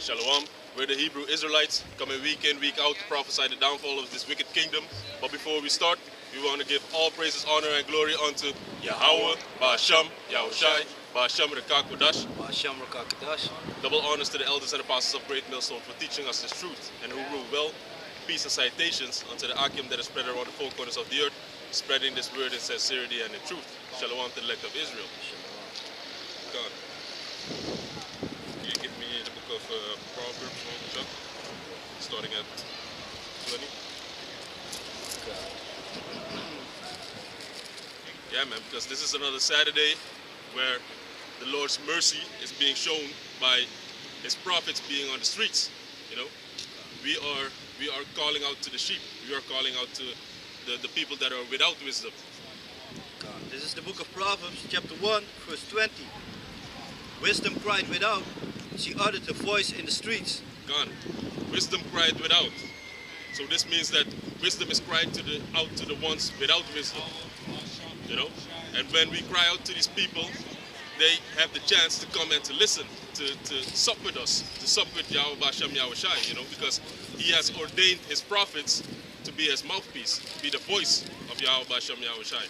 Shalom. We're the Hebrew Israelites coming week in, week out to prophesy the downfall of this wicked kingdom. But before we start, we want to give all praises, honor, and glory unto Yahweh, Ba'asham, Yahushai, Ba'asham Rekakodash. Ba'asham Rekakodash. Double honors to the elders and apostles of Great Millstone for teaching us this truth and who rule well. Peace and citations unto the Akim that is spread around the four corners of the earth, spreading this word in sincerity and in truth. Shalom to the elect of Israel. God. Can you give me the book of Proverbs, starting at 20? Yeah, man, because this is another Saturday where the Lord's mercy is being shown by His prophets being on the streets. You know, we are calling out to the sheep. We are calling out to the people that are without wisdom. This is the book of Proverbs, chapter 1, verse 20. Wisdom cried without, she uttered her voice in the streets. God, wisdom cried without. So this means that wisdom is crying out to the ones without wisdom. You know, and when we cry out to these people, they have the chance to come and to listen, to sup with us, to sup with Yahweh Ba'asham Yahushai, you know, because He has ordained His prophets to be His mouthpiece, to be the voice of Yahweh Ba'asham Yahushai.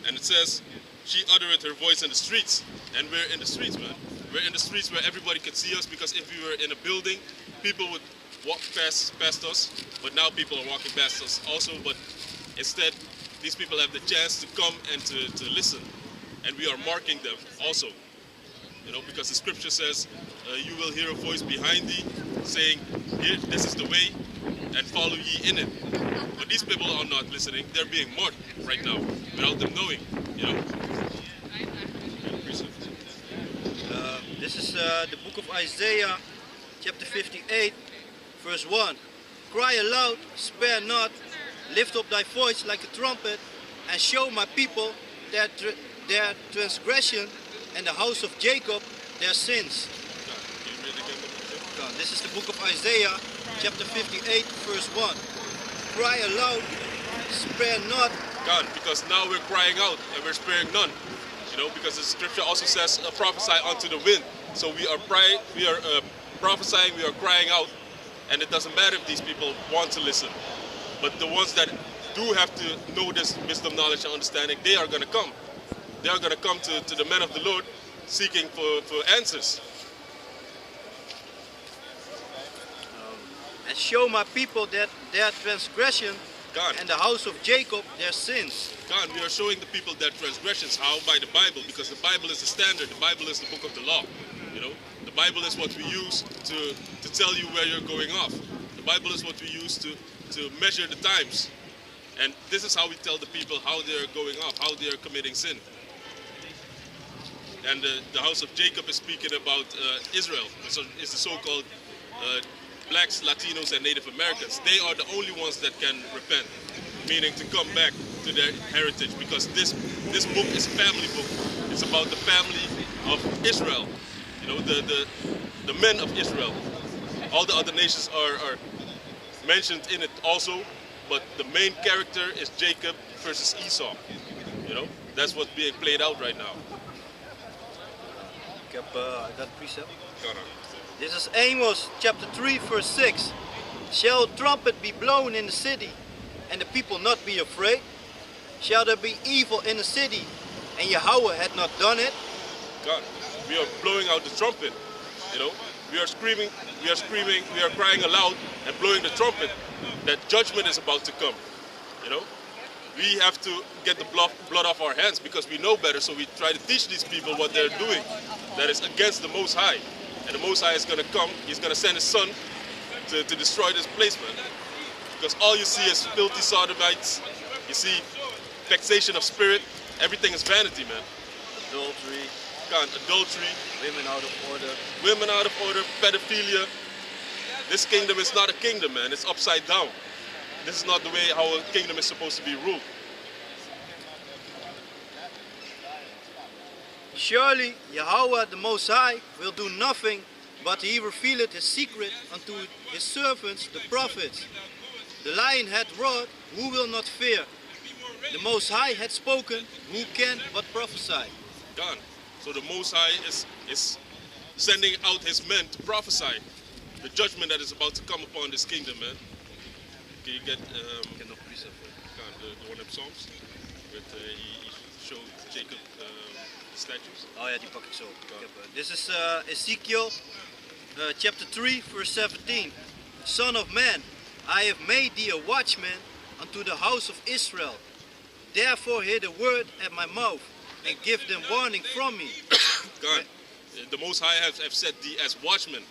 And it says, she uttered her voice in the streets, and we're in the streets, man. We're in the streets where everybody can see us, because if we were in a building, people would walk past us, but now people are walking past us also, but instead, these people have the chance to come and to listen, and we are marking them also, you know, because the scripture says, you will hear a voice behind thee saying, here, this is the way, and follow ye in it. But these people are not listening. They're being marked right now without them knowing, you know. This is the book of Isaiah, chapter 58, verse 1. Cry aloud, spare not, lift up thy voice like a trumpet, and show my people their transgression, and the house of Jacob their sins. This is the book of Isaiah, chapter 58, verse 1. Cry aloud, spare not. God, because now we're crying out and we're sparing none. You know, because the scripture also says, prophesy unto the wind. So we are prophesying, we are crying out, and it doesn't matter if these people want to listen. But the ones that do have to know this wisdom, knowledge, and understanding, they are going to come. They are going to come to the men of the Lord seeking for answers. And show my people that their transgression, God, and the house of Jacob their sins. God, we are showing the people their transgressions. How? By the Bible, because the Bible is the standard. The Bible is the book of the law. You know, the Bible is what we use to tell you where you're going off. The Bible is what we use to measure the times. And this is how we tell the people how they're going off, how they're committing sin. And the house of Jacob is speaking about Israel. So it's the so-called blacks, Latinos, and Native Americans. They are the only ones that can repent, meaning to come back to their heritage, because this book is a family book. It's about the family of Israel, you know, the men of Israel. All the other nations are mentioned in it also, but the main character is Jacob versus Esau. You know, that's what's being played out right now. Ik heb dat precept. This is Amos chapter 3 verse 6. Shall a trumpet be blown in the city, and the people not be afraid? Shall there be evil in the city, and Yahweh had not done it? God, we are blowing out the trumpet, you know. We are screaming, we are crying aloud and blowing the trumpet that judgment is about to come, you know. We have to get the blood off our hands because we know better, so we try to teach these people what they're doing that is against the Most High. And the Most High is going to come, He's going to send His Son to destroy this place, man. Because all you see is filthy sodomites, you see vexation of spirit, everything is vanity, man. Adultery. God, adultery. Women out of order. Women out of order, pedophilia. This kingdom is not a kingdom, man. It's upside down. This is not the way how a kingdom is supposed to be ruled. Surely Yahweh the Most High will do nothing, but He revealeth His secret unto His servants the prophets. The lion hath roared, who will not fear? The Most High hath spoken, who can but prophesy? God. So the Most High is sending out his men to prophesy the judgment that is about to come upon this kingdom, man. Can you get the one of Psalms? With, he showed Jacob the statues. Oh ja, die pak ik zo. This is Ezekiel chapter 3 verse 17. Son of man, I have made thee a watchman unto the house of Israel. Therefore hear the word at my mouth and give them warning from me. God, the Most High have set thee as watchmen,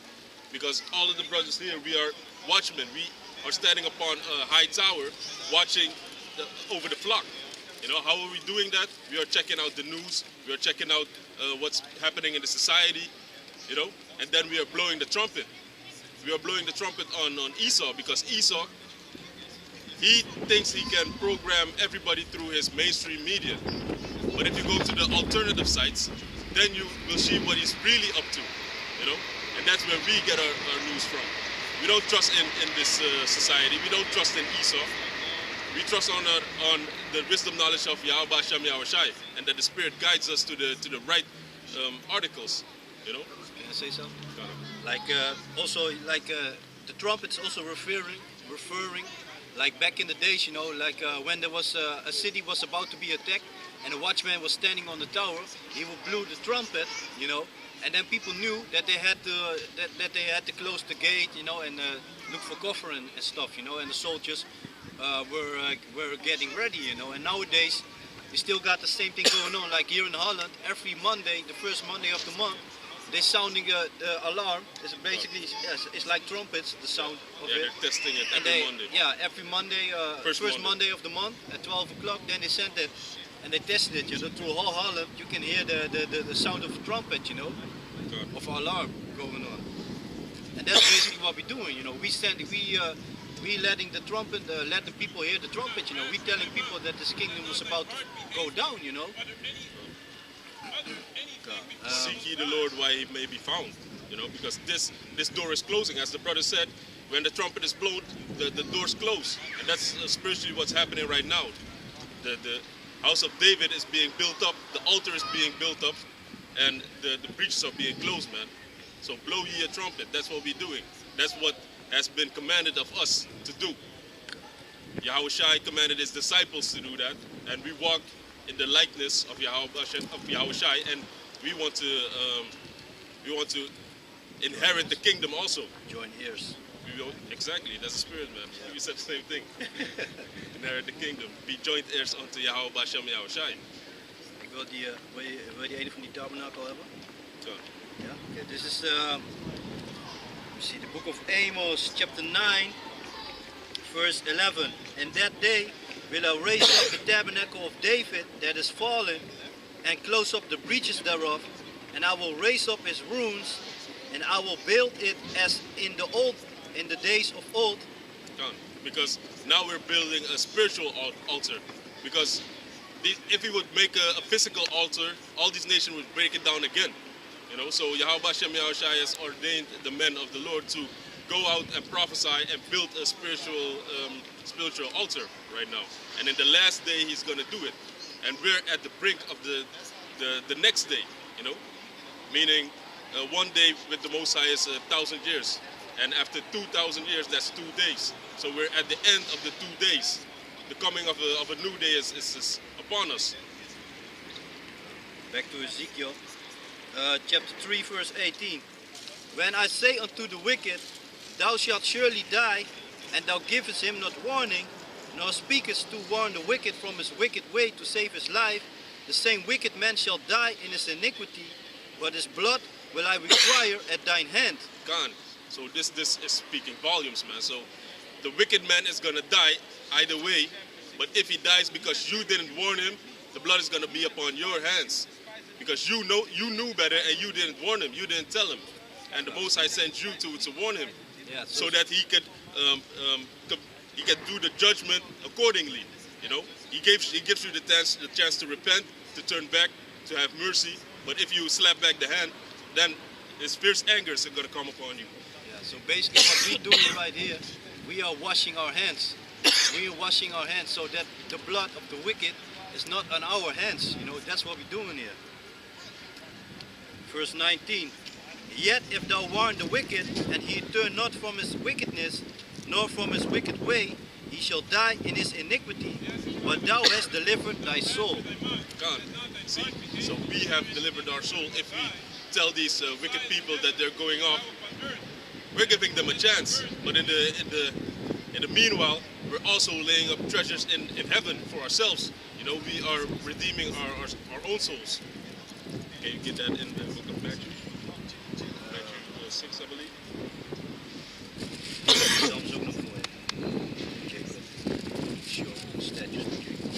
because all of the brothers here, we are watchmen. We are standing upon a high tower watching over the flock. You know, how are we doing that? We are checking out the news. We are checking out what's happening in the society, you know, and then we are blowing the trumpet. We are blowing the trumpet on Esau, because Esau, he thinks he can program everybody through his mainstream media. But if you go to the alternative sites, then you will see what he's really up to, you know? And that's where we get our news from. We don't trust in this society. We don't trust in Esau. We trust on the wisdom knowledge of Yahweh Hashem Yahweh Shai, and that the Spirit guides us to the right articles, you know? Can I say something? Like also like the trumpet's also referring like back in the days, you know, like when there was a city was about to be attacked and a watchman was standing on the tower, he would blow the trumpet, you know, and then people knew that they had to that they had to close the gate, you know, and look for cover and stuff, you know, and the soldiers were getting ready, you know. And nowadays we still got the same thing going on. Like here in Holland, every Monday, the first Monday of the month, they're sounding the alarm. It's basically, yes, it's like trumpets, the sound of it. They're testing it every Monday. Yeah, every Monday, first Monday of the month at 12 o'clock, then they send it and they tested it, you know, through whole Holland. You can hear the sound of a trumpet, you know, of alarm going on. And that's basically what we're doing, you know. We letting the trumpet, let the people hear the trumpet, you know. We telling people that this kingdom was about to go down, you know. Seek ye the Lord while he may be found, you know, because this door is closing. As the brother said, when the trumpet is blown, the doors close, and that's spiritually what's happening right now. The house of David is being built up, the altar is being built up, and the breaches are being closed, man. So blow ye a trumpet. That's what we're doing. That's what has been commanded of us to do. Yahweh Shai commanded his disciples to do that, and we walk in the likeness of Yahweh Shai, and we want to inherit the kingdom also. Join ears. Exactly, that's the spirit, man. Yeah. We said the same thing. Inherit the kingdom. Be joint heirs unto Yahweh Hashem Yahweh Shai. Ik wil die ene van die tabernakel hebben. So. Yeah. Okay, this is see the book of Amos, chapter 9, verse 11. And that day will I raise up the tabernacle of David that is fallen, and close up the breaches thereof, and I will raise up his ruins, and I will build it as in the days of old. Because now we're building a spiritual altar. Because if we would make a physical altar, all these nations would break it down again. You know, so Yahweh Hashem Yahweh Shai has ordained the men of the Lord to go out and prophesy and build a spiritual altar right now. And in the last day, he's going to do it. And we're at the brink of the next day, you know, meaning one day with the Most High is 1,000 years. And after 2,000 years, that's 2 days. So we're at the end of the 2 days. The coming of a new day is upon us. Back to Ezekiel, chapter 3, verse 18. When I say unto the wicked, thou shalt surely die, and thou givest him not warning, nor speakest to warn the wicked from his wicked way to save his life, the same wicked man shall die in his iniquity, but his blood will I require at thine hand. Gone. So this is speaking volumes, man. So the wicked man is going to die either way, but if he dies because you didn't warn him, the blood is going to be upon your hands. Because you knew better and you didn't warn him, you didn't tell him. And the Most High sent you to warn him, yeah, so that he could do the judgment accordingly. You know, he gives you the chance to repent, to turn back, to have mercy. But if you slap back the hand, then his fierce anger is going to come upon you. Yeah. So basically, what we're doing right here, we are washing our hands. We are washing our hands so that the blood of the wicked is not on our hands. You know, that's what we're doing here. Verse 19. Yet if thou warn the wicked, and he turn not from his wickedness, nor from his wicked way, he shall die in his iniquity, but thou hast delivered thy soul. God, see, so we have delivered our soul. If we tell these wicked people that they're going off, we're giving them a chance. But in the meanwhile, we're also laying up treasures in heaven for ourselves. You know, we are redeeming our own souls. Can you get that in the book of Matthew? Matthew 6, I believe. Soms ook nog mooi. Jacob, show statues of Jacob.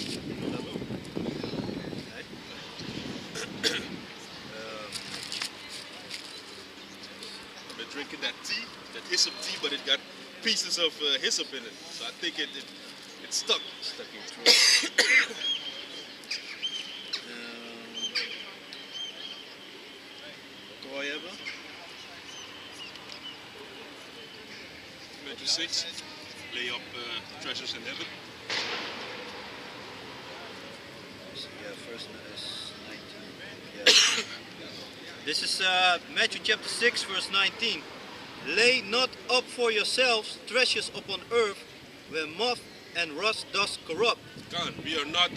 I've been drinking that tea, that hyssop tea, but it got pieces of hyssop in it. So I think it's stuck. Stuck in throat. Wat wil je hebben? Matthew 6, lay up treasures in heaven. Yeah, verse 19. Yeah. This is Matthew chapter 6, verse 19. Lay not up for yourselves treasures upon earth, where moth and rust does corrupt. God, we are not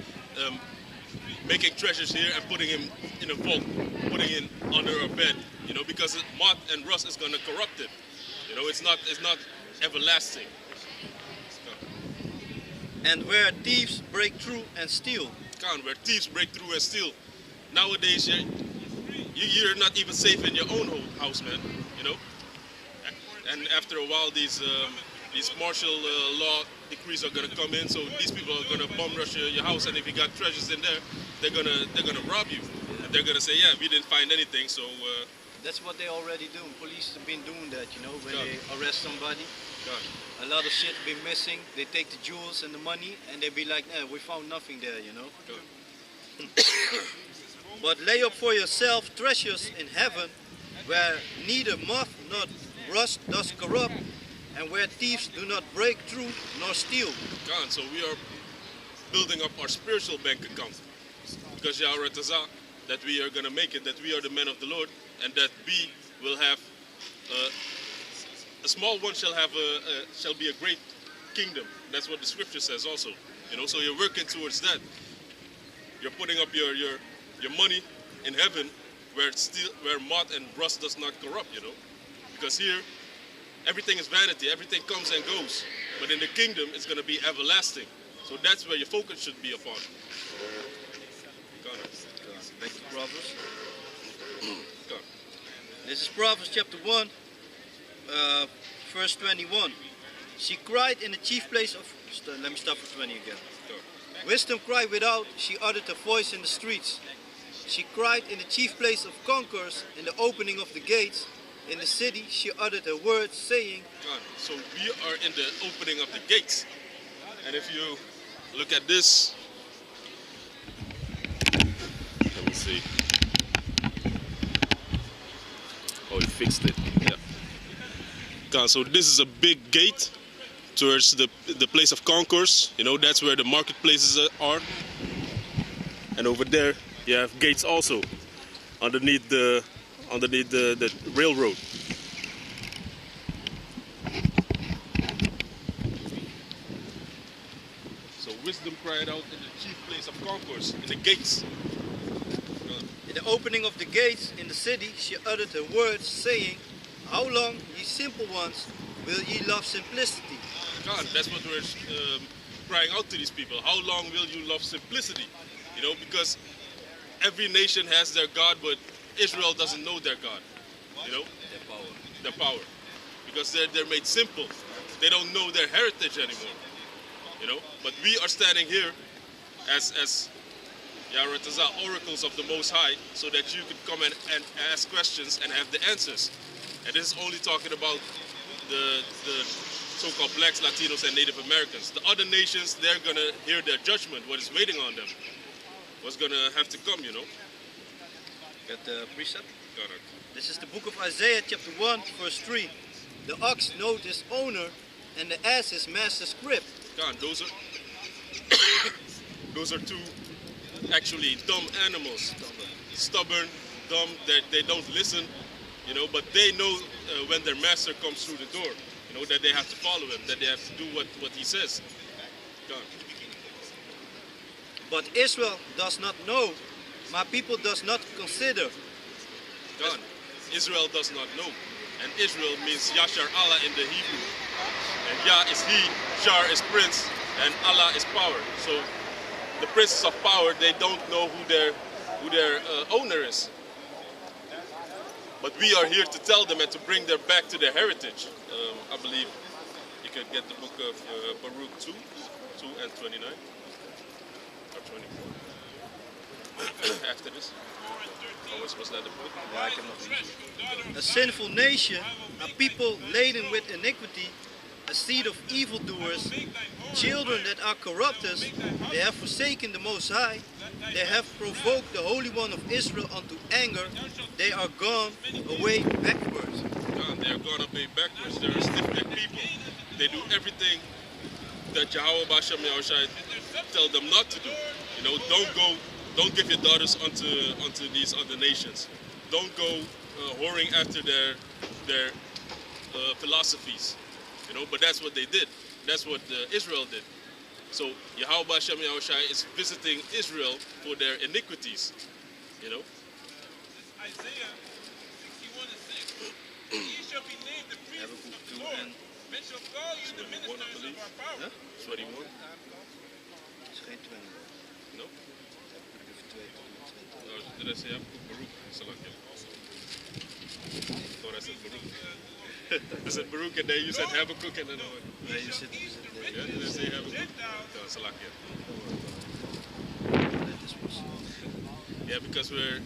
making treasures here and putting him in a vault, putting it under our bed, you know, because moth and rust is going to corrupt it. You know, it's not everlasting. And where thieves break through and steal. God, where thieves break through and steal. Nowadays, you're not even safe in your own house, man. You know. And after a while, these martial law decrees are gonna come in, so these people are gonna bomb rush your house, and if you got treasures in there, they're gonna rob you. And they're gonna say, yeah, we didn't find anything, so. That's what they already do. Police have been doing that, you know, when God. they arrest somebody. God. A lot of shit been missing. They take the jewels and the money, and they be like, nah, we found nothing there, you know. But lay up for yourself treasures in heaven, where neither moth nor rust does corrupt, and where thieves do not break through nor steal. God, so we are building up our spiritual bank account, because Yahweh Tazah, that we are gonna make it, that we are the men of the Lord, and that we will have a small one shall be a great kingdom. That's what the scripture says also. You know, so you're working towards that. You're putting up your money in heaven, where moth and rust does not corrupt. You know, because here everything is vanity. Everything comes and goes. But in the kingdom, it's going to be everlasting. So that's where your focus should be upon. Back to Proverbs. This is Proverbs chapter 1, verse 21. She cried in the chief place of... Let me start from 20 again. Wisdom cried without, she uttered her voice in the streets. She cried in the chief place of concourse, in the opening of the gates. In the city, she uttered her words, saying... God, so we are in the opening of the gates. And if you look at this... Let me see. Oh, he fixed it. Yeah. God, so this is a big gate towards the place of concourse. You know, that's where the marketplaces are. And over there, you have gates also underneath the railroad. So wisdom cried out in the chief place of concourse, in the gates. In the opening of the gates in the city, she uttered her words, saying, How long, ye simple ones, will ye love simplicity? God, that's what we're crying out to these people. How long will you love simplicity? You know, because every nation has their God, but Israel doesn't know their God. You know, their power, because they're made simple. They don't know their heritage anymore. You know, but we are standing here as Yahweh Tazah, oracles of the Most High, so that you could come and ask questions and have the answers. And this is only talking about the so-called blacks, Latinos, and Native Americans. The other nations, they're gonna hear their judgment, what is waiting on them, what's gonna have to come, you know. Got the precept? Got it. This is the book of Isaiah, chapter 1, verse 3. The ox knows his owner, and the ass his master's crib. God, those are two actually dumb animals. Stubborn, dumb, they don't listen. you know, but they know when their master comes through the door, you know, that they have to follow him, that they have to do what he says. Gone. But Israel does not know, my people does not consider. Gone. Israel does not know. And Israel means Yashar Allah in the Hebrew. And Yah is he, Shar is prince, and Allah is power. So the princes of power, they don't know who their owner is. But we are here to tell them and to bring them back to their heritage. I believe you can get the book of Baruch 2 and 29, or 24. After this. Was that the book? Yeah, I cannot read. A sinful nation, a people laden with iniquity, a seed of evildoers, children that are corrupters, they have forsaken the Most High, they have provoked the Holy One of Israel unto anger, they are gone away backwards. They are gone away backwards. They are stiff-necked people. They do everything that Yahweh Basham Yahushai tell them not to do. You know, don't give your daughters unto these other nations. Don't go whoring after their philosophies. You know, but that's what they did. That's what Israel did. So Yahweh Hashem Yahushai is visiting Israel for their iniquities. You know. Isaiah 61:6. Ye shall be named the priests of the Lord. Men shall call you the ministers of our power. 21. It's geen 20. No. Even 2. Did I say Baruch? Salakia. Thought I said Baruch. I said Baruch and then you said Habakkuk and then Yeah, you said yeah, did I say Habakkuk? No, Salakia. Yeah, because we're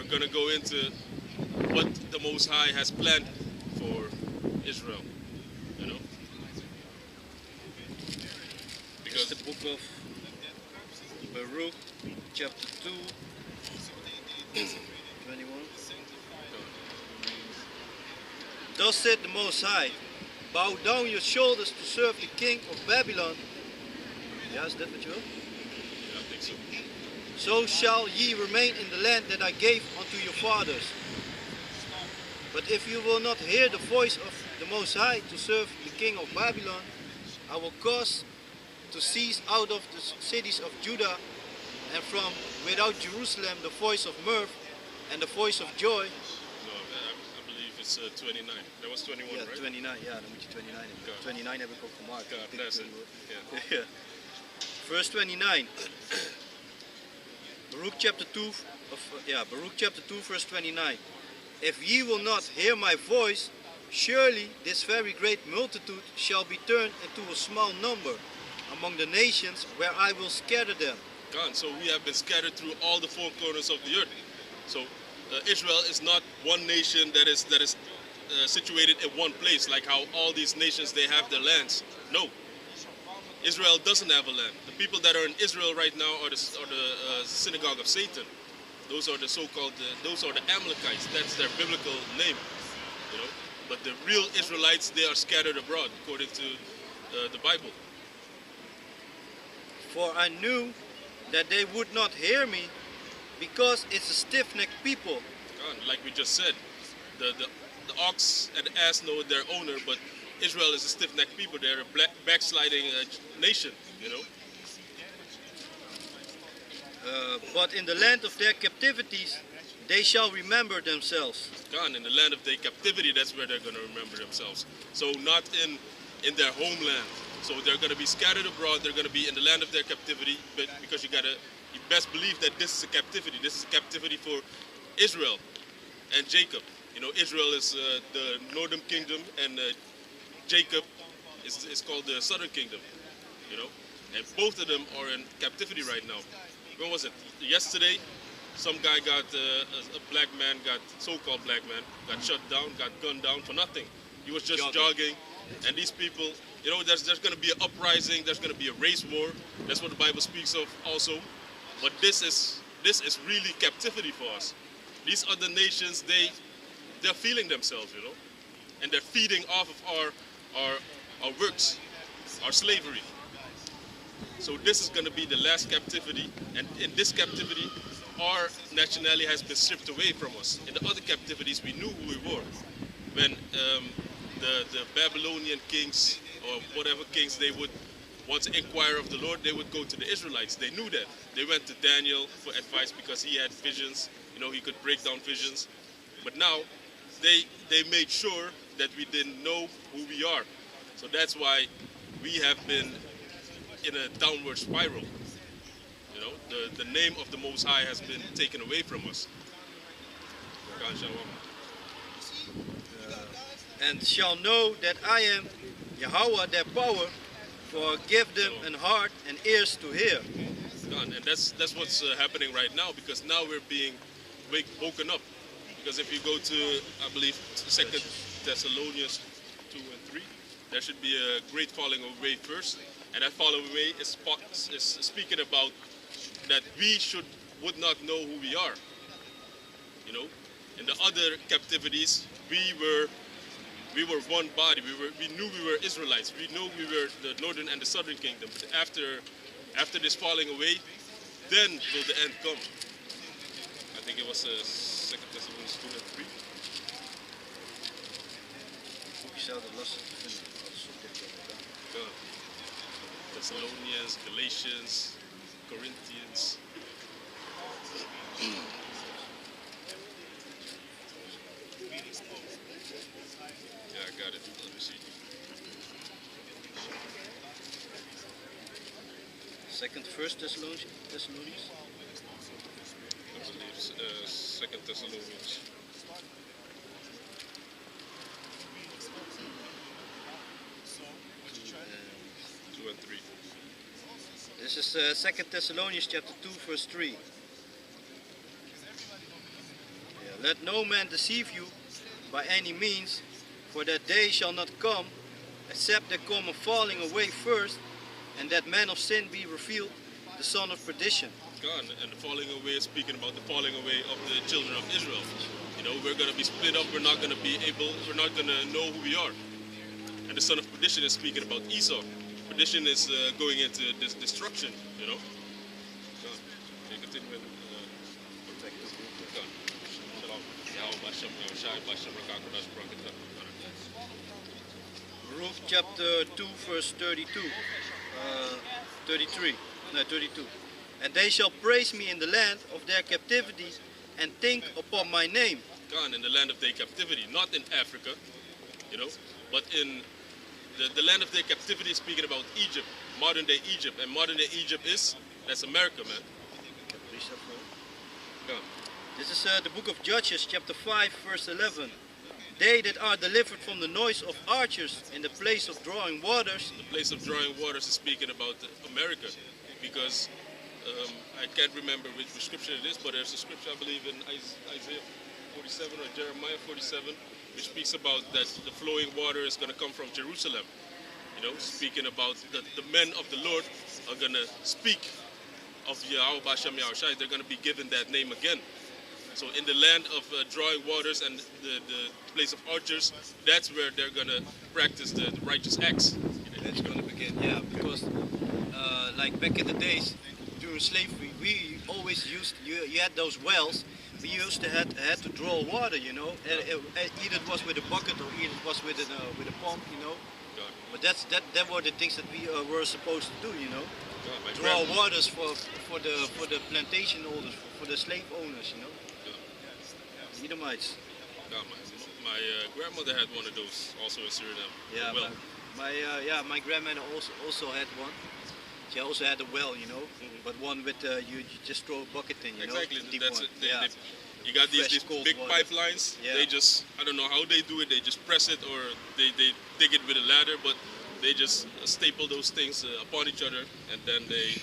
gonna go into what the Most High has planned for Israel. You know? Because the book of Baruch, chapter 2, 21. Thus said the Most High, bow down your shoulders to serve the king of Babylon. Yeah, is that what you will? Yeah, I think so. So shall ye remain in the land that I gave unto your fathers. But if you will not hear the voice of the Most High to serve the king of Babylon, I will cause to cease out of the cities of Judah and from without Jerusalem the voice of mirth and the voice of joy. No, I believe it's 29. That was 21, Ja, right? 29, ja, dan moet je 29 hebben. 29 heb ik ook gemaakt. God, Ik tik that's it. 21. Yeah. Verse 29. Baruch chapter 2, Baruch chapter 2, verse 29. If ye will not hear my voice, surely this very great multitude shall be turned into a small number among the nations where I will scatter them. God, so we have been scattered through all the four corners of the earth. So Israel is not one nation that is situated in one place, like how all these nations, they have their lands. No. Israel doesn't have a land. The people that are in Israel right now are the synagogue of Satan. Those are the so-called, those are the Amalekites. That's their biblical name, you know. But the real Israelites, they are scattered abroad, according to the Bible. For I knew that they would not hear me, because it's a stiff-necked people. Like we just said, the ox and the ass know their owner, but Israel is a stiff-necked people. They're a backsliding nation, you know. But in the land of their captivities, they shall remember themselves. God, in the land of their captivity, that's where they're going to remember themselves. So not in their homeland. So they're going to be scattered abroad. They're going to be in the land of their captivity, but because you best believe that this is a captivity. This is a captivity for Israel and Jacob. You know, Israel is the northern kingdom, and Jacob is called the southern kingdom. You know, and both of them are in captivity right now. When was it? Yesterday, some guy got a black man, so-called black man, got shut down, got gunned down for nothing. He was just jogging, and these people, you know, there's going to be an uprising. There's going to be a race war. That's what the Bible speaks of also. But this is really captivity for us. These other nations, they're feeling themselves, you know, and they're feeding off of our works, our slavery. So this is going to be the last captivity, and in this captivity, our nationality has been stripped away from us. In the other captivities, we knew who we were. When the Babylonian kings or whatever kings, they would want to inquire of the Lord, they would go to the Israelites. They knew that. They went to Daniel for advice because he had visions. You know, he could break down visions. But now, they made sure that we didn't know who we are. So that's why we have been in a downward spiral. You know, the name of the Most High has been taken away from us. And shall know that I am Yahweh their power, for give them an heart and ears to hear. And that's what's happening right now, because now we're being woken up. Because if you go to, I believe, 2 Thessalonians 2 and 3, there should be a great falling away first. And that falling away is speaking about that we would not know who we are. You know, in the other captivities, we were one body. We knew we were Israelites. We knew we were the northern and the southern kingdom. But after this falling away, then will the end come. I think it was 2 Thessalonians 2 and 3. Thessalonians, Galatians, Corinthians. Yeah, I got it. Let me see. First Thessalonians? I believe 2 Thessalonians. 2 and 3. This is 2 Thessalonians chapter 2 verse 3. Yeah, let no man deceive you by any means, for that day shall not come, except there come a falling away first, and that man of sin be revealed, the son of perdition. God, and the falling away is speaking about the falling away of the children of Israel. You know, we're going to be split up. We're not going to know who we are. And the son of perdition is speaking about Esau. Perdition is going into this destruction, you know. God, can you continue with Ruth chapter 2 verse 32. 32. And they shall praise me in the land of their captivity and think upon my name. God, in the land of their captivity, not in Africa, you know, but in the land of their captivity is speaking about Egypt, modern day Egypt, and modern day Egypt that's America, man. God. This is the book of Judges chapter 5 verse 11. They that are delivered from the noise of archers in the place of drawing waters. The place of drawing waters is speaking about America, because I can't remember which scripture it is, but there's a scripture I believe in Isaiah 47 or Jeremiah 47, which speaks about that the flowing water is going to come from Jerusalem. You know, speaking about the men of the Lord are going to speak of Yahweh Bashem Yahushai. They're going to be given that name again. So in the land of drawing waters and the place of archers, that's where they're going to practice the righteous acts. That's going to begin, yeah, because like back in the days during slavery, we always used, you had those wells. We used to had to draw water, you know. Either it was with a bucket or either it was with a pump, you know. But that were the things that we were supposed to do, you know. Draw waters for the plantation holders, for the slave owners, you know. Edomites. My grandmother had one of those also in Suriname. Yeah, well. My grandmother also had one. She also had a well, you know, but one with you just throw a bucket in, you know. Exactly, that's it. You got these big pipelines. Yeah. They just, I don't know how they do it. They just press it, or they dig it with a ladder, but they just staple those things upon each other, and then they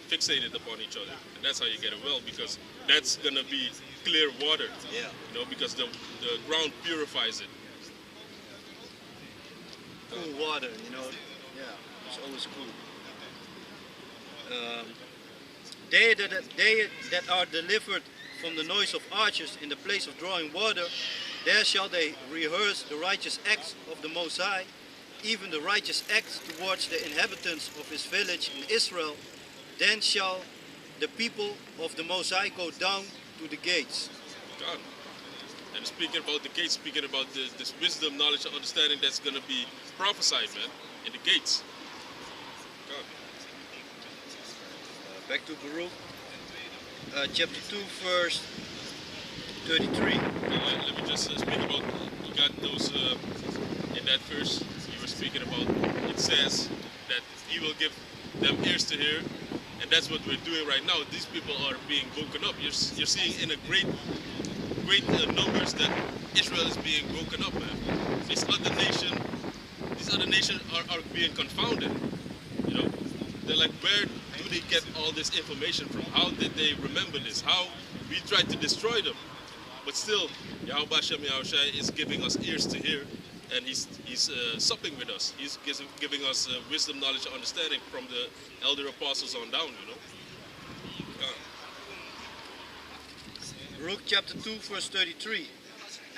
fixate it upon each other, and that's how you get a well, because that's gonna be clear water. Yeah. You know, because the ground purifies it. Cool water, you know. Yeah, it's always cool. They that are delivered from the noise of archers in the place of drawing water, there shall they rehearse the righteous acts of the Most High, even the righteous acts towards the inhabitants of his village in Israel. Then shall the people of the Most High go down to the gates. God. And speaking about the gates, speaking about this wisdom, knowledge, and understanding that's going to be prophesied, man, in the gates. God. Back to Baruch, chapter 2, verse 33. Let me just speak about, you got those, in that verse you were speaking about, it says that he will give them ears to hear, and that's what we're doing right now. These people are being woken up. You're seeing in a great numbers that Israel is being woken up, man. These other nations are being confounded. You know, they're like, where do they get all this information from? How did they remember this? How we tried to destroy them, but still, Yahweh Hashem Yahushai is giving us ears to hear, and he's supping with us. He's giving us wisdom, knowledge, and understanding from the elder apostles on down. You know. Baruch chapter 2, verse 33.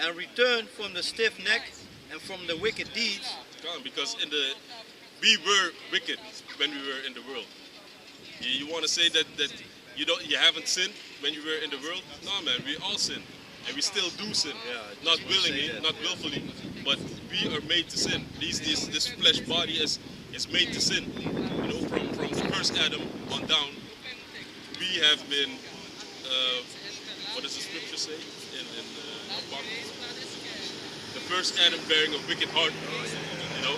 And return from the stiff neck and from the wicked deeds. Because we were wicked when we were in the world. You want to say that you haven't sinned when you were in the world? No, man, we all sin, and we still do sin. Yeah, not willingly, not willfully, but we are made to sin. This flesh body is made to sin. You know, from the first Adam on down, we have been. What does the scripture say in the first Adam bearing a wicked heart, you know?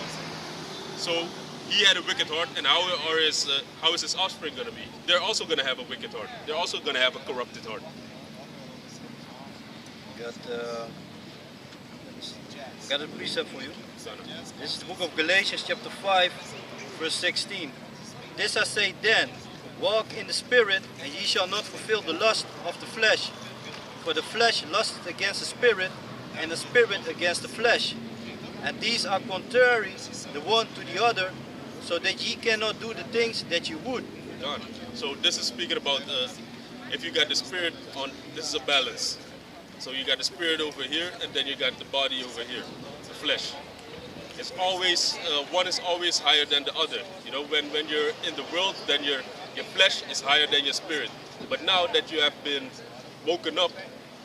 So he had a wicked heart, and how is his offspring going to be? They're also going to have a wicked heart. They're also going to have a corrupted heart. Got a precept for you. This is the book of Galatians chapter 5, verse 16. This I say then, walk in the spirit, and ye shall not fulfill the lust of the flesh. For the flesh lusteth against the spirit, and the spirit against the flesh. And these are contrary the one to the other, so that ye cannot do the things that you would. God. So this is speaking about if you got the spirit on, this is a balance. So you got the spirit over here, and then you got the body over here, the flesh. It's always, one is always higher than the other. You know, when you're in the world, then your flesh is higher than your spirit. But now that you have been woken up,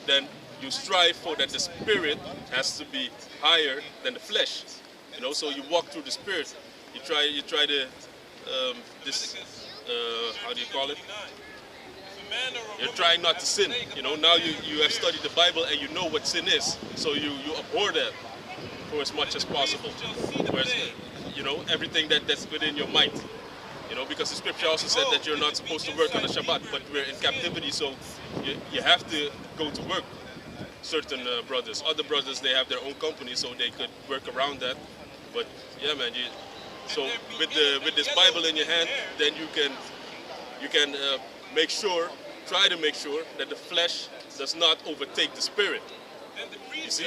then you strive for that the spirit has to be higher than the flesh. You know, so you walk through the spirit. You try to how do you call it? You're trying not to sin. You know, now you have studied the Bible and you know what sin is. So you abhor that for as much as possible. Whereas, you know, everything that's within your might. You know, because the scripture also said that you're not supposed to work on the Shabbat, but we're in captivity, so you have to go to work. Certain brothers, other brothers, they have their own company, so they could work around that. But yeah, man, so with this Bible in your hand, then you can try to make sure that the flesh does not overtake the spirit. You see,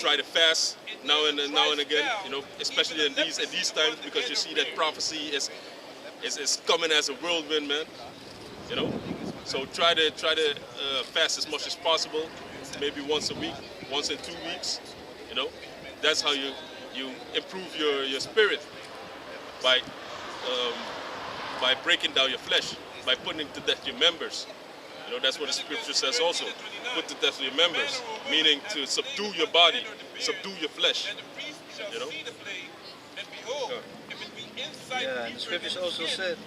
try to fast now and again, you know, especially in these times, because you see that prophecy is coming as a whirlwind, man. You know, so try to fast as much as possible, maybe once a week, once in 2 weeks. You know, that's how you improve your spirit by breaking down your flesh, by putting to death your members. You know, that's what the scripture says also. Put to death your members, meaning to subdue your body, subdue your flesh. You know? Yeah, and the scriptures also said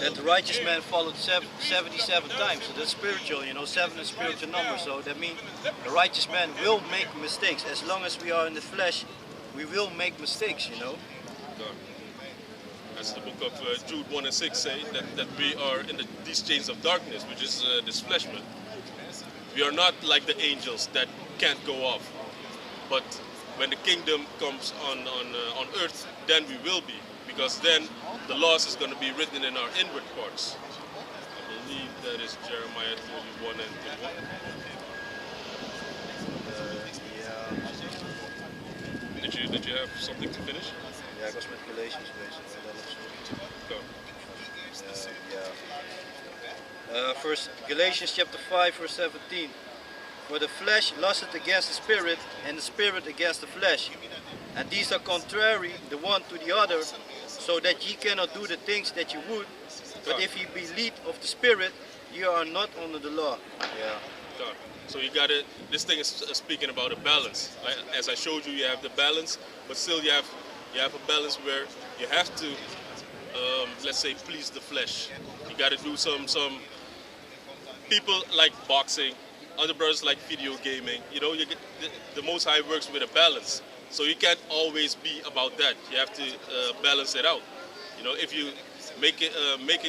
that the righteous man followed 77 times. So that's spiritual, you know, 7 is spiritual number. So that means the righteous man will make mistakes. As long as we are in the flesh, we will make mistakes, you know. As the book of Jude 1 and 6 say, that we are in these chains of darkness, which is this flesh, man. We are not like the angels that can't go off. But when the kingdom comes on earth, then we will be. Because then the laws is going to be written in our inward parts. I believe that is Jeremiah 31 and 31. Did you have something to finish? Yeah, I was with Galatians basically. First Galatians chapter 5 verse 17. For the flesh lusteth against the spirit, and the spirit against the flesh. And these are contrary the one to the other, so that ye cannot do the things that you would. But if you be lead of the Spirit, you are not under the law. Yeah. God. So you got to, this thing is speaking about a balance. As I showed you, you have the balance, but still you have a balance where you have to, let's say, please the flesh. You got to do some people like boxing, other brothers like video gaming. You know, you get, the Most High works with a balance. So you can't always be about that. You have to balance it out. You know, if you making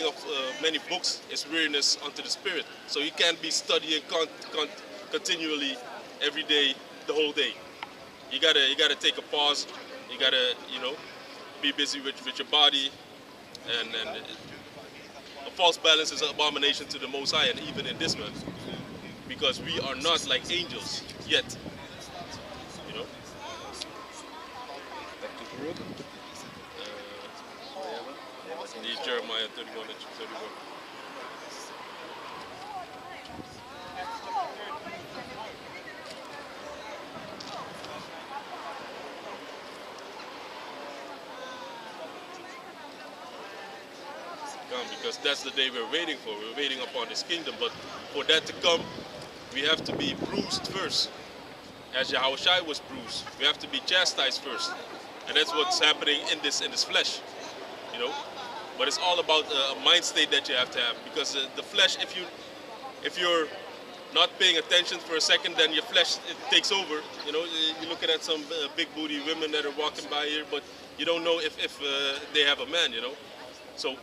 of many books is weariness unto the spirit. So you can't be studying continually every day, the whole day. You gotta take a pause. You gotta, you know, be busy with your body, and a false balance is an abomination to the Most High, and even in this one, because we are not like angels yet. You know. Back to the room. Jeremiah 31 and 31. Come, because that's the day we're waiting for. We're waiting upon His kingdom, but for that to come, we have to be bruised first. As Yahushua was bruised, we have to be chastised first, and that's what's happening in this flesh. You know. But it's all about a mind state that you have to have, because the flesh, if you're not paying attention for a second, then your flesh, it takes over. You know, you're looking at some big booty women that are walking by here, but you don't know if they have a man. You know, so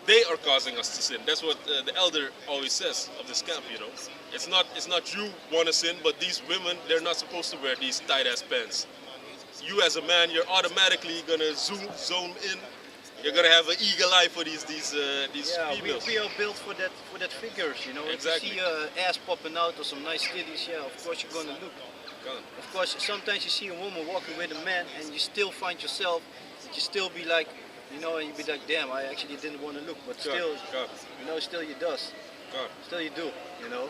they are causing us to sin. That's what the elder always says of this camp. You know, it's not you want to sin, but these women, they're not supposed to wear these tight ass pants. You as a man, you're automatically gonna zone in. You're gonna have an eagle eye for these females. We are built for that figures, you know. Exactly. If you see ass popping out or some nice titties, yeah, of course you're gonna look. Of course, sometimes you see a woman walking with a man, and you still find yourself, you still be like, you know, and you be like, damn, I actually didn't want to look, but still, you know, still you does. Still you do, you know.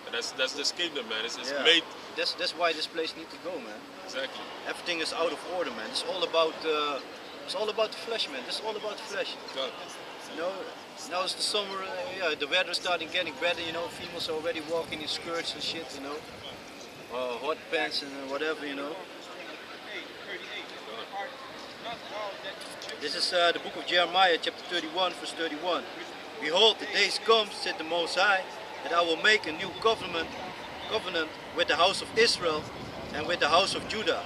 And that's this kingdom, man. It's made. That's why this place needs to go, man. Exactly. Everything is out of order, man. It's all about. It's all about the flesh, man. This is all about the flesh. You know, now it's the summer, yeah, the weather's starting getting better, you know, females are already walking in skirts and shit, you know. Hot pants and whatever, you know. This is the book of Jeremiah, chapter 31, verse 31. Behold, the days come, said the Most High, that I will make a new covenant with the house of Israel and with the house of Judah.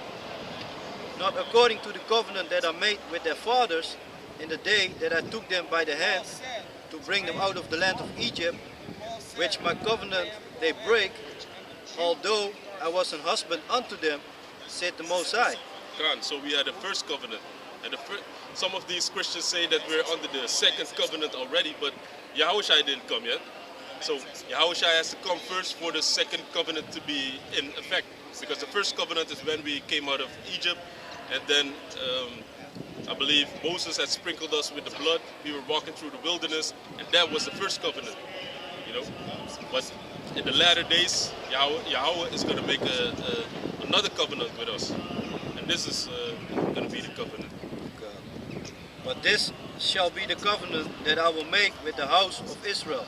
Not according to the covenant that I made with their fathers in the day that I took them by the hand to bring them out of the land of Egypt, which my covenant they break, although I was an husband unto them, said the Most High. So we had the first covenant, and some of these Christians say that we're under the second covenant already, but Yahushua didn't come yet. So Yahushua has to come first for the second covenant to be in effect, because the first covenant is when we came out of Egypt. And then I believe Moses had sprinkled us with the blood. We were walking through the wilderness, and that was the first covenant, you know. But in the latter days, Yahweh is going to make another covenant with us, and this is going to be the covenant. But this shall be the covenant that I will make with the house of Israel.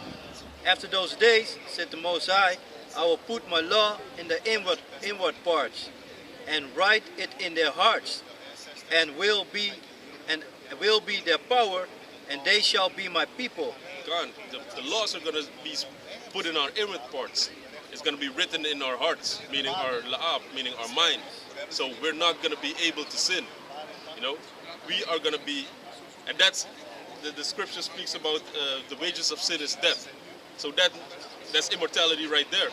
After those days, said the Most High, I will put my law in the inward parts, and write it in their hearts, and will be their power, and they shall be my people. God, the laws are going to be put in our inward parts. It's going to be written in our hearts, meaning our la'ab, meaning our mind. So we're not going to be able to sin. You know, we are going to be, and that's the scripture speaks about the wages of sin is death. So that's immortality right there.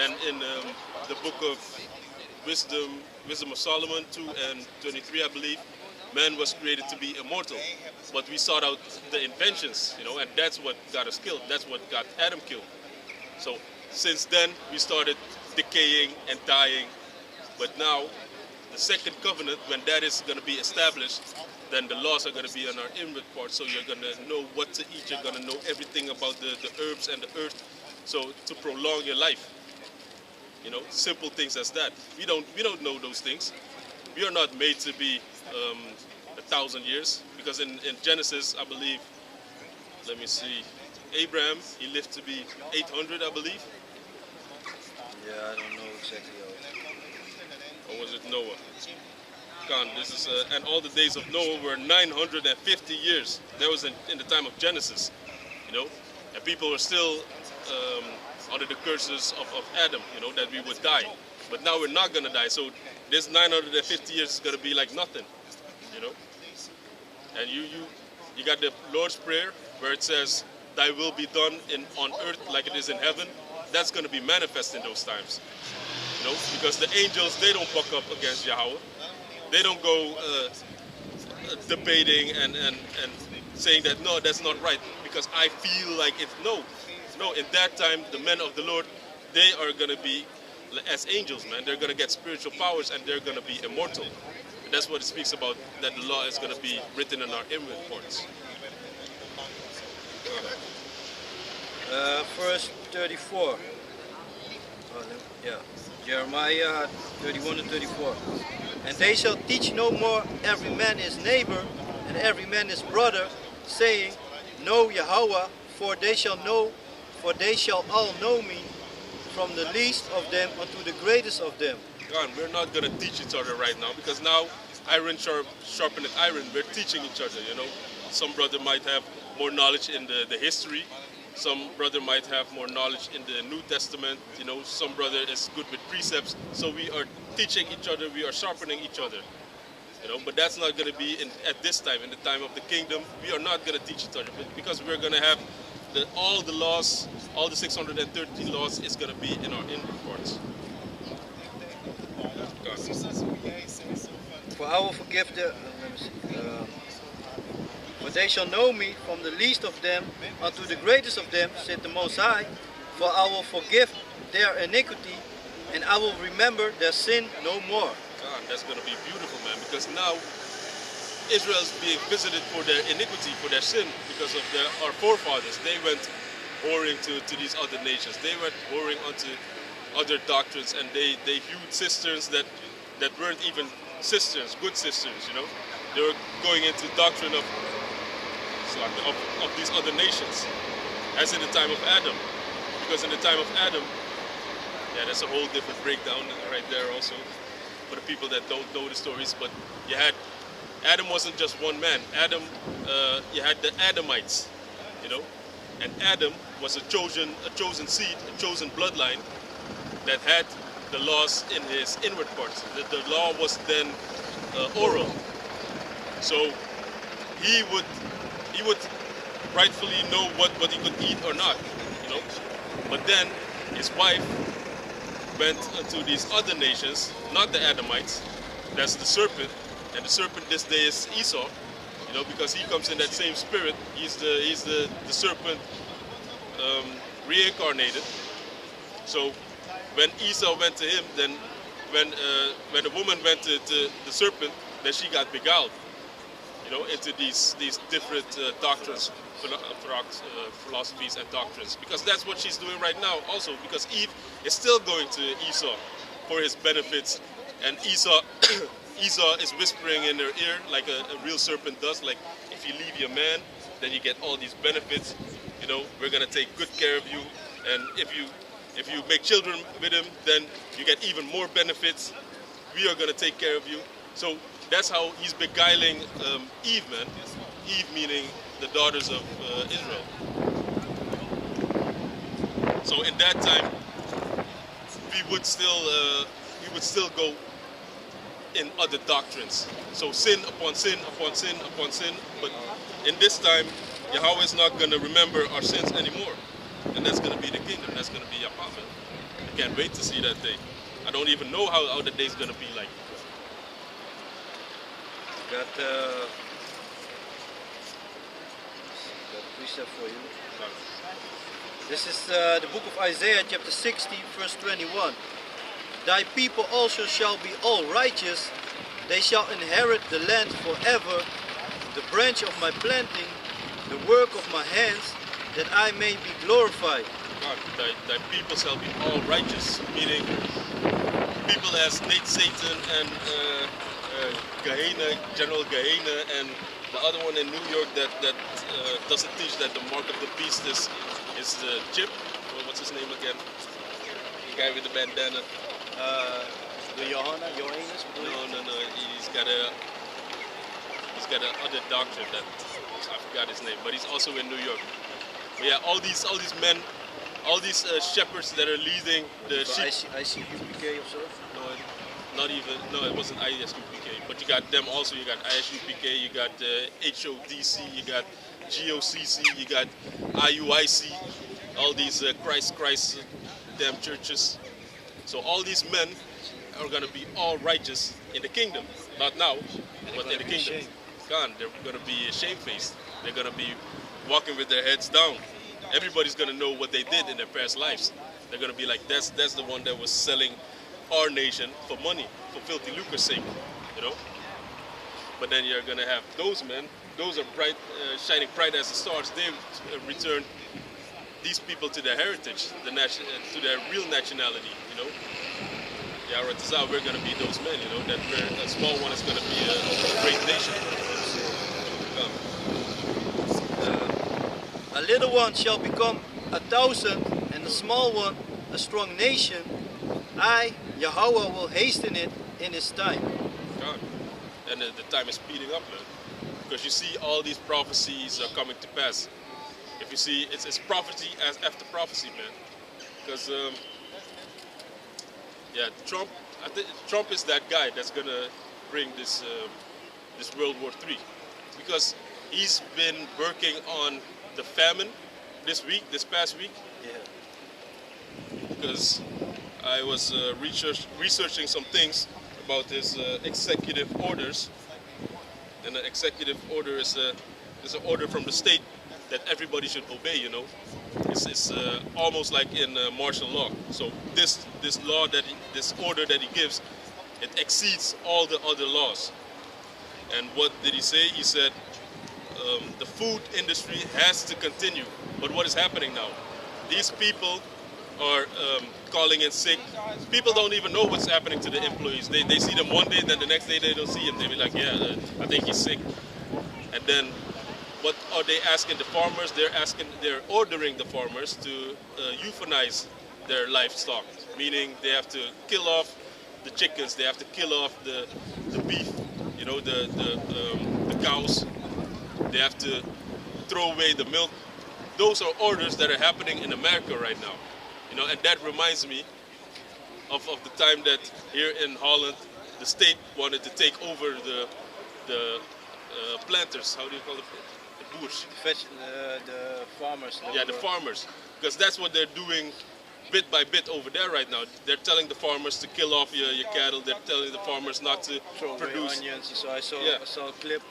And in the book of Wisdom of Solomon 2 and 23, I believe, man was created to be immortal. But we sought out the inventions, you know, and that's what got us killed. That's what got Adam killed. So since then, we started decaying and dying. But now, the second covenant, when that is going to be established, then the laws are going to be on our inward part. So you're going to know what to eat. You're going to know everything about the herbs and the earth. So to prolong your life. You know, simple things as that. We don't know those things. We are not made to be 1,000 years, because in Genesis, I believe, let me see, Abraham, he lived to be 800, I believe. Yeah, I don't know exactly how. Or was it Noah? This is, and all the days of Noah were 950 years. That was in the time of Genesis, you know, and people were still under the curses of Adam, you know, that we would die. But now we're not gonna die. So this 950 years is gonna be like nothing, you know. And you got the Lord's Prayer where it says, "Thy will be done on earth like it is in heaven." That's gonna be manifest in those times, you know, because the angels, they don't buck up against Yahweh. They don't go debating and saying that, no, that's not right, because I feel like it's no. In that time, the men of the Lord, they are going to be as angels, man. They're going to get spiritual powers and they're going to be immortal. And that's what it speaks about, that the law is going to be written in our inward parts. Verse 34. Yeah. Jeremiah 31 and 34. And they shall teach no more every man his neighbor and every man his brother, saying, Know Yahweh, for they shall all know me, from the least of them unto the greatest of them. God, we're not going to teach each other right now, because now iron sharpeneth iron. We're teaching each other, you know. Some brother might have more knowledge in the history. Some brother might have more knowledge in the New Testament, you know. Some brother is good with precepts. So we are teaching each other, we are sharpening each other, you know. But that's not going to be at this time, in the time of the kingdom. We are not going to teach each other, because we're going to have all the laws, all the 613 laws is going to be in our inward parts. For I will forgive the, for they shall know me from the least of them unto the greatest of them, said the Most High. For I will forgive their iniquity, and I will remember their sin no more. God, that's going to be beautiful, man, because now Israel is being visited for their iniquity, for their sin, because of our forefathers. They went whoring to these other nations. They went whoring onto other doctrines, and they hewed cisterns that weren't even cisterns, good cisterns, you know. They were going into doctrine of these other nations, as in the time of Adam. Because in the time of Adam, yeah, that's a whole different breakdown right there also, for the people that don't know the stories. But you had, Adam wasn't just one man. Adam, you had the Adamites, you know, and Adam was a chosen seed, a chosen bloodline that had the laws in his inward parts. The law was then oral, so he would rightfully know what he could eat or not, you know. But then his wife went to these other nations, not the Adamites. That's the serpent, and the serpent this day is Esau, you know, because he comes in that same spirit. He's the serpent reincarnated. So when Esau went to him, then when the woman went to the serpent, then she got beguiled, you know, into these different doctrines, philosophies and doctrines, because that's what she's doing right now also, because Eve is still going to Esau for his benefits, and Esau is whispering in her ear like a real serpent does, like, if you leave your man, then you get all these benefits, you know, we're going to take good care of you, and if you make children with him, then you get even more benefits, we are going to take care of you. So that's how he's beguiling Eve, man. Eve meaning the daughters of Israel. So in that time, we would still go in other doctrines. So sin upon sin upon sin upon sin. But in this time, Yahweh is not going to remember our sins anymore. And that's going to be the kingdom. That's going to be Yahweh. I can't wait to see that day. I don't even know how the day's going to be like. Got precept for you. This is the book of Isaiah, chapter 60, verse 21. Thy people also shall be all righteous. They shall inherit the land forever. The branch of my planting, the work of my hands, that I may be glorified. God, thy people shall be all righteous, meaning people as Nate Satan and Gehenna, General Gehenna, and The other one in New York that doesn't teach that the mark of the beast is the chip. Well, what's his name again? The guy with the bandana. The Johannes? No. He's got a other doctor that I forgot his name, but he's also in New York. But yeah, all these men, all these shepherds that are leading the sheep. ICUPK or so? No, it wasn't ISUPK, but you got them also. You got ISUPK, you got HODC, you got GOCC, you got IUIC, all these Christ, damn churches. So all these men are going to be all righteous in the kingdom. Not now, but in the kingdom. God, they're going to be shamefaced. They're going to be walking with their heads down. Everybody's going to know what they did in their past lives. They're going to be like, that's the one that was selling our nation for money, for filthy lucre's sake, you know. But then you're going to have those men, those are bright, shining bright as the stars. They've returned these people to their heritage, to their real nationality, you know. Yeah, right, we're going to be those men, you know, that a small one is going to be a great nation. A little one shall become 1,000, and a small one a strong nation. I, Yahweh, will hasten it in his time. God. And the time is speeding up, man. Because you see all these prophecies are coming to pass. If you see, it's prophecy after prophecy, man. Because, yeah, Trump, I think Trump is that guy that's going to bring this World War III. Because he's been working on the famine this past week. Yeah. Because I was researching some things about his executive orders, and an executive order is an order from the state that everybody should obey. You know, it's almost like in martial law. So this order that he gives, it exceeds all the other laws. And what did he say? He said the food industry has to continue. But what is happening now? These people are calling in sick. People don't even know what's happening to the employees. They see them one day, then the next day they don't see him. They be like, yeah, I think he's sick. And then what are they asking the farmers? They're ordering the farmers to euthanize their livestock, meaning they have to kill off the chickens, they have to kill off the beef, you know, the cows. They have to throw away the milk. Those are orders that are happening in America right now. You know, and that reminds me of the time that here in Holland, the state wanted to take over the planters. How do you call it? The boers. The farmers. Yeah, the farmers. Because that's what they're doing bit by bit over there right now. They're telling the farmers to kill off your cattle. They're telling the farmers not to produce onions. So I saw a clip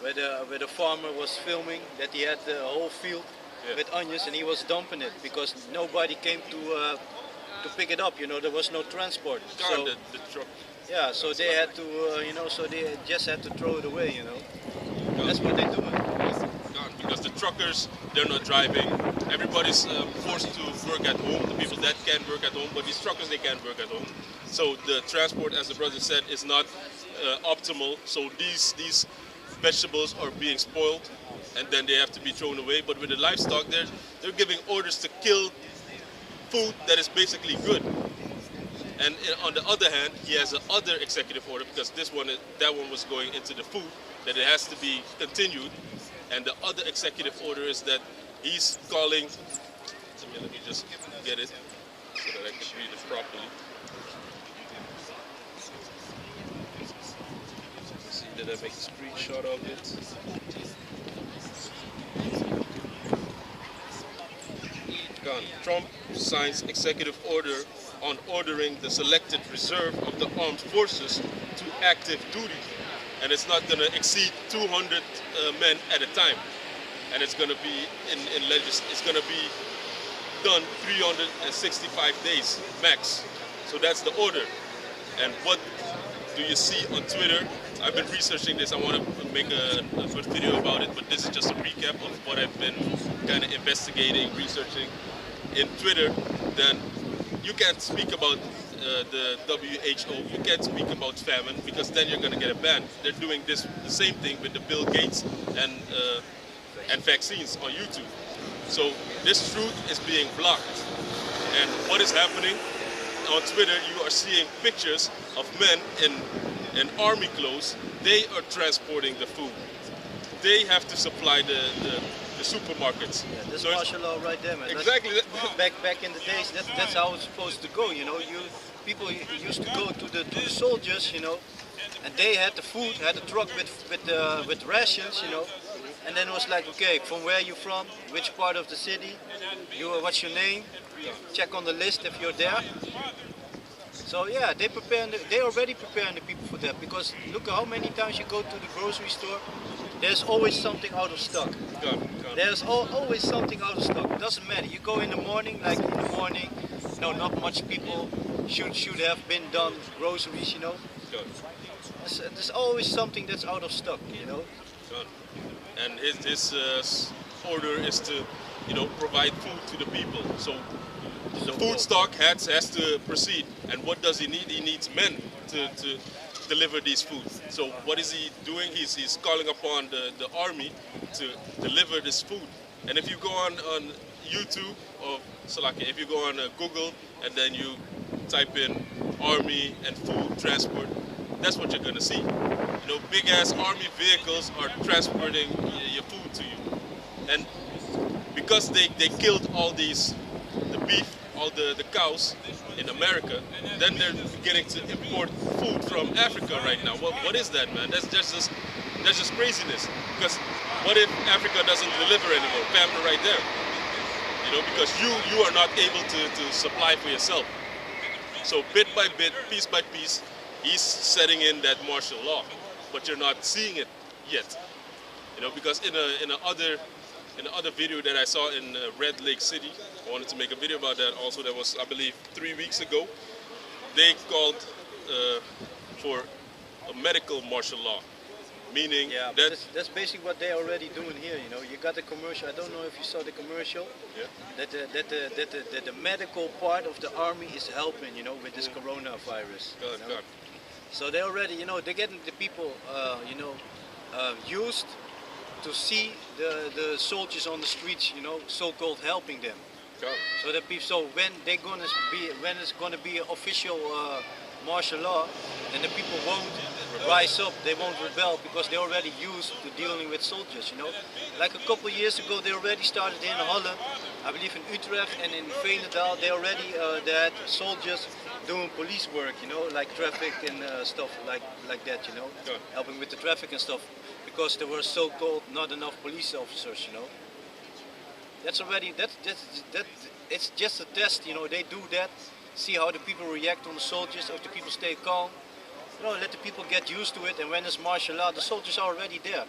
where the farmer was filming that he had the whole field with onions, and he was dumping it because nobody came to pick it up. You know, there was no transport. So the truck. Yeah, so they had to, you know, so they just had to throw it away. You know, that's what they're doing. Because the truckers, they're not driving. Everybody's forced to work at home. The people that can work at home, but these truckers, they can't work at home. So the transport, as the brother said, is not optimal. So these vegetables are being spoiled, and then they have to be thrown away. But with the livestock, they're giving orders to kill food that is basically good. And on the other hand, he has another executive order, because that one was going into the food, that it has to be continued. And the other executive order is that he's calling. Let me just get it so that I can read it properly. See, did I make a screenshot of it? Gone. Trump signs executive order on ordering the selected reserve of the armed forces to active duty. And it's not going to exceed 200 men at a time. And it's going to be it's going to be done 365 days max. So that's the order. And what do you see on Twitter? I've been researching this. I want to make a good video about it, but this is just a recap of what I've been kind of investigating, researching in Twitter. Then you can't speak about the WHO, you can't speak about famine because then you're going to get a ban. They're doing the same thing with the Bill Gates and vaccines on YouTube. So this truth is being blocked. And what is happening on Twitter, you are seeing pictures of men in army clothes. They are transporting the food. They have to supply the supermarkets. Yeah, that's so martial law right there, man. Exactly. Back in the days, that's how it's supposed to go. You know, people used to go to the soldiers, you know, and they had the food, had a truck with rations, you know, and then it was like, okay, from where you from, which part of the city, what's your name, check on the list if you're there. So yeah, they already preparing the people for that, because look at how many times you go to the grocery store, there's always something out of stock. There's always something out of stock. Doesn't matter. You go in the morning, like in the morning, you know, not much people should have been done groceries, you know. There's always something that's out of stock, you know. And his order is to, you know, provide food to the people. So the food stock has to proceed. And what does he need? He needs men to deliver these food. So what is he doing? He's calling upon the army to deliver this food. And if you go on YouTube, or Salaki, if you go on Google and then you type in army and food transport, that's what you're gonna see. You know, big ass army vehicles are transporting your food to you. And because they killed all the beef, all the cows in America, then they're beginning to import food from Africa right now. What is that, man? That's just craziness. Because what if Africa doesn't deliver anymore? Famine right there. You know, because you are not able to supply for yourself. So bit by bit, piece by piece, he's setting in that martial law, but you're not seeing it yet. You know, because in the other video that I saw in Red Lake City, I wanted to make a video about that also. That was, I believe, 3 weeks ago. They called for a medical martial law, meaning that's basically what they're already doing here. You know, you got the commercial. I don't know if you saw the commercial. Yeah. That the medical part of the army is helping, you know, with this coronavirus. God. So they already, you know, they're getting the people, you know, used to see the soldiers on the streets, you know, so-called helping them. So that people, so when it's gonna be official martial law, then the people won't rise up, they won't rebel, because they're already used to dealing with soldiers, you know. Like a couple of years ago, they already started in Holland, I believe in Utrecht and in Veenendaal, they already they had soldiers doing police work, you know, like traffic and stuff like that, you know, helping with the traffic and stuff, because there were so-called not enough police officers, you know. That's already, it's just a test, you know. They do that, see how the people react on the soldiers, if the people stay calm, you know, let the people get used to it, and when it's martial law, the soldiers are already there.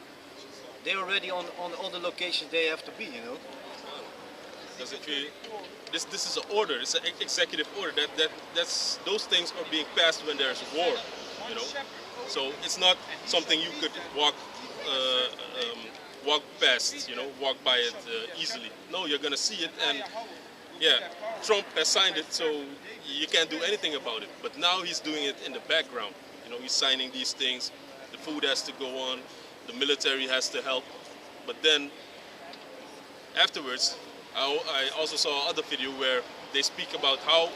They're already on all the locations they have to be, you know. Because if you, this is an order, it's an executive order, that's those things are being passed when there's war, you know. So it's not something you could walk past, you know, walk by it easily. No, you're gonna see it, and yeah, Trump has signed it, so you can't do anything about it. But now he's doing it in the background. You know, he's signing these things. The food has to go on. The military has to help. But then afterwards, I also saw another video where they speak about how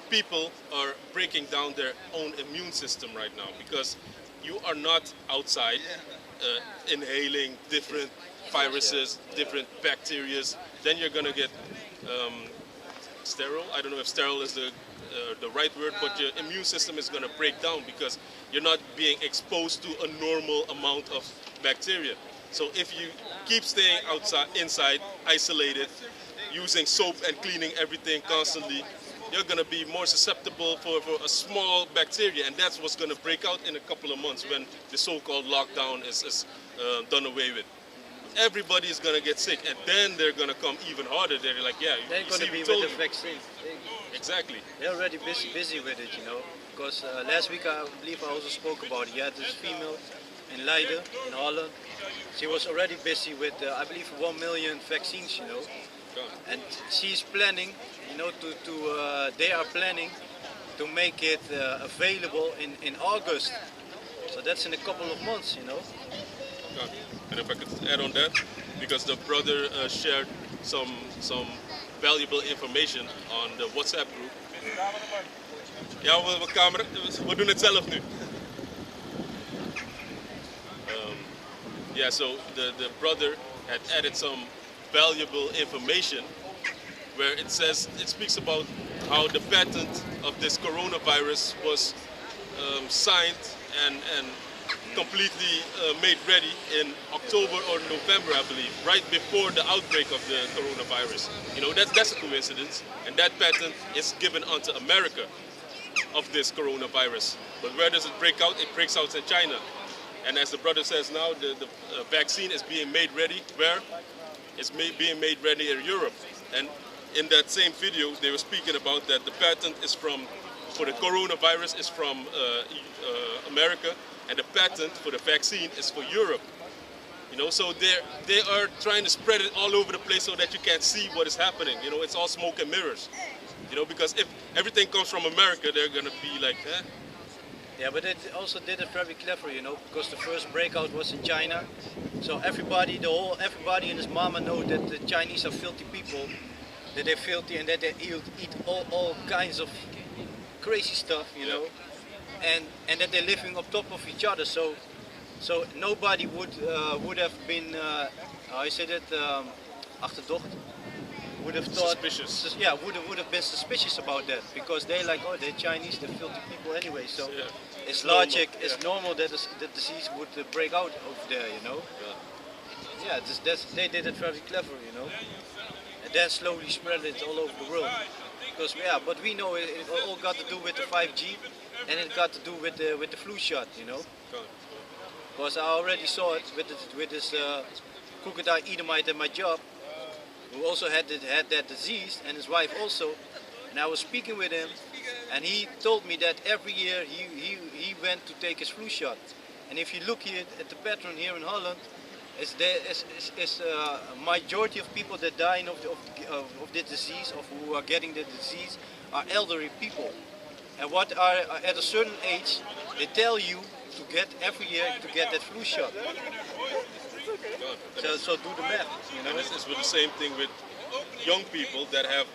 people are breaking down their own immune system right now, because you are not outside inhaling different viruses, different bacteria. Then you're gonna get sterile. I don't know if sterile is the right word, but your immune system is gonna break down because you're not being exposed to a normal amount of bacteria. So if you keep staying inside, isolated, using soap and cleaning everything constantly, you're going to be more susceptible for a small bacteria, and that's what's going to break out in a couple of months when the so-called lockdown is done away with. Everybody is going to get sick, and then they're going to come even harder. They're like, yeah, they're going to be with the vaccine. Exactly. They're already busy with it, you know, because last week I believe I also spoke about it. You had this female in Leiden, in Holland. She was already busy with, I believe, 1 million vaccines, you know. And she's planning, you know, they are planning to make it available in August. So that's in a couple of months, you know. And if I could add on that, because the brother shared some valuable information on the WhatsApp group. Ja, we doen het zelf nu. Yeah, so the brother had added some valuable information where it speaks about how the patent of this coronavirus was signed and completely made ready in October or November, I believe, right before the outbreak of the coronavirus. You know, that's a coincidence, and that patent is given unto America of this coronavirus. But where does it break out? It breaks out in China. And as the brother says now, the vaccine is being made ready where? It's being made ready in Europe. And in that same video, they were speaking about that the patent is for the coronavirus is from America, and the patent for the vaccine is for Europe. You know, so they are trying to spread it all over the place so that you can't see what is happening. You know, it's all smoke and mirrors. You know, because if everything comes from America, they're gonna be like, eh? Yeah, but it also did it very clever, you know, because the first breakout was in China. So everybody and his mama know that the Chinese are filthy people, that they're filthy and that they eat all kinds of crazy stuff, you know, and that they're living on top of each other. So nobody would have been, how you say that, achterdocht, would have thought, suspicious. Yeah, would have been suspicious about that, because they're like, oh, they're Chinese, they're filthy people anyway. So it's logic, it's normal that the disease would break out over there, you know. Yeah, they did it very clever, you know, and then slowly spread it all over the world. Because but we know it all got to do with the 5G, and it got to do with the flu shot, you know. Because I already saw it with this crocodile Edomite at my job, who also had that disease, and his wife also. And I was speaking with him, and he told me that every year he went to take his flu shot. And if you look here at the pattern here in Holland, is a majority of people that dying of the disease, of who are getting the disease, are elderly people. And what are at a certain age, they tell you to get every year to get that flu shot. So do the math, you know. And this is with the same thing with young people that have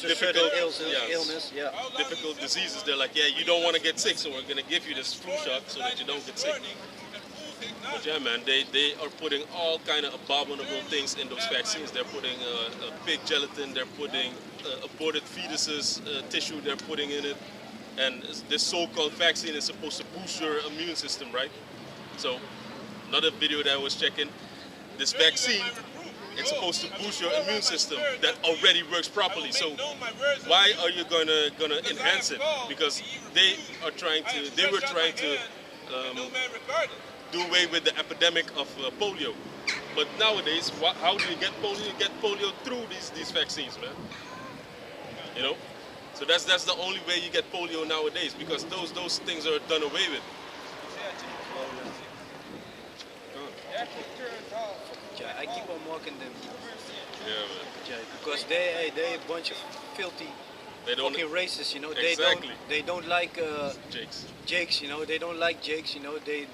difficult illness, difficult diseases. They're like, yeah, you don't want to get sick, so we're going to give you this flu shot so that you don't get sick. But yeah, man, they are putting all kind of abominable things in those vaccines. They're putting pig gelatin, they're putting aborted fetuses tissue, they're putting in it. And this so-called vaccine is supposed to boost your immune system, right? So another video that I was checking, this vaccine, it's supposed to boost your immune system that already works properly. So why are you gonna enhance it? Because they were trying to do away with the epidemic of polio. But nowadays, how do you get polio? You get polio through these vaccines, man. You know? So that's the only way you get polio nowadays, because those things are done away with. I keep on walking them. Yeah, man. Because they a bunch of filthy fucking racists, you know. Exactly. They don't like Jakes, you know. They don't like Jakes, you know. They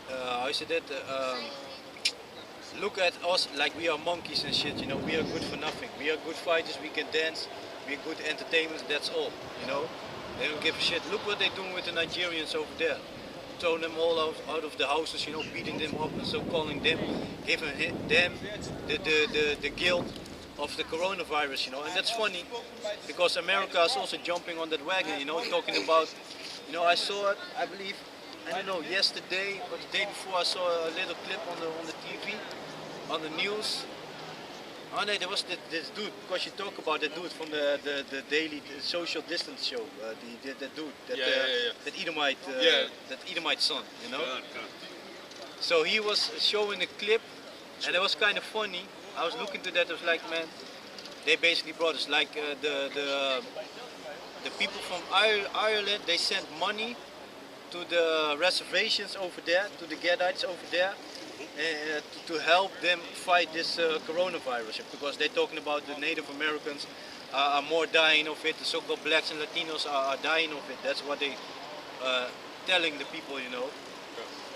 how is it that? Look at us like we are monkeys and shit, you know. We are good for nothing. We are good fighters. We can dance. We're good entertainment. That's all, you know. They don't give a shit. Look what they're doing with the Nigerians over there. Throwing them all out of the houses, you know, beating them up, and so calling them, giving them the guilt of the coronavirus, you know. And that's funny, because America is also jumping on that wagon, you know, talking about, you know, I saw it, I believe, I don't know, yesterday or the day before, I saw a little clip on the TV, on the news. Oh no, there was this dude, because you talk about that dude from the daily social distance show, that dude, that Edomite, that Edomite son, you know. God. So he was showing a clip, and it was kind of funny. I was looking to that. I was like, man, they basically brought us like the people from Ireland. They sent money to the reservations over there, to the Gadites over there. To help them fight this coronavirus, because they're talking about the Native Americans are more dying of it. The so-called blacks and Latinos are dying of it. That's what they telling the people, you know.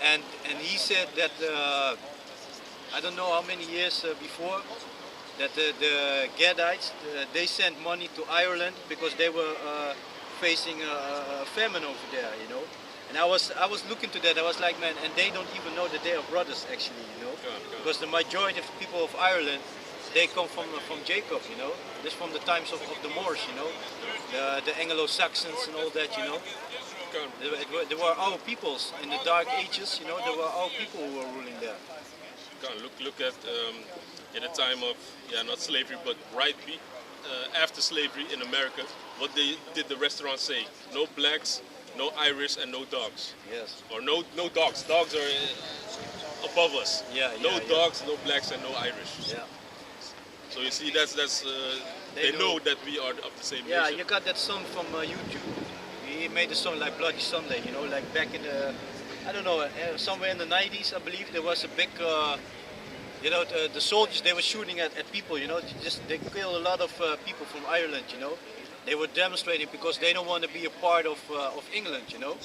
And he said that I don't know how many years before that the Gadites they sent money to Ireland because they were facing a famine over there, you know. And I was looking to that. I was like, man, and they don't even know that they are brothers actually, you know, because the majority of the people of Ireland they come from Jacob, you know. This from the times of the Moors, you know, the Anglo-Saxons and all that, you know. There were our peoples in the Dark Ages, you know. There were our people who were ruling there. Look at in the time of not slavery but right after slavery in America, what did the restaurants say? No blacks, no Irish, and no dogs. Yes. Or no dogs. Dogs are above us. No dogs, no blacks, and no Irish. Yeah. So you see, that's they know that we are of the same nation. Yeah, you got that song from YouTube. He made a song like Bloody Sunday, you know, like back in the, I don't know, somewhere in the 90s, I believe, there was a big, you know, the soldiers, they were shooting at people, you know, they killed a lot of people from Ireland, you know. They were demonstrating because they don't want to be a part of England, you know.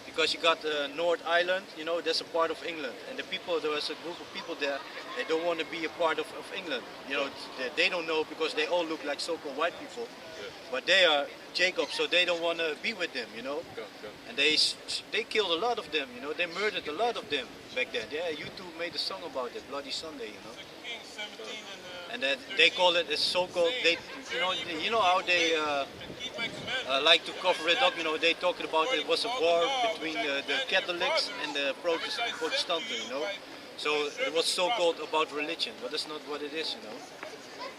Because you got North Ireland, you know, that's a part of England. And the people, there was a group of people there, they don't want to be a part of England. You know, they don't know because they all look like so-called white people. Yeah. But they are Jacob, so they don't want to be with them, you know. And they killed a lot of them, you know. They murdered a lot of them back then. Yeah, YouTube made a song about it, Bloody Sunday, you know. And they call it a so-called, you know how they like to cover it up, you know, they talking about it was a war between the Catholics and the Protestants, you know. So it was so-called about religion, but that's not what it is, you know.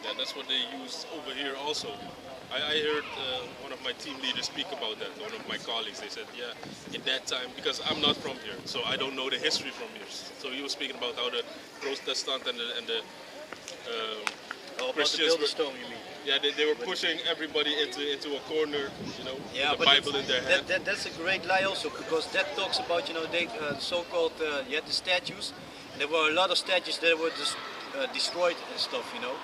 Yeah, that's what they use over here also. I heard one of my team leaders speak about that, one of my colleagues. They said, yeah, in that time, because I'm not from here, so I don't know the history from here. So he was speaking about how the Protestant and the Christians were, stone, you mean? Yeah, they were pushing everybody into a corner, you know, with the Bible in their hand. That's a great lie also, because that talks about, you know, they so-called, you had the statues. There were a lot of statues that were destroyed and stuff, you know,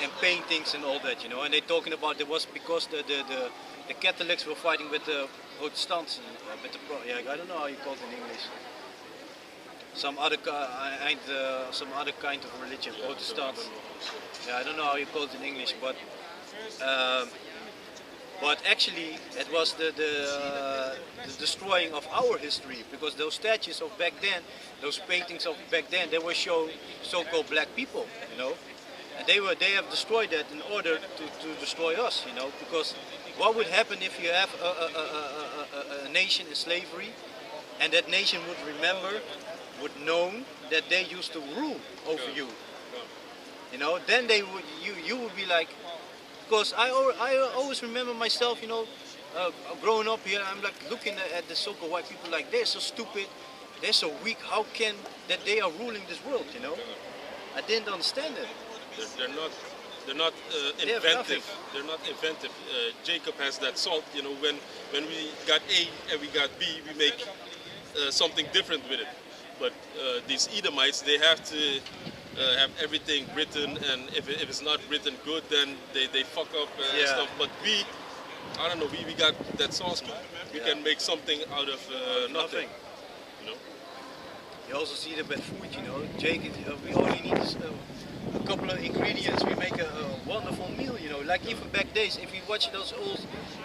and paintings and all that, you know. And they're talking about it was because the Catholics were fighting with the Protestants, I don't know how you call it in English. Some other kind of religion, Protestants. I don't know how you call it in English, but actually it was the destroying of our history, because those statues of back then, those paintings of back then, they were showing so-called black people, you know, and they have destroyed that in order to destroy us, you know, because what would happen if you have a nation in slavery, and that nation would know that they used to rule over you. You know, then they would, you would be like, because I always remember myself, you know, growing up here, I'm like looking at the so-called white people like, they're so stupid, they're so weak, how can that they are ruling this world, you know? I didn't understand it. They're not inventive. They're not inventive. Jacob has that salt, you know, when we got A and we got B, we make something different with it. But these Edomites, they have to have everything written, and if it's not written good, then they fuck up and stuff. But we, I don't know, we got that sauce, man. We can make something out of nothing. You know. You also see that with food, you know. Jake, we only need a couple of ingredients. We make a wonderful meal, you know. Like even back days, if you watch those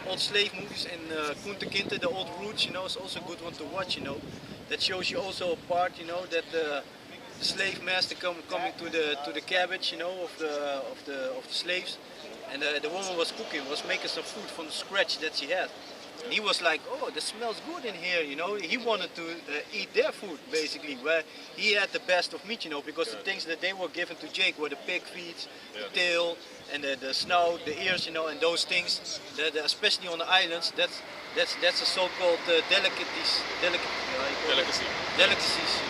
old slave movies and Kunta Kinte, the old roots, you know, it's also a good one to watch, you know. That shows you also a part, you know, that the slave master coming to the cabbage, you know, of the slaves, and the woman was making some food from the scratch that she had. And he was like, oh, that smells good in here, you know. He wanted to eat their food, basically, where he had the best of meat, you know, because the things that they were given to Jake were the pig feet, the tail, and the snout, the ears, you know, and those things, that especially on the islands, that's a so-called delicacies, you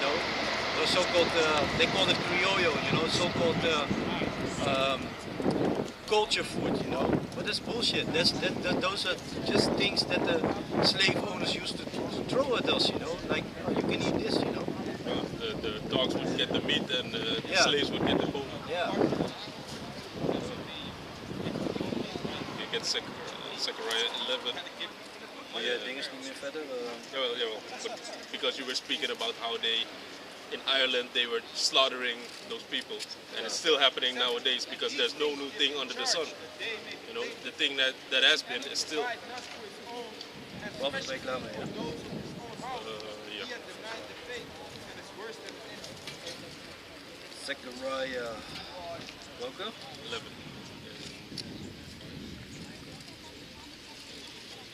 know. Those so-called, they call it criollo, you know, so-called culture food, you know. But that's bullshit. Those are just things that the slave owners used to throw at us, you know. Like, oh, you can eat this, you know. The dogs would get the meat and the slaves would get the bone. Yeah. at Zechariah 11. Ja, ding is niet meer verder. Jawel. But because you were speaking about how they, in Ireland, they were slaughtering those people. And it's still happening nowadays because there's no new thing under the sun. You know, the thing that has been is still... Wat ben je klaar mee, ja? Ja. Zechariah, welke? 11.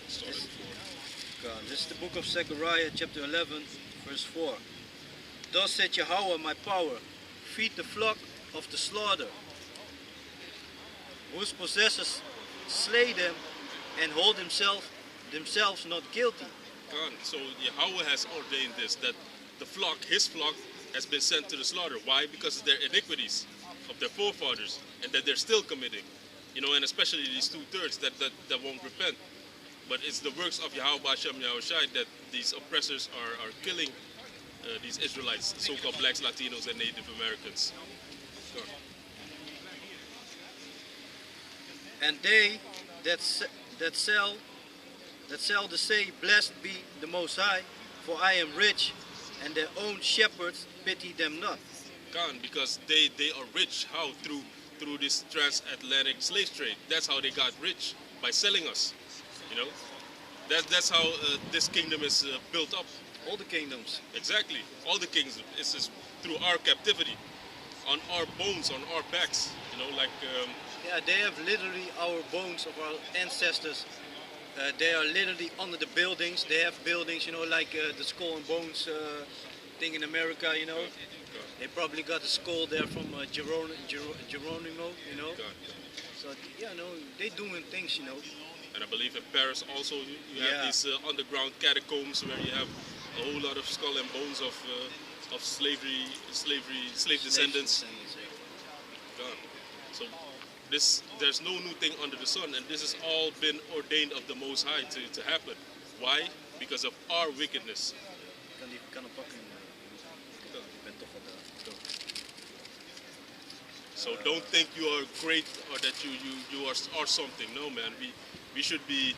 Started. This is the book of Zechariah, chapter 11, verse 4. Thus said Yahweh, my power, feed the flock of the slaughter, whose possessors slay them and hold themselves not guilty. So Yahweh has ordained this, that the flock, his flock, has been sent to the slaughter. Why? Because of their iniquities of their forefathers, and that they're still committing. You know, and especially these 2/3 that won't repent. But it's the works of Yahweh Hashem Yahushai that these oppressors are killing these Israelites, so-called blacks, Latinos, and Native Americans. Sure. And they that sell to say, blessed be the Most High, for I am rich, and their own shepherds pity them not. Because they are rich. How? Through this transatlantic slave trade. That's how they got rich, by selling us. You know, that's how this kingdom is built up. All the kingdoms. Exactly, all the kingdoms. It's just through our captivity, on our bones, on our backs. You know, like. Yeah, they have literally our bones of our ancestors. They are literally under the buildings. They have buildings, you know, like the skull and bones thing in America. You know, they probably got a skull there from Geronimo. You know. So yeah, no, they doing things, you know. And I believe in Paris also you have these underground catacombs where you have a whole lot of skull and bones of slave descendants. So there's no new thing under the sun, and this has all been ordained of the Most High to happen. Why? Because of our wickedness. So don't think you are great or that you are something. No, man. We should be.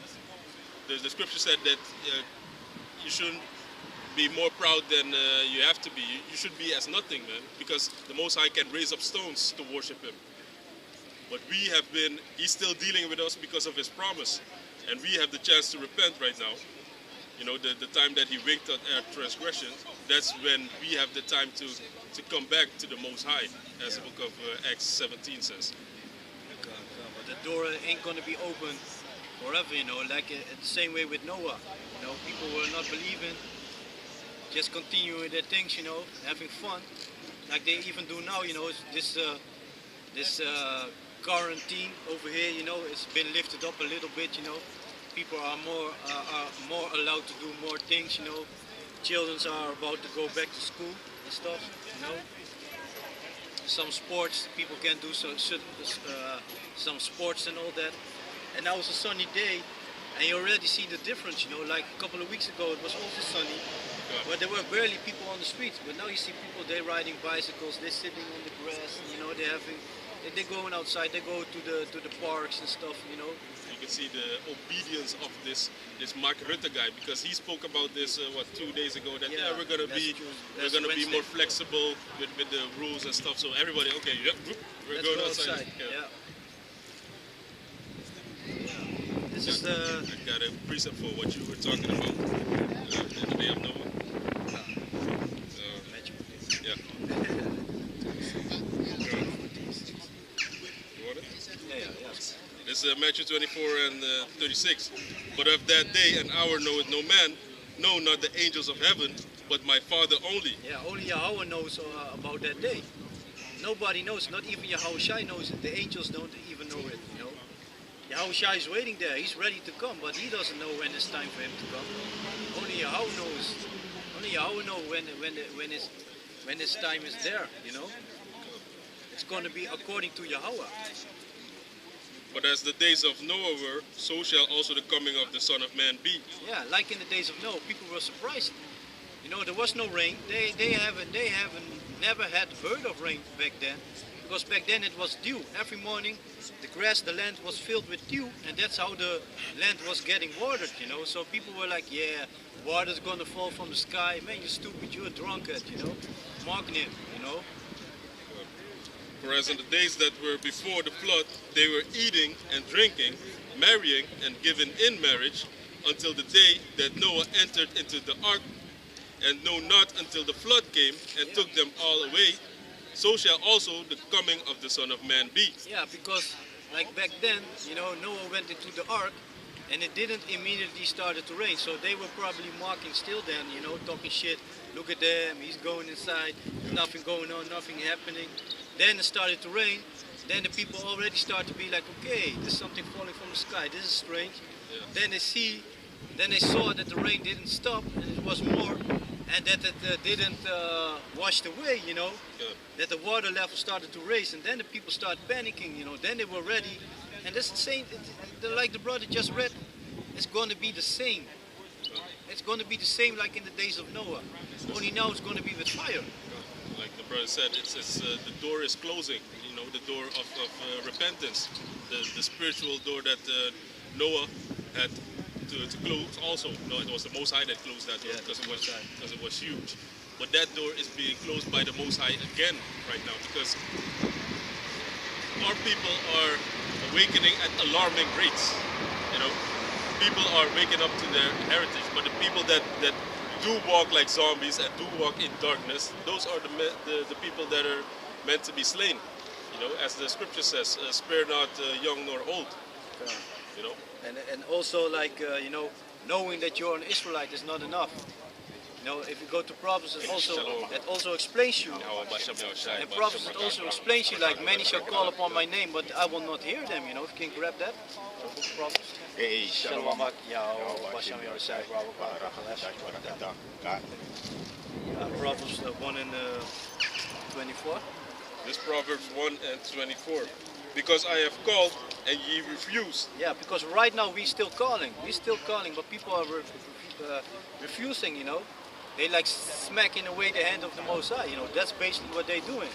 The scripture said that you shouldn't be more proud than you have to be. You should be as nothing, man, because the Most High can raise up stones to worship Him. But He's still dealing with us because of His promise, and we have the chance to repent right now. You know, the time that He winked at our transgression, that's when we have the time to come back to the Most High, as the book of Acts 17 says. But the door ain't gonna be open forever, you know, like the same way with Noah. You know, people were not believing, just continuing their things, you know, having fun, like they even do now. You know, this quarantine over here, you know, it's been lifted up a little bit. You know, people are more allowed to do more things. You know, children are about to go back to school and stuff. You know, some sports people can do some sports and all that. And now it's a sunny day, and you already see the difference, you know, like a couple of weeks ago it was also sunny, but there were barely people on the streets, but now you see people, they're riding bicycles, they're sitting on the grass, you know, they're going outside, they go to the parks and stuff, you know. You can see the obedience of this Mark Rutte guy, because he spoke about this 2 days ago, that we're gonna be more flexible with the rules and stuff, so everybody, okay, we're going outside. I got a precept for what you were talking about the day of Noah. Yeah. You want it? Yeah. This is Matthew 24 and 36. But of that day and hour knoweth no man, no, not the angels of heaven, but my Father only. Yeah, only Yahweh knows about that day. Nobody knows, not even Yahushai knows it. The angels don't even know it, you know. Yahushai is waiting there, he's ready to come, but he doesn't know when it's time for him to come. Only Yahweh knows. Only Yahweh knows when his time is there, you know. It's going to be according to Yahweh. But as the days of Noah were, so shall also the coming of the Son of Man be. Yeah, like in the days of Noah, people were surprised. You know, there was no rain. They haven't never had heard of rain back then, because back then it was dew. Every morning the land was filled with dew, and that's how the land was getting watered, you know. So people were like, yeah, water's gonna fall from the sky. Man, you're stupid, you're a drunkard, you know. Mocking him, you know. Whereas in the days that were before the flood, they were eating and drinking, marrying and giving in marriage until the day that Noah entered into the ark, and no, not until the flood came and took them all away. So shall also the coming of the Son of Man be. Yeah, because like back then, you know, Noah went into the ark and it didn't immediately started to rain. So they were probably mocking still then, you know, talking shit. Look at them, he's going inside, nothing going on, nothing happening. Then it started to rain. Then the people already start to be like, okay, there's something falling from the sky. This is strange. Yeah. Then they saw that the rain didn't stop and it was more, and that it didn't wash away, you know. Yeah. That the water level started to raise, and then the people started panicking, you know. Then they were ready, and that's the same. Like the brother just read, it's going to be the same. It's going to be the same like in the days of Noah. Only now it's going to be with fire. Like the brother said, it's the door is closing. You know, the door of repentance, the spiritual door that Noah had to close. Also, no, it was the Most High that closed that door because it was huge. But that door is being closed by the Most High again right now because our people are awakening at alarming rates. You know, people are waking up to their heritage, but the people that do walk like zombies and do walk in darkness, those are the people that are meant to be slain. You know, as the scripture says, spare not young nor old. Yeah. You know. And also like you know, knowing that you're an Israelite is not enough. You know, if you go to Proverbs, it also explains you. And Proverbs it also explains you like many shall call upon my name, but I will not hear them. You know, if you can grab that. Proverbs. Proverbs 1 and 24. This Proverbs 1 and 24. Because I have called and ye refused. Yeah, because right now we're still calling, but people are refusing, you know. They like smacking away the hand of the Most High, you know. That's basically what they're doing.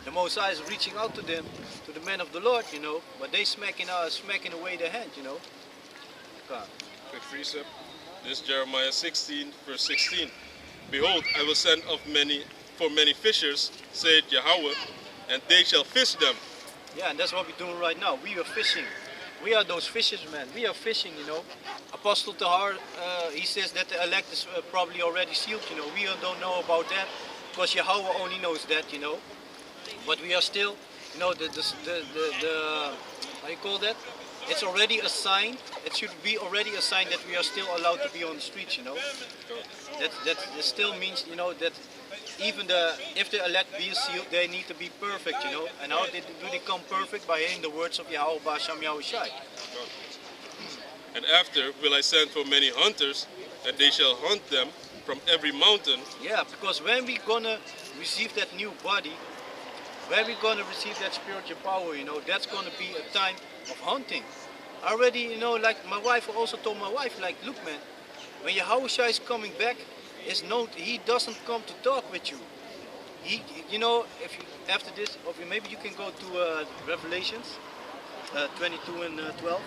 The Most High is reaching out to them, to the men of the Lord, you know, but they smacking away the hand, you know. Quick precept. This Jeremiah 16, verse 16. Behold, I will send for many fishers, saith Yahweh, and they shall fish them. Yeah, and that's what we're doing right now. We are fishing. We are those fishers, man. We are fishing, you know. Apostle Tahar, he says that the elect is probably already sealed, you know. We don't know about that because Yahweh only knows that, you know. But we are still, you know, the how you call that? It's already a sign. It should be already a sign that we are still allowed to be on the streets, you know. That still means, you know, that even if the elect be sealed, they need to be perfect, you know. And how do they come perfect? By hearing the words of Yahweh Basham Yahushai. And after will I send for many hunters, and they shall hunt them from every mountain. Yeah, because when we're gonna receive that new body, when we're gonna receive that spiritual power, you know, that's gonna be a time of hunting. Already, you know, like my wife also told my wife, like, look, man, when Yahushua is coming back, it's known he doesn't come to talk with you. He, you know, if you, after this, or maybe you can go to Revelations 22 and 12,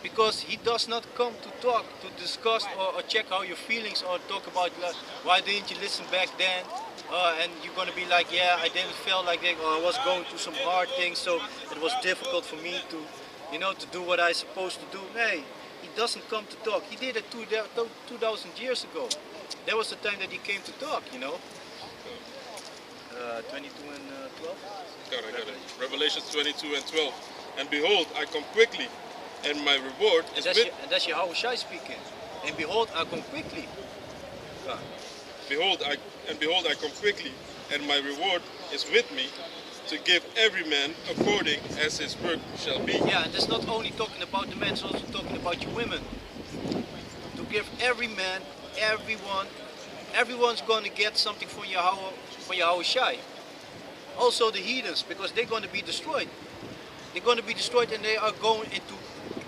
because he does not come to talk, to discuss or check how your feelings, or talk about why didn't you listen back then, and you're gonna be like, yeah, I didn't feel like that, or I was going through some hard things, so it was difficult for me to, you know, to do what I supposed to do. Hey, he doesn't come to talk. He did it 2,000 years ago. That was the time that he came to talk, you know. 22 and 12. Got it. Revelations 22 and 12. And behold, I come quickly, and my reward is with me. And that's Yahushua speaking. And behold, I come quickly. Behold, I come quickly, and my reward is with me, to give every man according as his work shall be. Yeah, and that's not only talking about the men, it's also talking about you women. To give every man, everyone's going to get something from Yahweh, for Yahushai. Also the heathens, because they're going to be destroyed. They're going to be destroyed, and they are going into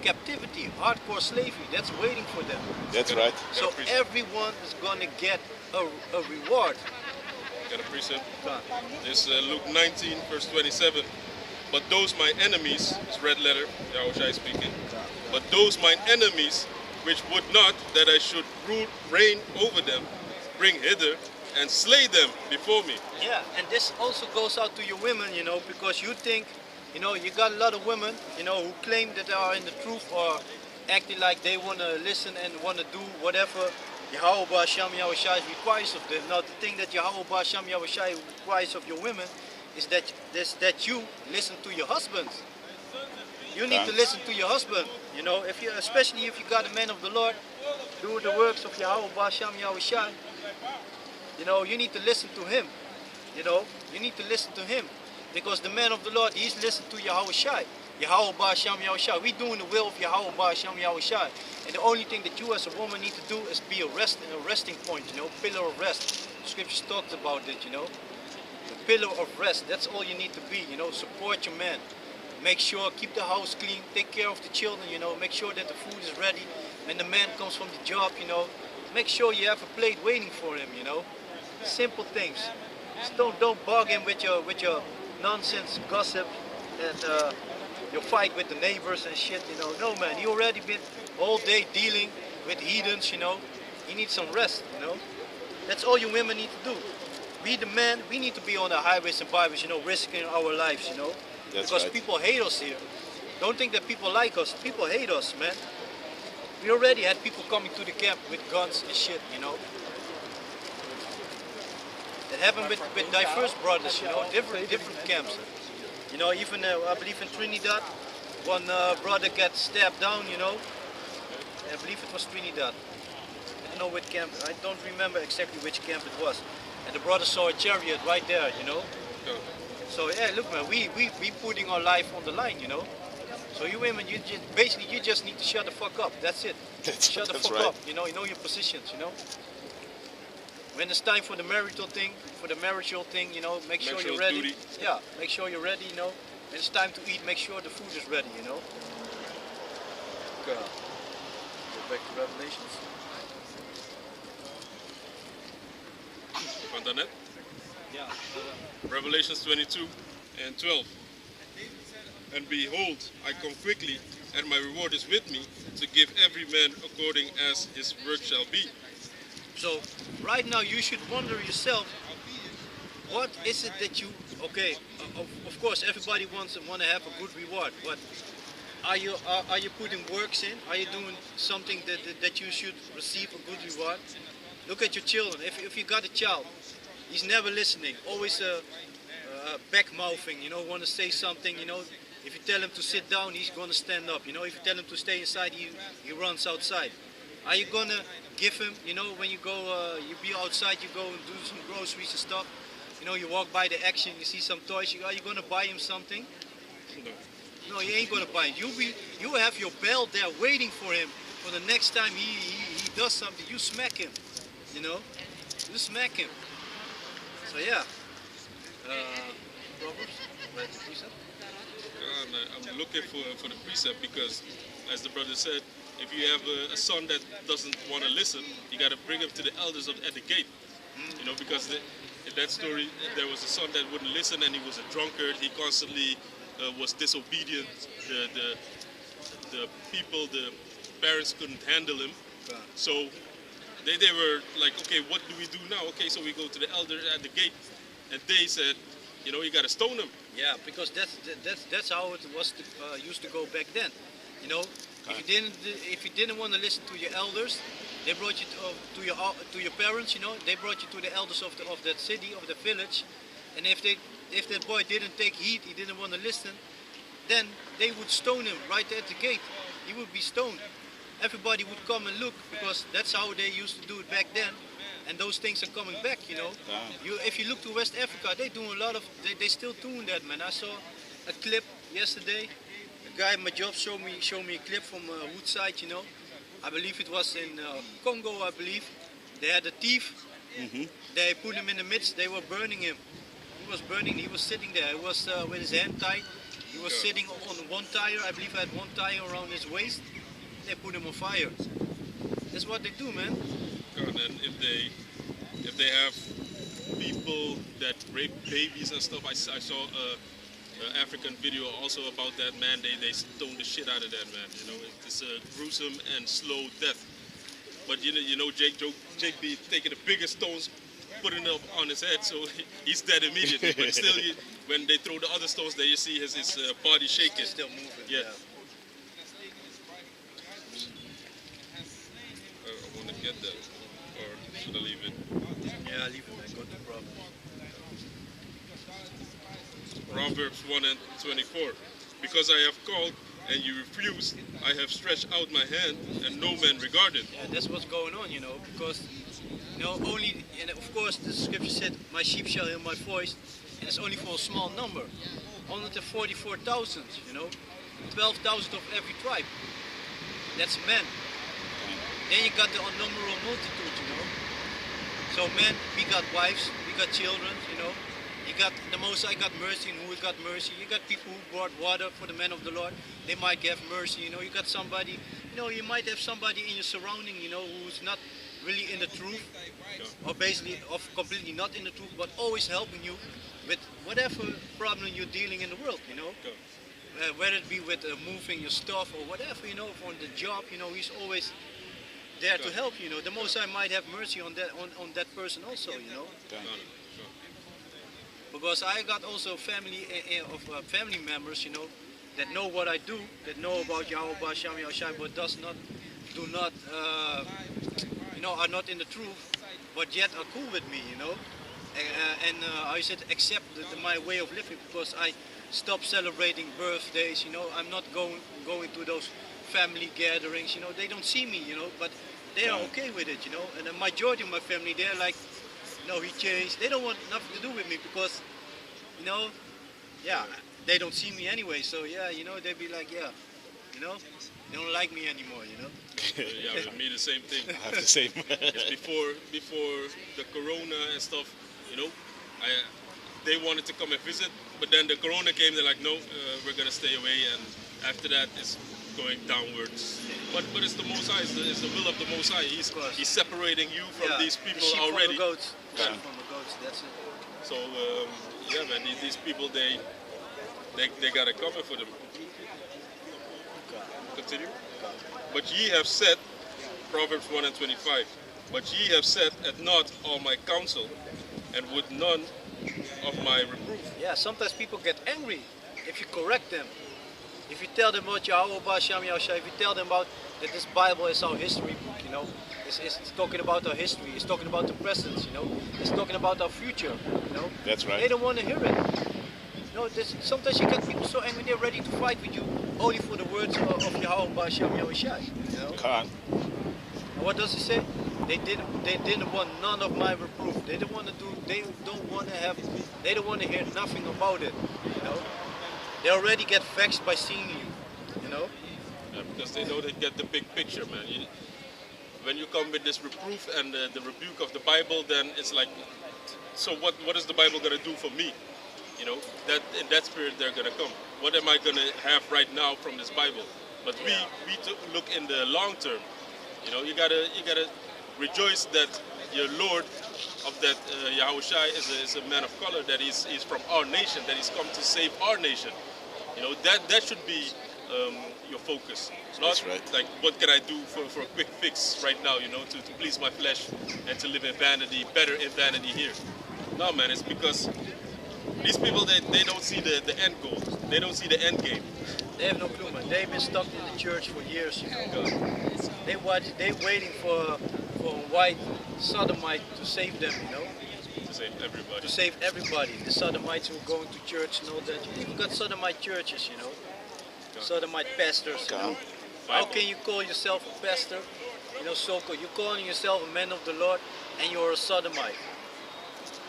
captivity, hardcore slavery. That's waiting for them. That's right. So everyone is going to get a reward. Got a precept. This Luke 19, verse 27. But those my enemies, it's red letter, Yahushua speaking, but those mine enemies, which would not that I should reign over them, bring hither and slay them before me. Yeah, and this also goes out to your women, you know, because you think, you know, you got a lot of women, you know, who claim that they are in the truth or acting like they want to listen and want to do whatever Yahweh Ba'Hashem Yahushai requires of them. Now, the thing that Yahweh Ba'Hashem Yahushai requires of your women is that you listen to your husbands. You need to listen to your husband, you know, if you, especially if you got a man of the Lord, do the works of Yahweh Ba'Hashem Yahushai. You know, you need to listen to him. You know, you need to listen to him. Because the man of the Lord, he's listening to Yahweh Shai. Yahweh Ba'Hashem Yahushai. We doing the will of Yahweh Ba'Hashem Yahushai. And the only thing that you as a woman need to do is be a resting point, you know, pillar of rest. The scriptures talked about it, you know. The pillar of rest, that's all you need to be, you know. Support your man. Make sure, keep the house clean, take care of the children, you know. Make sure that the food is ready. When the man comes from the job, you know, make sure you have a plate waiting for him, you know. Simple things. Just don't bargain with your nonsense gossip and your fight with the neighbors and shit, you know. No, man, you already been all day dealing with heathens, you know. You need some rest, you know. That's all you women need to do. We the men, we need to be on the highways and byways, you know, risking our lives, you know. That's because right. people hate us here. Don't think that people like us. People hate us, man. We already had people coming to the camp with guns and shit, you know. It happened with diverse brothers, you know, different camps. You know, even I believe in Trinidad, one brother got stabbed down, you know. I believe it was Trinidad. I don't know which camp, I don't remember exactly which camp it was. And the brother saw a chariot right there, you know. So yeah, look man, we putting our life on the line, you know. So you women, you just need to shut the fuck up. That's it. Shut the fuck up. You know your positions, you know. When it's time for the marital thing, you know, make sure you're ready. Duty. Yeah, make sure you're ready, you know. When it's time to eat, make sure the food is ready, you know. Go back to Revelations. Want that? Yeah. Revelations 22 and 12. And behold, I come quickly, and my reward is with me, to give every man according as his work shall be. So right now you should wonder yourself, what is it that you, okay, of course everybody want to have a good reward, but are you putting works in? Are you doing something that you should receive a good reward? Look at your children. If you got a child, he's never listening, always back-mouthing, you know, want to say something, you know. If you tell him to sit down, he's going to stand up, you know. If you tell him to stay inside, he runs outside. Are you going to give him, you know, when you go, you be outside, you go and do some groceries and stuff, you know, you walk by the action, you see some toys, are you going to buy him something? No, you ain't going to buy him. You have your belt there waiting for him for the next time he does something, you smack him, you know, you smack him. So yeah, Proverbs, right, precept? I'm looking for the precept because, as the brother said, if you have a son that doesn't want to listen, you got to bring him to the elders at the gate. You know, because in that story, there was a son that wouldn't listen and he was a drunkard. He constantly was disobedient. The people, the parents couldn't handle him. So they were like, okay, what do we do now? Okay, so we go to the elder at the gate, and they said, you know, you got to stone him. Yeah, because that's how it was used to go back then. You know, if you didn't want to listen to your elders, they brought you to your parents. You know, they brought you to the elders of that city, of the village, and if that boy didn't take heed, he didn't want to listen, then they would stone him right at the gate. He would be stoned. Everybody would come and look because that's how they used to do it back then. And those things are coming back, you know. If you look to West Africa, they doing a lot of, they still doing that, man. I saw a clip yesterday. A guy in my job showed me a clip from Woodside, you know. I believe it was in Congo, I believe. They had a thief. They put him in the midst. They were burning him. He was burning. He was sitting there. He was with his hand tied. He was sitting on one tire. I believe he had one tire around his waist. They put him on fire. That's what they do, man. God, and if they have people that rape babies and stuff, I saw African video also about that, man. They stoned the shit out of that man. You know, it's a gruesome and slow death. But you know, Jake be taking the biggest stones, putting them on his head, so he's dead immediately. But still, when they throw the other stones, there you see his body shaking. Still moving. Yeah. I want to get that, or should I leave it? Yeah, leave it, man. Go to Proverbs. Proverbs 1 and 24. Because I have called and you refused, I have stretched out my hand and no man regarded. Yeah, that's what's going on, you know, because, you know, only, and of course the scripture said, my sheep shall hear my voice, and it's only for a small number. 144,000, you know, 12,000 of every tribe. That's men. Then you got the unnumberable multitude, you know. So men, we got wives, we got children, you know. You got the Most High got mercy, and who got mercy? You got people who brought water for the men of the Lord. They might have mercy, you know. You got somebody, you know, you might have somebody in your surrounding, you know, who's not really in the truth, or basically completely not in the truth, but always helping you with whatever problem you're dealing in the world, you know. Whether it be with moving your stuff or whatever, you know, on the job, you know, he's always there to help, you know. The Most High might have mercy on that person also, you know. Because I got also family family members, you know, that know what I do, that know about Yahweh Basham Yahushai, but do not, you know, are not in the truth, but yet are cool with me, you know. And I said accept my way of living, because I stopped celebrating birthdays, you know. I'm not going to those family gatherings, you know. They don't see me, you know, but they are okay with it, you know. And the majority of my family, they're like, no, he changed. They don't want nothing to do with me because, you know, yeah, they don't see me anyway. So yeah, you know, they'd be like, yeah, you know, they don't like me anymore, you know. Yeah, with me the same thing. I have the same. It's before the corona and stuff, you know, they wanted to come and visit, but then the corona came. They're like, no, we're gonna stay away, and after that it's going downwards. But it's the Most High. It's the will of the Most High. He's separating you from these people the sheep already. From the goats. Yeah. From the goats. That's it. So yeah, man, these people they got it coming for them. Continue. But ye have said, Proverbs 1 and 25. But ye have said at naught all my counsel, and would none of my reproof. Yeah, sometimes people get angry if you correct them. If you tell them about Yahweh Basham Yahushai, if you tell them about that this Bible is our history book, you know, it's talking about our history, it's talking about the present, you know, it's talking about our future, you know. That's right. They don't want to hear it. You know, sometimes you get people so angry they're ready to fight with you only for the words of Yahweh Basham Yahushai, you know. Can't. And what does he say? They didn't want none of my reproof. They don't want to hear nothing about it, you know. They already get vexed by seeing you, you know? Yeah, because they know they get the big picture, man. When you come with this reproof and the rebuke of the Bible, then it's like, so what is the Bible going to do for me? You know, that in that spirit they're going to come. What am I going to have right now from this Bible? But we look in the long term. You know, you gotta rejoice that your Lord of that Yahushai is a man of color, that he's from our nation, that he's come to save our nation. You know, that should be your focus. Not like, what can I do for a quick fix right now, you know, to please my flesh and to live in vanity, better in vanity here. No, man, it's because these people, they don't see the end goal. They don't see the end game. They have no clue, man. They've been stuck in the church for years, you know. They're waiting for a white sodomite to save them, you know. To save everybody. To save everybody. The sodomites who are going to church and all that. You even got sodomite churches, you know. Sodomite pastors, you know. How can you call yourself a pastor? You know, so-called. You're calling yourself a man of the Lord and you're a sodomite.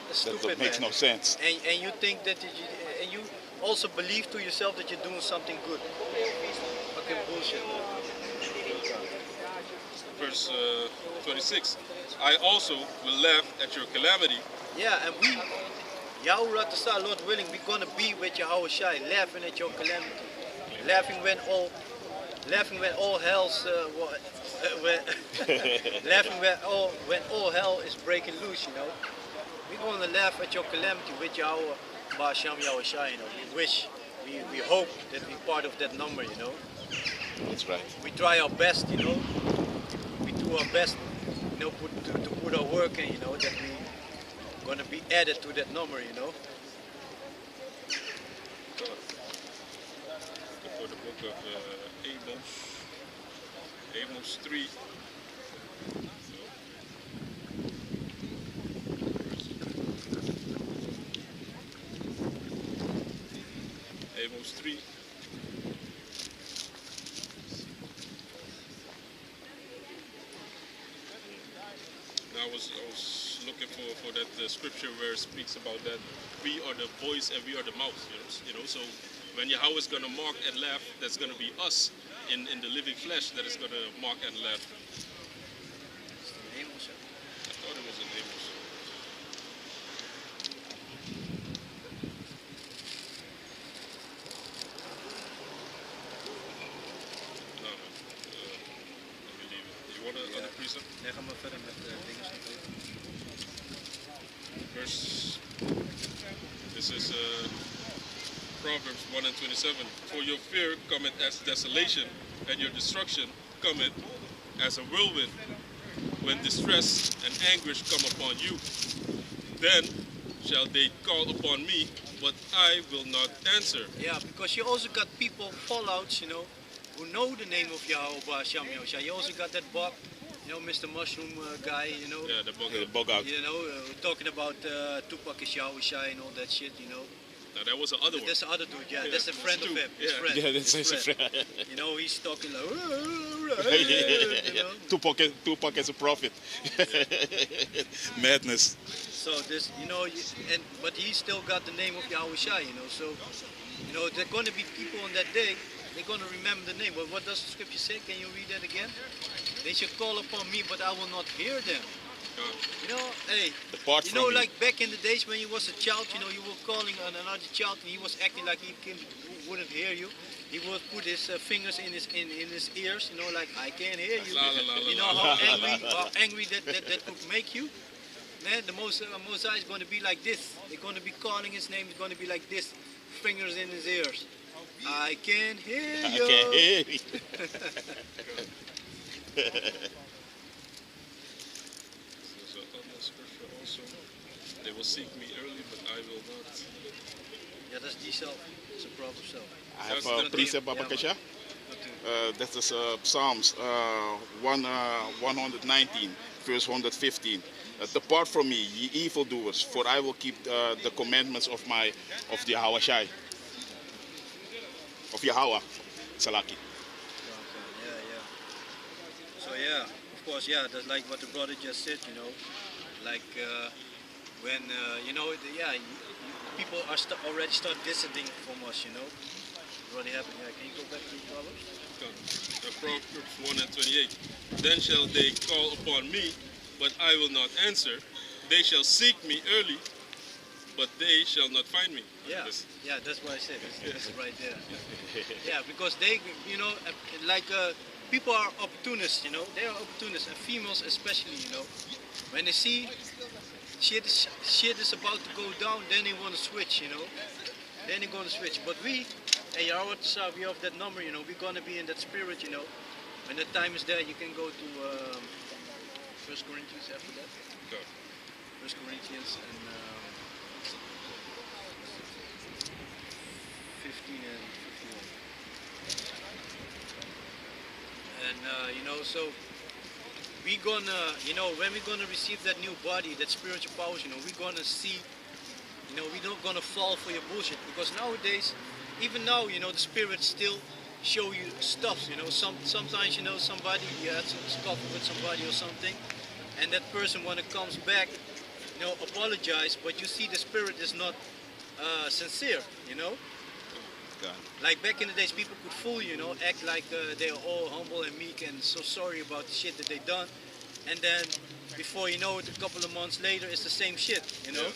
That's stupid, that makes man. no sense. And you think that you also believe to yourself that you're doing something good. Fucking bullshit. Verse 26. I also will laugh at your calamity. Yeah, and we, Yahweh Ratasa, Lord willing, we're gonna be with Yahweh Shai, laughing at your calamity, laughing when all hell's, laughing when all hell is breaking loose, you know. We're gonna laugh at your calamity with Yahweh Basham Yahweh Shai, you know. We wish we hope that we're part of that number, you know. That's right. We try our best, you know. We do our best, you know, to put our work in, you know, that we're gonna be added to that number, you know. For the book of Amos 3. Amos 3. I was looking for that scripture where it speaks about that we are the voice and we are the mouth. You know. So when Yahweh is going to mark and laugh, that's going to be us in the living flesh that is going to mark and laugh. I thought it was in Amos. No. Let me leave it. You want another precept? Nee, ga maar verder met dingen. Verse, this is Proverbs 1 and 27. For your fear cometh as desolation, and your destruction cometh as a whirlwind. When distress and anguish come upon you, then shall they call upon me, but I will not answer. Yeah, because you also got people, fallouts, you know, who know the name of Yahweh Shem Yosha. You also got that bug, you know, Mr. Mushroom guy, you know. Yeah, the Bug out. You know, talking about Tupac is Yahweh and all that shit, you know. Now that was the other one. That's the other dude, yeah. That's a friend of Stu. him. His Yeah. friend. Yeah, that's his his friend. You know, he's talking like, you know. Tupac is a prophet. Madness. So this, you know, but he still got the name of Yahweh Shai, you know. So, you know, there are going to be people on that day, they're going to remember the name. But what does the scripture say? Can you read that again? They shall call upon me, but I will not hear them. You know, hey, Depart you know, from me. like back in the days when you was a child, you know, you were calling on another child and he was acting like he wouldn't hear you. He would put his fingers in his ears, you know, like I can't hear you. La, la, la, You la, know la. how angry that could make you. Man, the Most High is going to be like this. They're going to be calling his name. It's going to be like this, fingers in his ears. I can't hear I you. can't hear you. There's another scripture also. They will seek me early, but I will not. Ja, dat is die zelf. Dat is een proverb zelf. I have That's a precept, Baba Kesha. That is Psalms 119, verse 115. Depart from me, ye evildoers, for I will keep the commandments of the Yahweh Shai. Of Yahweh, Salaki. Yeah. So yeah, of course, yeah, that's like what the brother just said, you know, like when you know, people are already start visiting from us, you know. It already happened. Yeah, can you go back to the Proverbs? Proverbs 1 and 28. Then shall they call upon me, but I will not answer. They shall seek me early, but they shall not find me. Yeah, yeah, that's what I said. That's right there. Yeah, because they, you know, like people are opportunists, you know. They are opportunists, and females especially, you know. When they see shit is about to go down, then they want to switch, you know. Then they're going to switch. But we, hey, we have that number, you know. We're going to be in that spirit, you know. When the time is there, you can go to 1 Corinthians after that. Okay. 1 Corinthians and 15 and 51. And you know, so we're gonna, you know, when we're gonna receive that new body, that spiritual powers, you know, we're gonna see, you know, we're not gonna fall for your bullshit, because nowadays, even now, you know, the spirits still show you stuff, you know. Sometimes, you know, somebody, you had some scuffle with somebody or something, and that person, when it comes back, you know, apologize, but you see the spirit is not sincere, you know. Like back in the days, people could fool you, know, act like they're all humble and meek and so sorry about the shit that they done, and then before you know it, a couple of months later, it's the same shit, you know.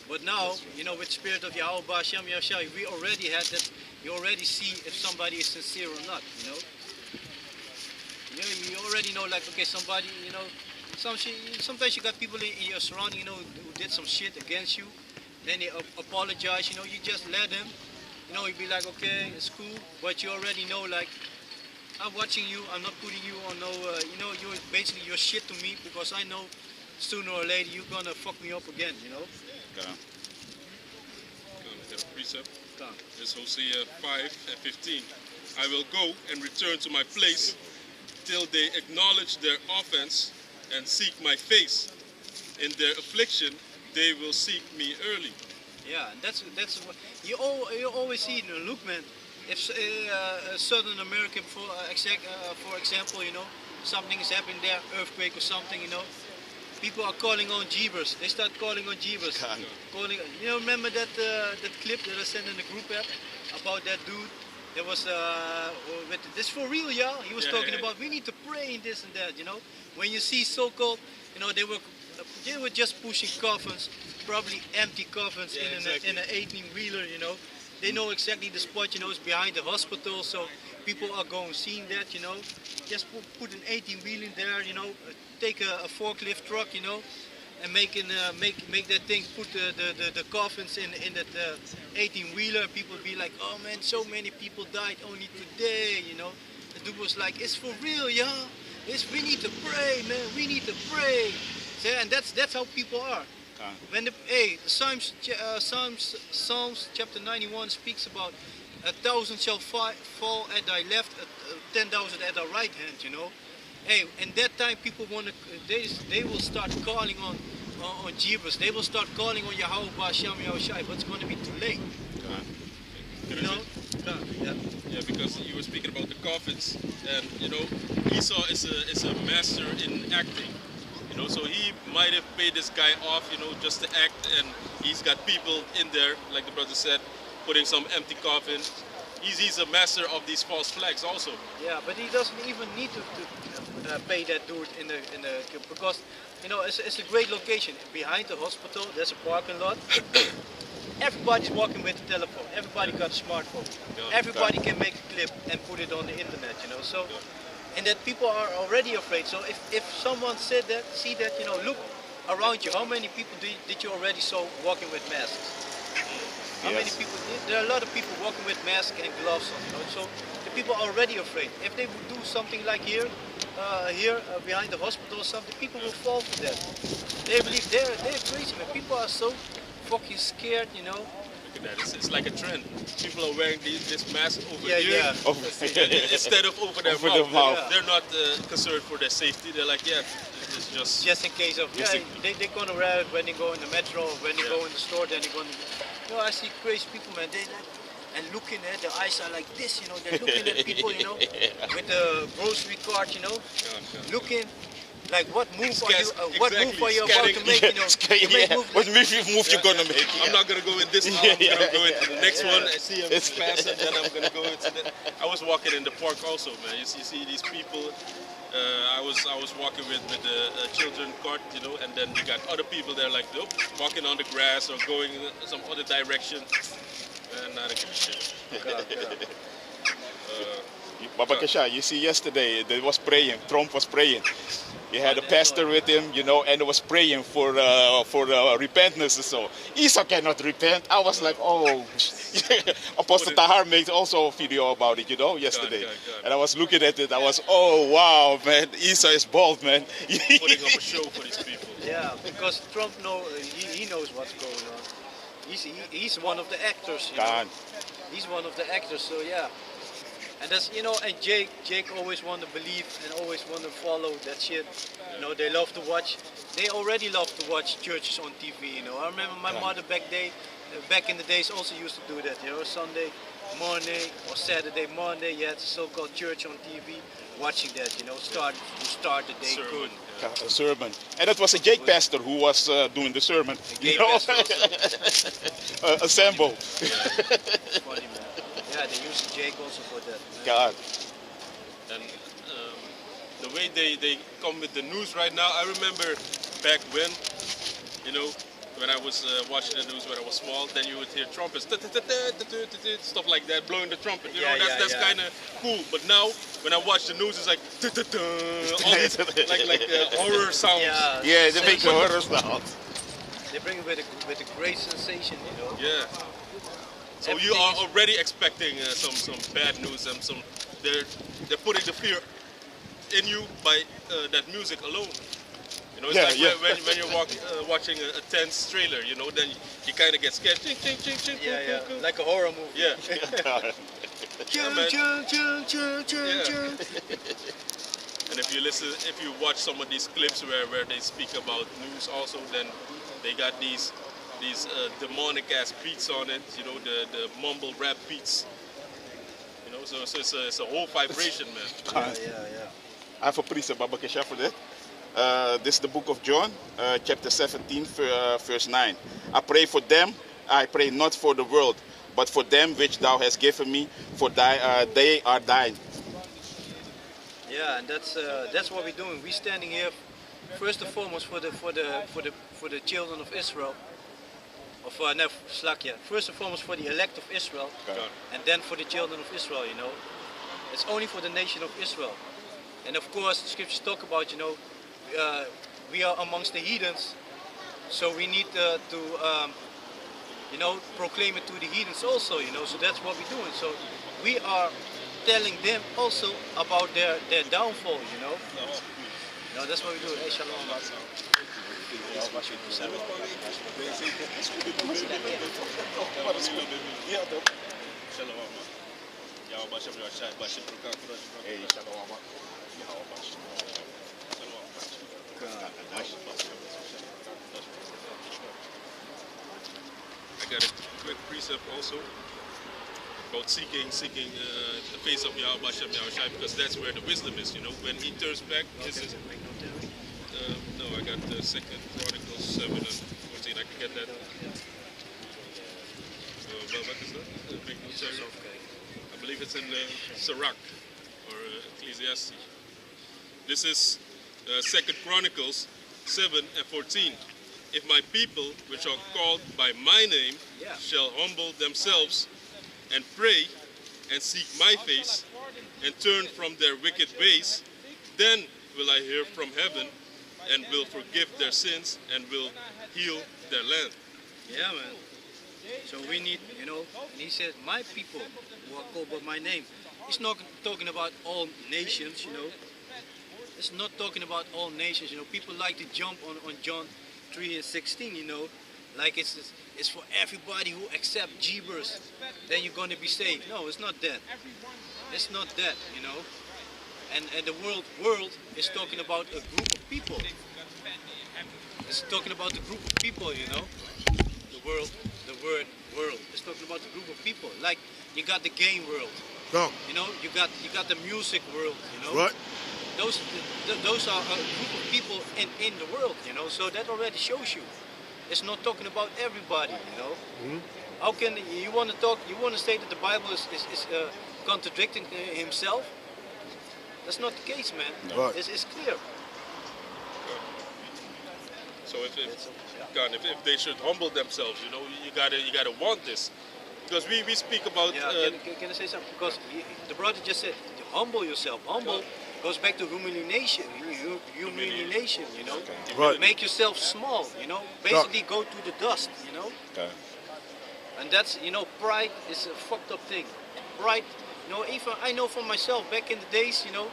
But now, you know, with the spirit of Yahweh Hashem Yahshai, we already had that. You already see if somebody is sincere or not, you know. You already know, like, okay, somebody, you know, sometimes you got people in your surrounding, you know, who did some shit against you. Then they apologize, you know, you just let them. you know, you'd be like, okay, it's cool, but you already know, like, I'm watching you, I'm not putting you on no, you know, you're basically your shit to me, because I know sooner or later you're gonna fuck me up again, you know? Precept. It's Hosea 5:15. I will go and return to my place till they acknowledge their offense and seek my face. In their affliction, they will seek me early. Yeah, and that's what you always see. Look, man, if a Southern American, for example, you know, something is happening there, earthquake or something, you know, people are calling on Jeebus. They start calling on Jeebus. Calling, you know, remember that that clip that I sent in the group app about that dude? There was with this for real, yeah. He was talking about we need to pray and this and that. You know, when you see so-called, you know, they were just pushing coffins, probably empty coffins in an 18-wheeler. You know, they know exactly the spot. You know, it's behind the hospital, so people are going seeing that. You know, just put an 18-wheeler in there. You know, take a forklift truck. You know, and make that thing, put the coffins in that 18-wheeler. People be like, oh man, so many people died only today, you know. The dude was like, it's for real, yeah. We need to pray, man. We need to pray. So, and that's how people are. When the Psalms chapter 91 speaks about 1,000 shall fall at thy left, 10,000 at thy right hand, you know. Hey, and that time people they will start calling on Jeebus. They will start calling on Yahweh Hashem Yahushai, but it's going to be too late. You know? Yeah, because you were speaking about the coffins, and you know, Esau is a master in acting. You know, so he might have paid this guy off, you know, just to act, and he's got people in there, like the brother said, putting some empty coffins. He's a master of these false flags also. Yeah, but he doesn't even need to pay that dude in the because, you know, it's a great location. Behind the hospital, there's a parking lot. Everybody's walking with a telephone. Everybody got a smartphone. Everybody can make a clip and put it on the internet, you know. So, and that people are already afraid. So if someone see that, you know, look around you, how many people did you already saw walking with masks? How many people? There are a lot of people walking with masks and gloves on, you know. So the people are already afraid. If they would do something like here behind the hospital or something, people will fall for that. They believe they're crazy, man. People are so fucking scared, you know. Look at that. It's like a trend. People are wearing this mask over here instead of over their mouth. They're not concerned for their safety. They're like, yeah, it's just in case of they're gonna wear it when they go in the metro, when they go in the store, then they're gonna. You know, I see crazy people, man. They and looking at their eyes are like this, you know. They're looking at people, you know, with the grocery cart, you know, looking like what move are you about to make, you know? What move you gonna make? I'm not gonna go in this aisle. I'm gonna go into the next one. I see him pass, and then I'm gonna go into the. I was walking in the park also, man. You see these people. I was walking with the children cart, you know, and then you got other people there like, nope, walking on the grass or going some other direction. Not a good shit. Baba Kesha, you see yesterday they was praying. Trump was praying. He had a pastor with him, you know, and he was praying for repentance and so. Esau cannot repent. I was like, oh. Apostle Tahar made also a video about it, you know, yesterday. And I was looking at it. I was, oh wow, man, Esau is bold, man. Putting up a show for these people. Yeah, because Trump he knows what's going on. He's one of the actors. You know? He's one of the actors. So yeah. And that's, you know, and Jake always want to believe and always want to follow that shit. You know, they love to watch. They already love to watch churches on TV. You know, I remember my mother back in the days also used to do that. You know, Sunday morning or Saturday morning, you had the so-called church on TV, watching that. You know, start the day good. A sermon, and it was a Jake pastor who was doing the sermon. You know? Assemble. Funny, man. Yeah, they use Jake also for that. God. And the way they come with the news right now, I remember back when, you know, when I was watching the news when I was small, then you would hear trumpets, stuff like that, blowing the trumpet. You know, that's kind of cool. But now, when I watch the news, it's like all these like horror sounds. Yeah, they make horror sounds. They bring it with a great sensation, you know. Yeah. So you are already expecting some bad news and they're putting the fear in you by that music alone. You know, it's when you're watching a tense trailer, you know, then you kind of get scared. Ching, ching, ching, ching, Yeah, like a horror movie. Yeah. And if you watch some of these clips where they speak about news also, then they got these demonic ass beats on it, you know, the mumble rap beats. You know, so it's a whole vibration, man. I have a precept, Baba Kesha, for that. This is the book of John, chapter 17, verse 9. I pray for them, I pray not for the world, but for them which thou hast given me, for they are thine. Yeah, and that's what we're doing. We're standing here first and foremost for the children of Israel. First and foremost for the elect of Israel, and then for the children of Israel, you know. It's only for the nation of Israel. And of course, the scriptures talk about, you know, we are amongst the heathens, so we need to you know, proclaim it to the heathens also, you know. So that's what we're doing. So we are telling them also about their downfall, you know. No, that's what we do. Hey, shalom. I got a quick precept also about seeking the face of Yahweh Shem Yahushai, because that's where the wisdom is, you know. When he turns back, this is no, I got the 2nd Chronicles 7 and 14. I can get that. What is that? Big notes area. I believe it's in Sirach or Ecclesiastes. This is 2nd Chronicles 7 and 14. If my people, which are called by my name, shall humble themselves and pray and seek my face and turn from their wicked ways, then will I hear from heaven and will forgive their sins and will heal their land. Yeah, man. So we need, you know, he said, my people who are called by my name. He's not talking about all nations, you know. It's not talking about all nations, you know. People like to jump on John 3 and 16, you know, like it's for everybody who accept Jeebers, then you're going to be saved. No, it's not that. It's not that, you know. And the world is talking about a group of people. It's talking about a group of people, you know. The word world. It's talking about a group of people. Like you got the game world. No. You know, you got the music world, you know. Right. Those are a group of people in the world, you know. So that already shows you. It's not talking about everybody, you know. Mm-hmm. How can you want to talk? You want to say that the Bible is contradicting himself? That's not the case, man. Right. It's clear. So if they should humble themselves, you know, you gotta want this, because we speak about. Yeah, can I say something? Because the brother just said to humble yourself. Humble goes back to humiliation. Humiliation, you know. Right. Make yourself small, you know. Basically, go to the dust, you know. Okay. And that's, you know, pride is a fucked up thing. Pride, you know, even I know for myself back in the days, you know,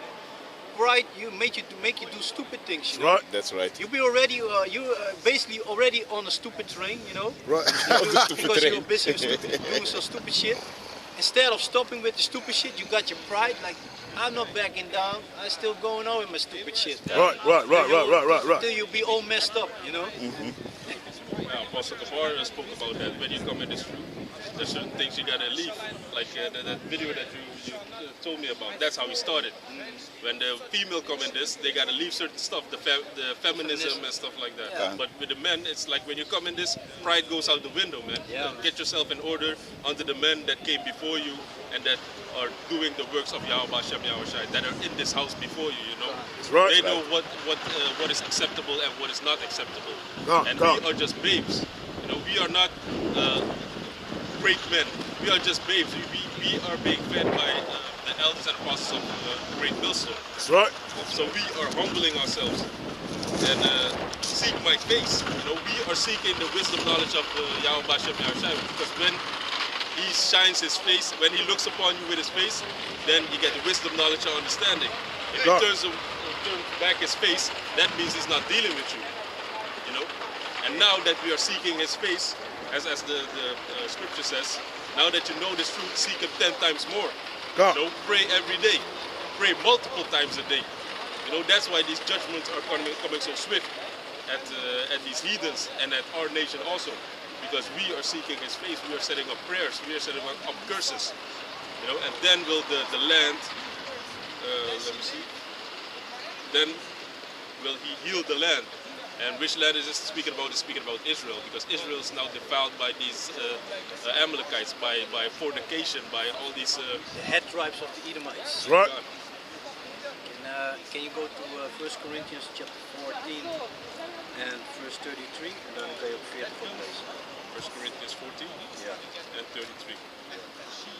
pride make you do stupid things, you know. Right. That's right. You be already basically already on a stupid train, you know. Right. Because you're busy doing some stupid shit. Instead of stopping with the stupid shit, you got your pride. Like, I'm not backing down. I'm still going on with my stupid shit. Right. Until you be all messed up, you know. Yeah, Apostle Gabar spoke about that. When you come in this room, there's certain things you gotta leave. Like that video that you told me about. That's how we started. When the female come in this, they gotta leave certain stuff, the feminism and stuff like that. Yeah. But with the men, it's like when you come in this, pride goes out the window, man. Yeah. Get yourself in order under the men that came before you and that are doing the works of Yahweh Shem Yahushai, that are in this house before you, you know. Right. They know what is acceptable and what is not acceptable. And Come. we are just babes. You know, we are not great men. We are just babes. We are being fed by the elders and apostles of the great millstone. That's right. So we are humbling ourselves and seek my face. You know, we are seeking the wisdom knowledge of Yahweh Shem Yahushai, because when he shines his face, when he looks upon you with his face, then you get wisdom, knowledge, and understanding. If he turns back his face, that means he's not dealing with you. You know? And now that we are seeking his face, as the scripture says, now that you know this truth, seek him 10 times more. You know, pray every day. Pray multiple times a day. You know, that's why these judgments are coming so swift at these heathens and at our nation also. Because we are seeking his face, we are setting up prayers, we are setting up curses. You know, and then will the land, let me see, then will he heal the land. And which land is this speaking about? It's speaking about Israel, because Israel is now defiled by these Amalekites, by fornication, by all these... the head tribes of the Edomites. Right. Can you go to 1 Corinthians chapter 14 and verse 33, and dan kan je op 40 lezen. 1 Corinthians 14 Yeah. and 33.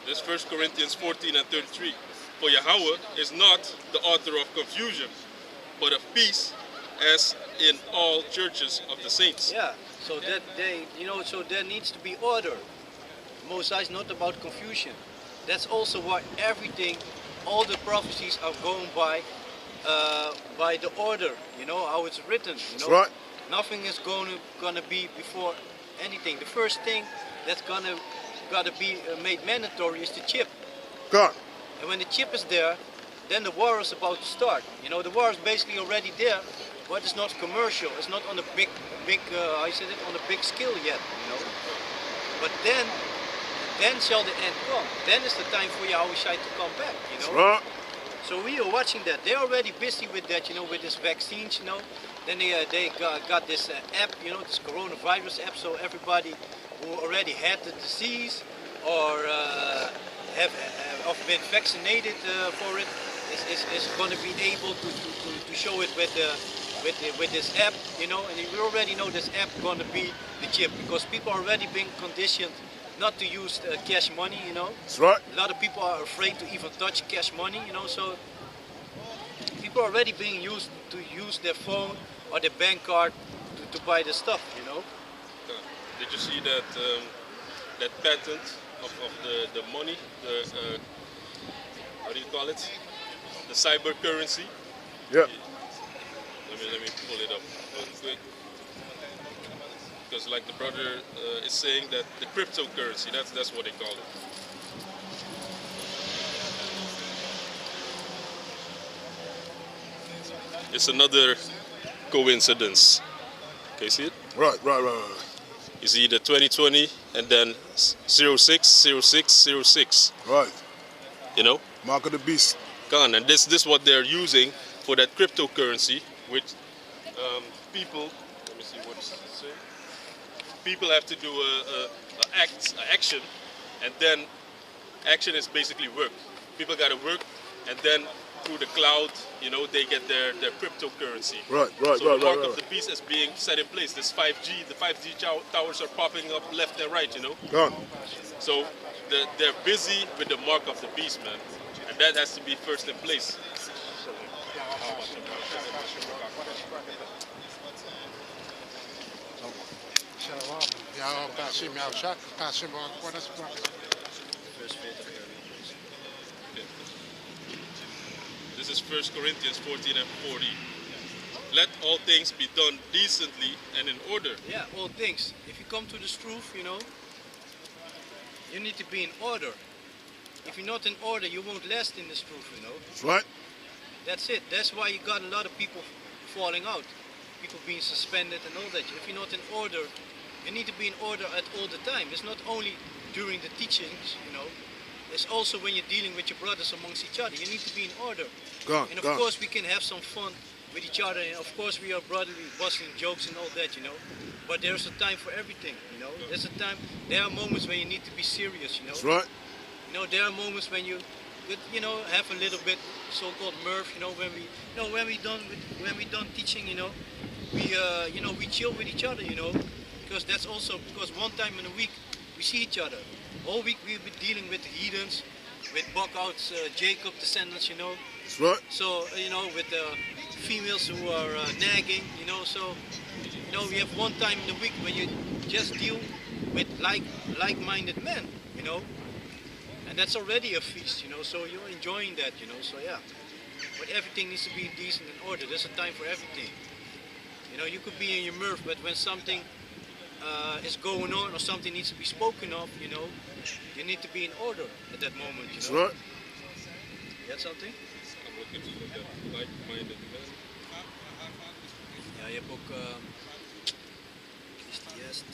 This 1 Corinthians 14 and 33. For Yahweh is not the author of confusion, but of peace, as in all churches of the saints. Yeah, so that so there needs to be order. Most High is not about confusion. That's also why everything, all the prophecies are going by the order. You know how it's written. You know, Right. Nothing is gonna be before anything. The first thing that's gotta be made mandatory is the chip. God. And when the chip is there, then the war is about to start. You know, the war is basically already there, but it's not commercial. It's not on a big, on a big scale yet. You know, but then shall the end come. Then is the time for Yahweh to come back. You know. Right. So we are watching that. They're already busy with that. You know, with this vaccines. You know. Then they got this app. You know, this coronavirus app. So everybody who already had the disease or have been vaccinated for it is going to be able to show it with this app, you know, and we already know this app going to be the chip, because people are already being conditioned not to use cash money, you know. That's right. A lot of people are afraid to even touch cash money, you know, so people are already being used to use their phone or their bank card to buy the stuff, you know. Did you see that that patent of the money, the how do you call it? The cyber currency? Yeah. Let me pull it up real quick. Because like the brother is saying, that the cryptocurrency, that's what they call it. It's another coincidence. Okay, see it? Right. You see the 2020 and then 060606. Right. You know? Mark of the beast. Gone. And this what they're using for that cryptocurrency, which people, let me see what's it say. People have to do action, and then action is basically work. People got to work, and then through the cloud, you know, they get their cryptocurrency. Right. So the mark of the beast is being set in place. This 5G, the 5G towers are popping up left and right, you know. Gone. So they're busy with the mark of the beast, man, and that has to be first in place. This is 1 Corinthians 14 and 40. Let all things be done decently and in order. Yeah, all things. If you come to this truth, you know, you need to be in order. If you're not in order, you won't last in this truth, you know. That's right. That's it. That's why you got a lot of people falling out. People being suspended and all that. If you're not in order, you need to be in order at all the time. It's not only during the teachings, you know. It's also when you're dealing with your brothers amongst each other. You need to be in order. And of course we can have some fun with each other. And of course we are brotherly, busting jokes and all that, you know. But there's a time for everything, you know. There's a time. There are moments when you need to be serious, you know. That's right. You know, there are moments when you have a little bit so-called mirth, you know, when we done teaching, you know, we chill with each other, you know, because one time in a week we see each other. All week we've been dealing with the heathens, with Buckouts, Jacob descendants, you know. That's right. So you know, with the females who are nagging, you know. So you know, we have one time in the week when you just deal with like-minded men, you know. know, and that's already a feast, you know, so you're enjoying that, you know, so yeah. But everything needs to be decent and order. There's a time for everything. You know, you could be in your mirth, but when something is going on or something needs to be spoken of, you know, you need to be in order at that moment, you know. That's right. You had something? I'm looking for that like-minded man. Ja, je hebt ook Ecclesiastes.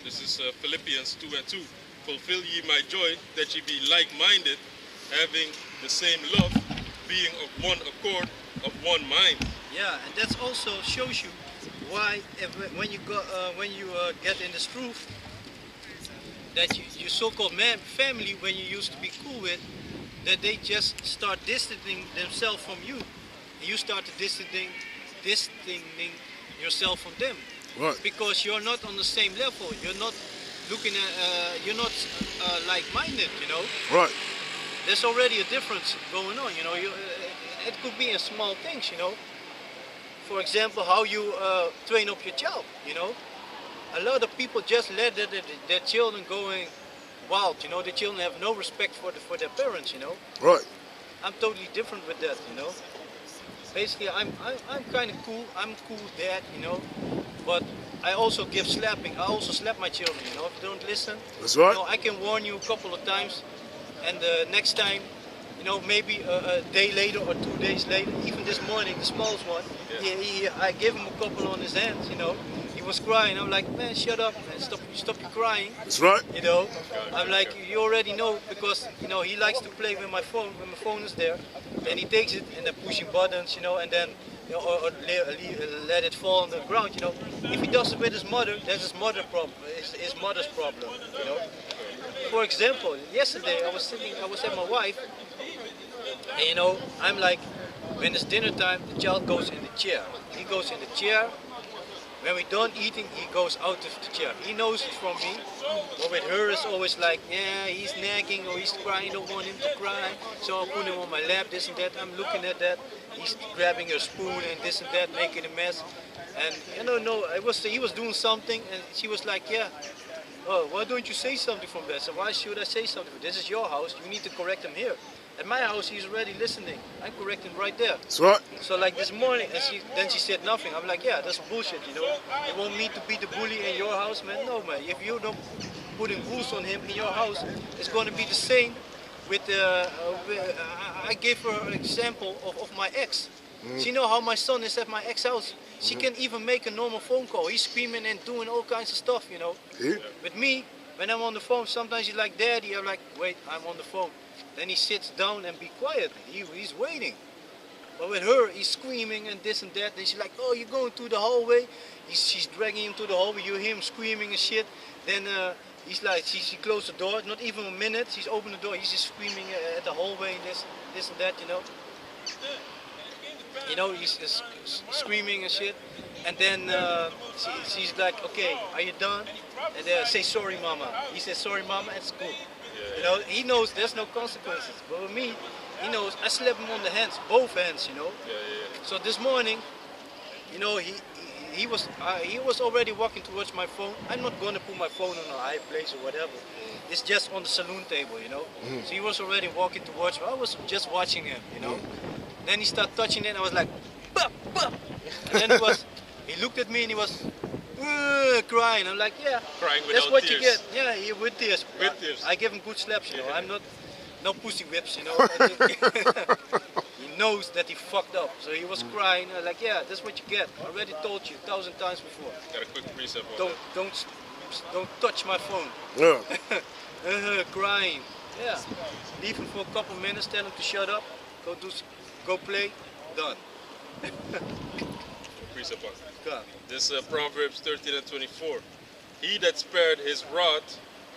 This is Philippians 2:2. Fulfill ye my joy, that ye be like-minded, having the same love, being of one accord, of one mind. Yeah, and that also shows you why when you get in this truth, that your so-called family, when you used to be cool with, that they just start distancing themselves from you, and you start to distancing yourself from them, Right. because you're not on the same level. You're not looking at, you're not like-minded. You know, Right. there's already a difference going on. You know, it could be in small things. You know, for example, how you train up your child. You know, a lot of people just let their children going wild. You know, the children have no respect for their parents. You know, Right. I'm totally different with that. You know, basically I'm kind of cool. I'm cool dad. You know, but I also give slapping. I also slap my children. You know, if they don't listen, That's right. you know, I can warn you a couple of times, and the next time, you know, maybe a day later or 2 days later, even this morning, the smallest one, I gave him a couple on his hands. You know, he was crying. I'm like, man, shut up, man, stop you crying. That's right. You know, I'm like, you already know, because you know he likes to play with my phone when my phone is there, and he takes it and then pushing buttons, you know, and then or let it fall on the ground. You know, if he does it with his mother, that's his mother's problem. You know. For example, yesterday I was at my wife, and you know, I'm like, when it's dinner time, the child goes in the chair. He goes in the chair. When we're done eating, he goes out of the chair. He knows it from me. But with her, it's always like, yeah, he's nagging or he's crying, don't want him to cry. So I put him on my lap, this and that. I'm looking at that. He's grabbing a spoon and this and that, making a mess. And you know, no, he was doing something, and she was like, yeah, oh, why don't you say something from that? So why should I say something? This is your house. You need to correct him here. At my house, he's already listening. I correct him right there. That's right. So like this morning, and then she said nothing. I'm like, yeah, that's bullshit, you know. You want me to be the bully in your house, man? No, man. If you don't putting rules on him in your house, it's going to be the same with, I gave her an example of my ex. She know how my son is at my ex house. She can even make a normal phone call. He's screaming and doing all kinds of stuff, you know. Yeah. With me, when I'm on the phone, sometimes he's like, Daddy. I'm like, wait, I'm on the phone. Then he sits down and be quiet. He's waiting. But with her, he's screaming and this and that. Then she's like, oh, you're going to the hallway? She's dragging him to the hallway. You hear him screaming and shit. Then he's like, she closed the door. Not even a minute. She's opened the door. He's just screaming at the hallway and this and that, you know. You know, he's just screaming and shit. And then she's like, okay, are you done? And say sorry, mama. He says sorry, mama. It's cool. You know, he knows there's no consequences. But with me, he knows I slap him on the hands, both hands, you know. So this morning, you know, he was already walking towards my phone. I'm not going to put my phone on a high place or whatever. It's just on the saloon table, you know. So he was already walking towards me. I was just watching him, you know. Then he started touching it, and I was like, bah, bah. And then he looked at me and he was crying. I'm like, yeah, Crying that's without what tears. you get. Yeah, with tears. With tears. I give him good slaps, you know. I'm not, no pussy whips, you know. He knows that he fucked up, so he was crying. I'm like, yeah, that's what you get. I already told you 1,000 times before. Got a quick precept on that. Don't touch my phone. Yeah. Crying. Yeah. Leave him for a couple minutes. Tell him to shut up. Go play. Done. Precept on that. Go. This Proverbs 13:24. He that spared his rod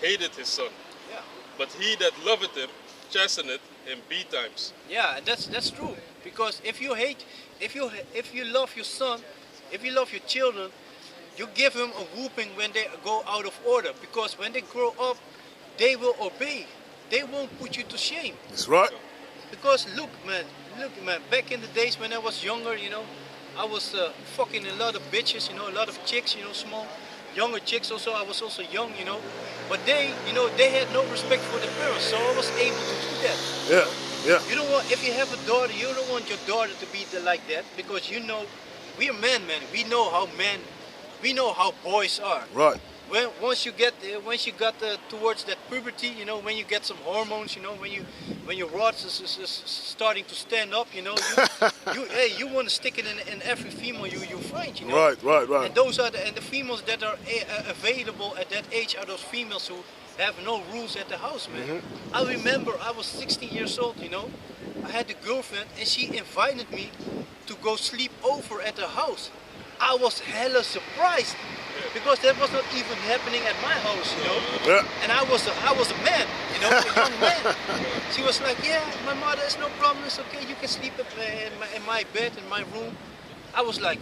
hated his son, Yeah. but he that loveth him chasteneth him betimes. Yeah, that's true. Because if you love your son, if you love your children, you give them a whooping when they go out of order. Because when they grow up, they will obey. They won't put you to shame. That's right. Because look, man, back in the days when I was younger, you know, I was fucking a lot of bitches, you know, a lot of chicks, you know, small younger chicks also. I was also young, you know. But they, you know, they had no respect for their parents, so I was able to do that. Yeah, yeah. You don't want, if you have a daughter, you don't want your daughter to be like that, because you know, we are men, man. We know how boys are. Right. Once you got towards that puberty, you know, when you get some hormones, you know, when your rods is starting to stand up, you know, you want to stick it in every female you find, you know. Right. And those are the females that are available at that age are those females who have no rules at the house, man. I remember I was 16 years old, you know. I had a girlfriend and she invited me to go sleep over at her house. I was hella surprised because that was not even happening at my house, you know. Yeah. And I was a man, you know, a young man. She was like, yeah, my mother, it's no problem, it's okay, you can sleep in my bed, in my room. I was like,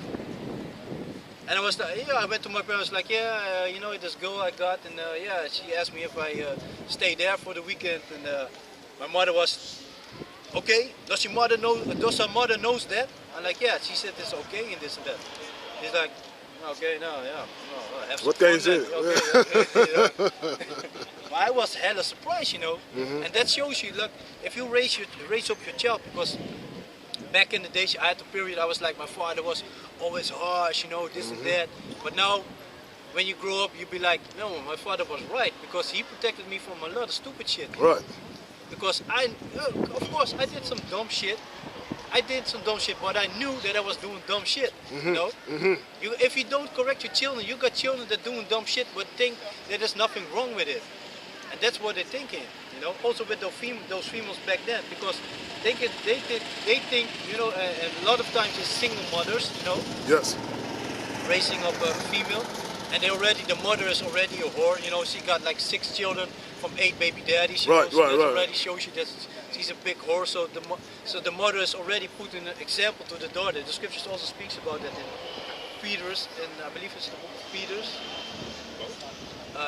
and I was like, yeah, I went to my parents like, yeah, you know, this girl I got, and yeah, she asked me if I stay there for the weekend, and my mother was, okay, does her mother knows that? I'm like, yeah, she said it's okay and this and that. He's like, okay, no, yeah, no, have some What can fun you then. say? Okay, you know. But I was hella surprised, you know, and that shows you, look, if you raise up your child, because back in the days, I had a period, I was like, my father was always harsh, you know, this and that, but now, when you grow up, you be like, no, my father was right, because he protected me from a lot of stupid shit. Right. Because of course, I did some dumb shit. But I knew that I was doing dumb shit, you know? If you don't correct your children, you got children that doing dumb shit but think that there's nothing wrong with it. And that's what they're thinking, you know? Also with those females back then, because they think, you know, and a lot of times it's single mothers, you know? Yes. Raising up a female, and the mother is already a whore, you know? She got like 6 children from 8 baby daddies, you know? So that already shows you that she's a big whore, so the mother is already putting an example to the daughter. The scriptures also speaks about that in Peter's, and I believe it's the book of Peter's,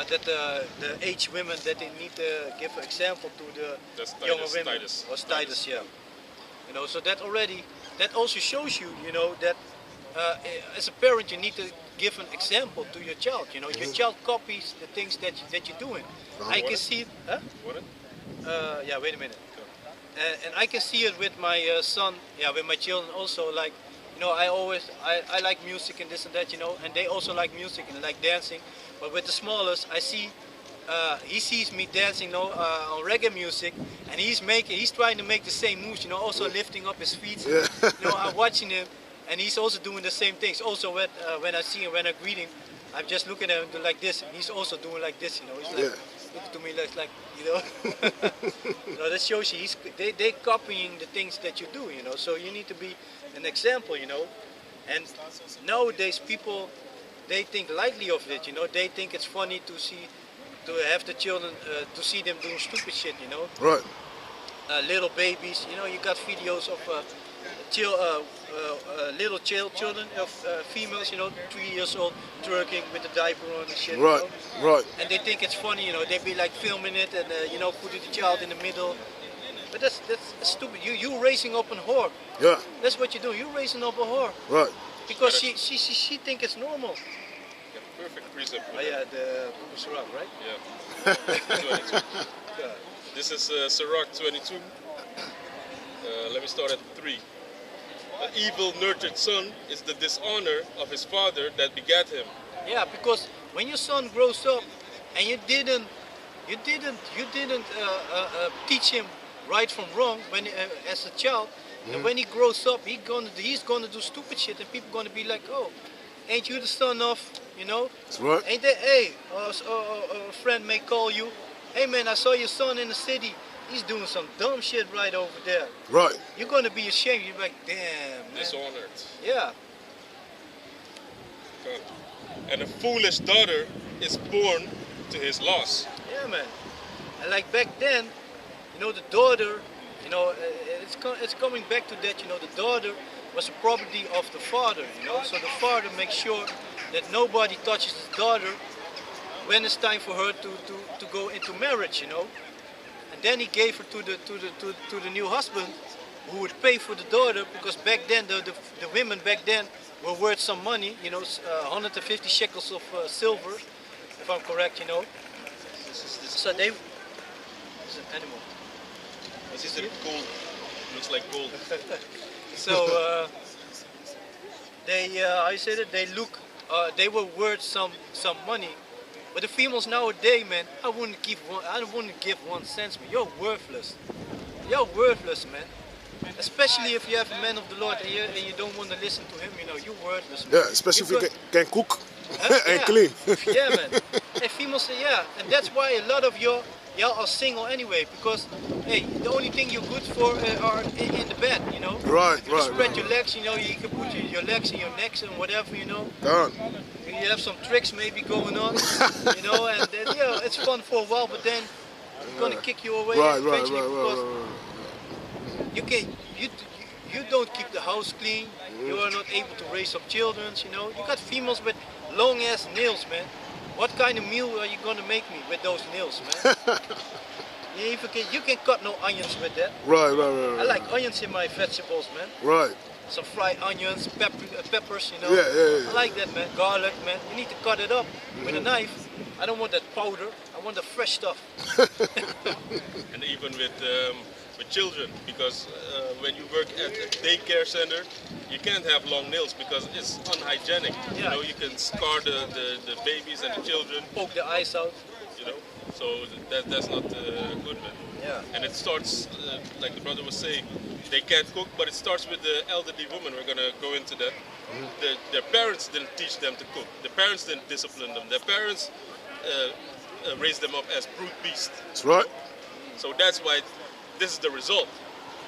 that the aged women, that they need to give an example to the younger women. Or Titus, yeah. You know, so that also shows you, you know, that as a parent you need to give an example to your child. You know, your child copies the things that you're doing. I can see it. Huh? Yeah, wait a minute. And I can see it with my son, yeah, with my children also. Like, you know, I like music and this and that, you know, and they also like music and like dancing. But with the smallest, I see, he sees me dancing, you know, on reggae music, and he's trying to make the same moves, you know, also lifting up his feet. You know, I'm watching him, and he's also doing the same things. Also, when I see him, when I greet him, I'm just looking at him like this, and he's also doing like this, you know. He's like, looking to me like, you know. You know, that shows you they copying the things that you do, you know. So you need to be an example, you know. And nowadays people, they think lightly of it, you know. They think it's funny to have the children, to see them doing stupid shit, you know. Right. Little babies, you know. You got videos of little children of females, you know, 3 years old, twerking with a diaper on and shit. Right, you know? right. And they think it's funny, you know. They be like filming it and you know, putting the child in the middle. But that's stupid. You raising up a whore. Yeah. That's what you do. You raising up a whore. Right. Because she think it's normal. Yeah, perfect precept. Oh yeah, the book of Sirach, right? Yeah. 22. Yeah. This is Sirach 22. Let me start at 3. An evil nurtured son is the dishonor of his father that begat him. Yeah, because when your son grows up and you didn't teach him right from wrong when as a child, and when he grows up, he's gonna do stupid shit, and people gonna be like, oh, ain't you the son of, you know? That's right. Ain't that, hey, a friend may call you, hey man, I saw your son in the city. He's doing some dumb shit right over there. Right. You're gonna be ashamed. You're like, damn, man. Dishonored. Yeah. God. And a foolish daughter is born to his loss. Yeah, man. And like back then, you know, the daughter, you know, it's coming back to that. You know, the daughter was the property of the father. You know, so the father makes sure that nobody touches his daughter when it's time for her to go into marriage. You know. And then he gave her to the new husband, who would pay for the daughter, because back then the women back then were worth some money, you know, 150 shekels of silver, if I'm correct, you know. So they, it's an animal. This is gold. Looks like gold. So they, how you say that? They look, they were worth some money. But the females nowadays, man, I wouldn't give 1 cent, man. You're worthless. You're worthless, man. Especially if you have a man of the Lord and you don't want to listen to him, you know, you're worthless, man. Yeah, especially if you can cook and yeah. clean. Yeah, man. Hey, females say, yeah. And that's why a lot of y'all are single anyway, because, hey, the only thing you're good for are in the bed, you know. Right, you right. spread your legs, you know, you can put your legs in your necks and whatever, you know. Done. You have some tricks maybe going on, you know, and then, yeah, it's fun for a while, but then it's gonna kick you away eventually because you don't keep the house clean, you are not able to raise up children, you know. You got females with long ass nails, man. What kind of meal are you gonna make me with those nails, man? You can cut no onions with that. Right. I like onions in my vegetables, man. Right. Some fried onions, peppers, you know. Yeah. I like that, man. Garlic, man. You need to cut it up with a knife. I don't want that powder. I want the fresh stuff. And even with children, because when you work at a daycare center, you can't have long nails because it's unhygienic. Yeah. You know, you can scar the babies and the children. Poke the eyes out. You know, so that's not good, man. Yeah. And it starts, like the brother was saying, they can't cook, but it starts with the elderly woman. We're gonna go into that. Their parents didn't teach them to cook. The parents didn't discipline them. Their parents raised them up as brute beasts. That's right. So that's why this is the result.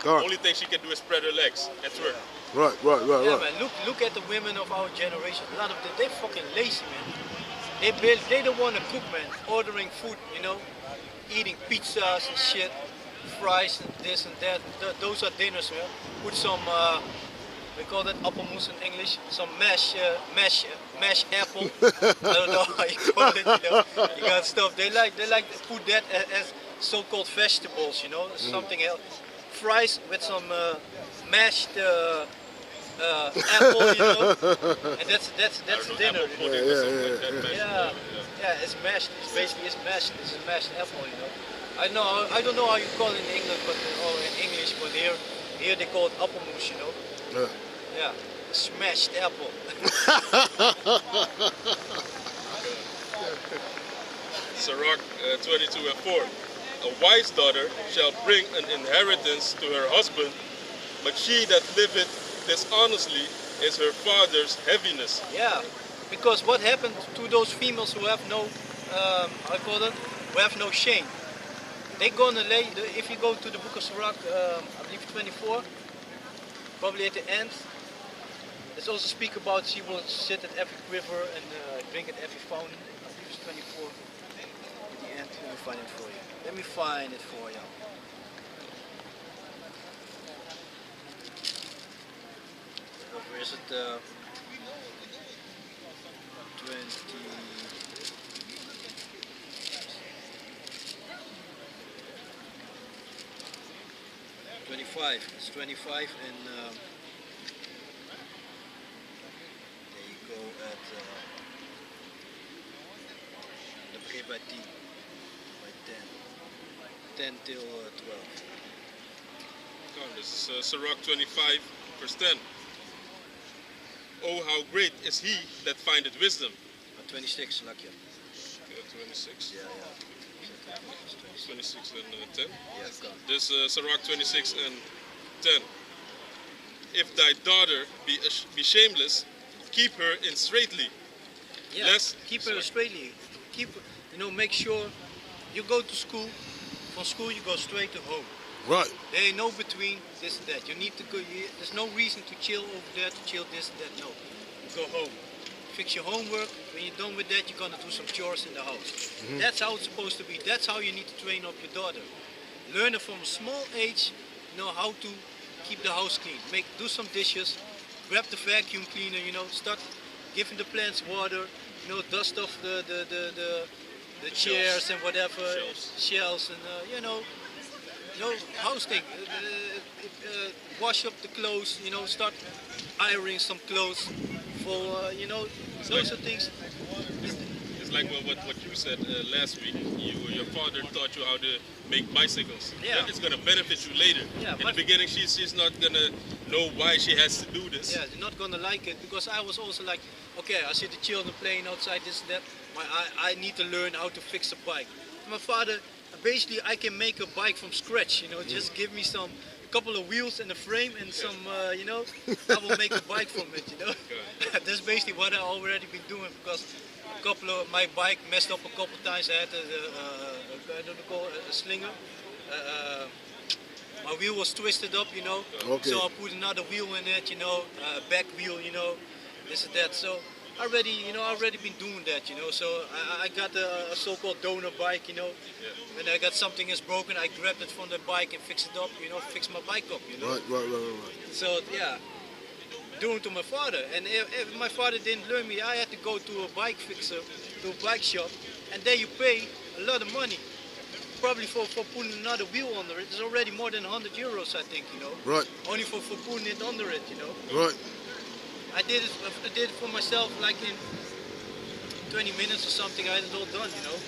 God. Only thing she can do is spread her legs at work. Right. Yeah, man. Look at the women of our generation. A lot of them, they're fucking lazy, man. They don't want to cook, man. Ordering food, you know, eating pizzas and shit, fries and this and that. Those are dinners, man. Put some, we call that appelmoes in English. Some mashed apple. I don't know how you call it. You know, you got stuff. They like to put that as so-called vegetables, you know, something else. Fries with some mashed apple, you know, and that's dinner. Yeah, it's mashed. It's basically mashed. It's a mashed apple, you know. I don't know how you call it in England, but in English, but here they call it appelmoes, you know. Yeah, smashed apple. Sirach 22:4. A wise daughter shall bring an inheritance to her husband, but she that liveth dishonestly is her father's heaviness. Yeah, because what happened to those females who have no, who have no shame? They're gonna lay, if you go to the book of Sirach, I believe 24, probably at the end, it's also speak about she will sit at every river and drink at every fountain. I believe it's 24. At the end, let me find it for you. Let me find it for you. Where is it? 25. It's 25 and there you go at the begin by 10. By 10 till 12. This is Sirach 25, verse 10. Oh, how great is he that findeth wisdom. 26, like you. 26? Yeah. 26 and 10? Yeah, This Sirach 26 and 10. If thy daughter be shameless, keep her in straitly. Yeah, keep her straightly. Make sure you go to school. From school you go straight to home. Right. There ain't no between this and that. You need to go. There's no reason to chill over there, to chill this and that. No, you go home. Fix your homework. When you're done with that, you're gonna do some chores in the house. That's how it's supposed to be. That's how you need to train up your daughter. Learn her from a small age. Know how to keep the house clean. Do some dishes. Grab the vacuum cleaner. Start giving the plants water. Dust off the chairs and whatever, shelves and house thing. Wash up the clothes. Start ironing some clothes. careful, you know, those are things. It's like what you said last week. Your father taught you how to make bicycles. Yeah. It's gonna benefit you later. Yeah, In the beginning, she's not gonna know why she has to do this. Yeah, they're not gonna like it, because I was also like, okay, I see the children playing outside, this and that. I need to learn how to fix a bike. My father, basically, I can make a bike from scratch. You know, just give me some couple of wheels and a frame and some, you know, I will make a bike from it. You know, that's basically what I already been doing, because a couple of my bike messed up a couple of times. I had I don't call it a slinger. My wheel was twisted up, you know. Okay. So I put another wheel in it, you know, back wheel, you know, this and that. So I already been doing that, you know. So I got a so-called donor bike, you know. When I got something is broken, I grabbed it from the bike and fixed it up, you know, fix my bike up, you know. Right. So yeah, doing to my father. And if my father didn't learn me, I had to go to a bike fixer, to a bike shop, and there you pay a lot of money. Probably for putting another wheel under it. It's already more than 100 euros, I think, you know. Right. Only for putting it under it, you know. Right. I did it for myself like in 20 minutes or something. I had it all done, you know.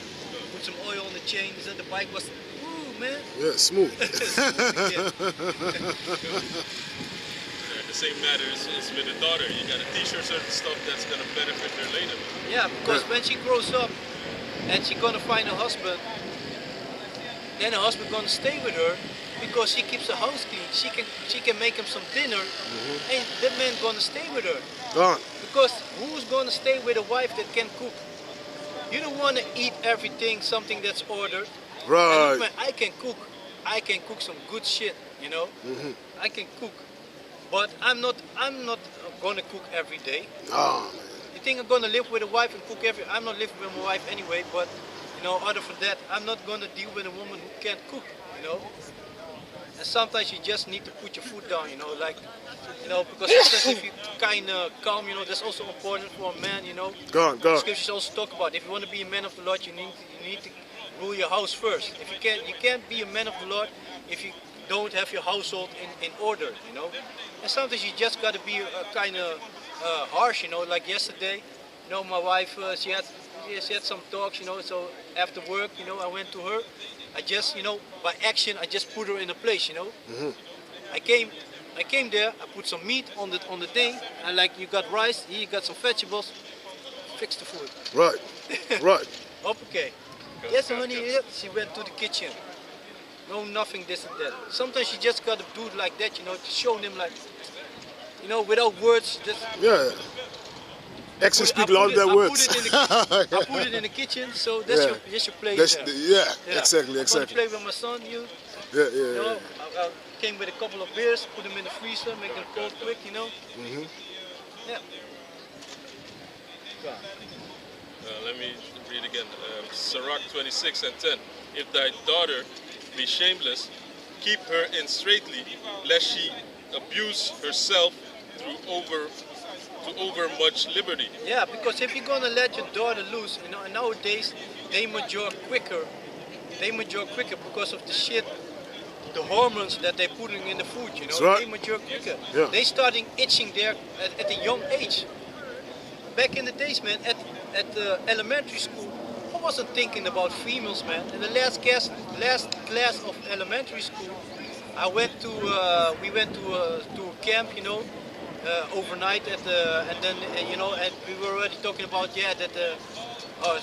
Put some oil on the chain, so the bike was, ooh, man. Yeah, smooth. Yeah. The same matter is with the daughter. You gotta teach her certain stuff that's gonna benefit her later. Yeah, because when she grows up and she's gonna find a husband, then her husband gonna stay with her because she keeps the house clean. She can make him some dinner, and that man gonna stay with her. Gone. Because who's gonna stay with a wife that can cook? You don't wanna eat everything, something that's ordered. Right. And look, man, I can cook. I can cook some good shit, you know. I can cook, but I'm not gonna cook every day. Oh, man. You think I'm gonna live with a wife and cook every? I'm not living with my wife anyway, but you know, other than that, I'm not gonna deal with a woman who can't cook, you know. And sometimes you just need to put your foot down, you know, like, you know, because sometimes if you kind of calm, you know, that's also important for a man, you know. Gone. Scriptures also talk about if you want to be a man of the Lord, you need to rule your house first. If you can't be a man of the Lord if you don't have your household in order, you know. And sometimes you just got to be kind of harsh, you know. Like yesterday, you know, my wife, she had some talks, you know. So after work, you know, I went to her. I just, you know, by action, I just put her in a place, you know. I came there. I put some meat on the thing. And like, you got rice, here you got some vegetables. Fix the food. Right. Okay. Yes, honey. Yeah. She went to the kitchen. No, nothing, this and that. Sometimes you just gotta do it like that, you know, to show them, like, you know, without words. Just actions speak louder than words. I put it in the kitchen, so that's your place. Exactly. I'm gonna play with my son. You know, I came with a couple of beers, put them in the freezer, make them cold quick, you know. Yeah. Let me read again. Sirach 26:10. If thy daughter be shameless, keep her in straitly, lest she abuse herself through over much liberty. Yeah, because if you're gonna let your daughter loose, you know, nowadays they mature quicker. They mature quicker because of the shit, the hormones that they're putting in the food, you know. That's right. They mature quicker. Yeah. They starting itching there at a young age. Back in the days, man, at the elementary school, I wasn't thinking about females, man. In the last class of elementary school, we went to a camp, you know, overnight and then you know, and we were already talking about that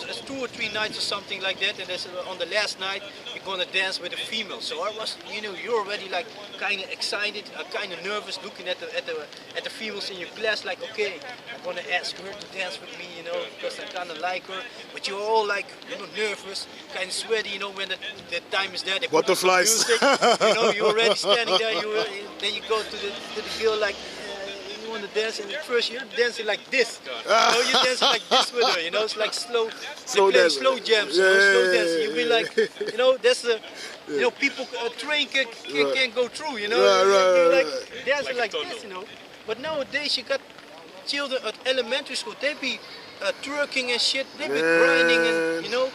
it's 2 or 3 nights or something like that, and on the last night you're gonna dance with a female. So I was, you know, you're already like kind of excited, kind of nervous, looking at the females in your class, like, okay, I'm gonna ask her to dance with me, you know, because I kind of like her. But you're all like, you know, nervous, kind of sweaty, you know, when the time is there. They put on some Butterflies. music, you know, you're already standing there. Then you go to the girl like. You want to dance, and at first you're dancing like this. You know, you're dancing like this with her. You know, it's like slow jams. Slow jams. Slow dancing. You be like, you know, that's you know, people train can't go through. You know, you're like dancing like this. You know, but nowadays you got children at elementary school. They be twerking and shit. They be grinding, and you know,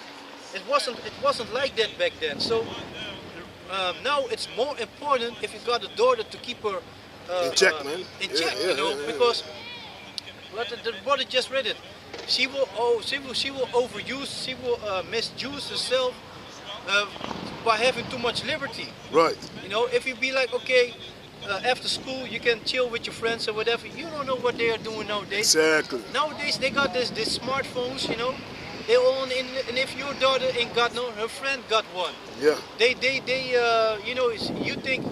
it wasn't like that back then. So now it's more important if you got a daughter to keep her. In check, man. In check, you know, because What the brother just read it. She will overuse, she will misuse herself by having too much liberty. Right. You know, if you be like, okay, after school you can chill with your friends or whatever. You don't know what they are doing nowadays. Exactly. Nowadays they got this smartphones, you know. They all in, and if your daughter ain't got no, her friend got one. Yeah. They you know, you think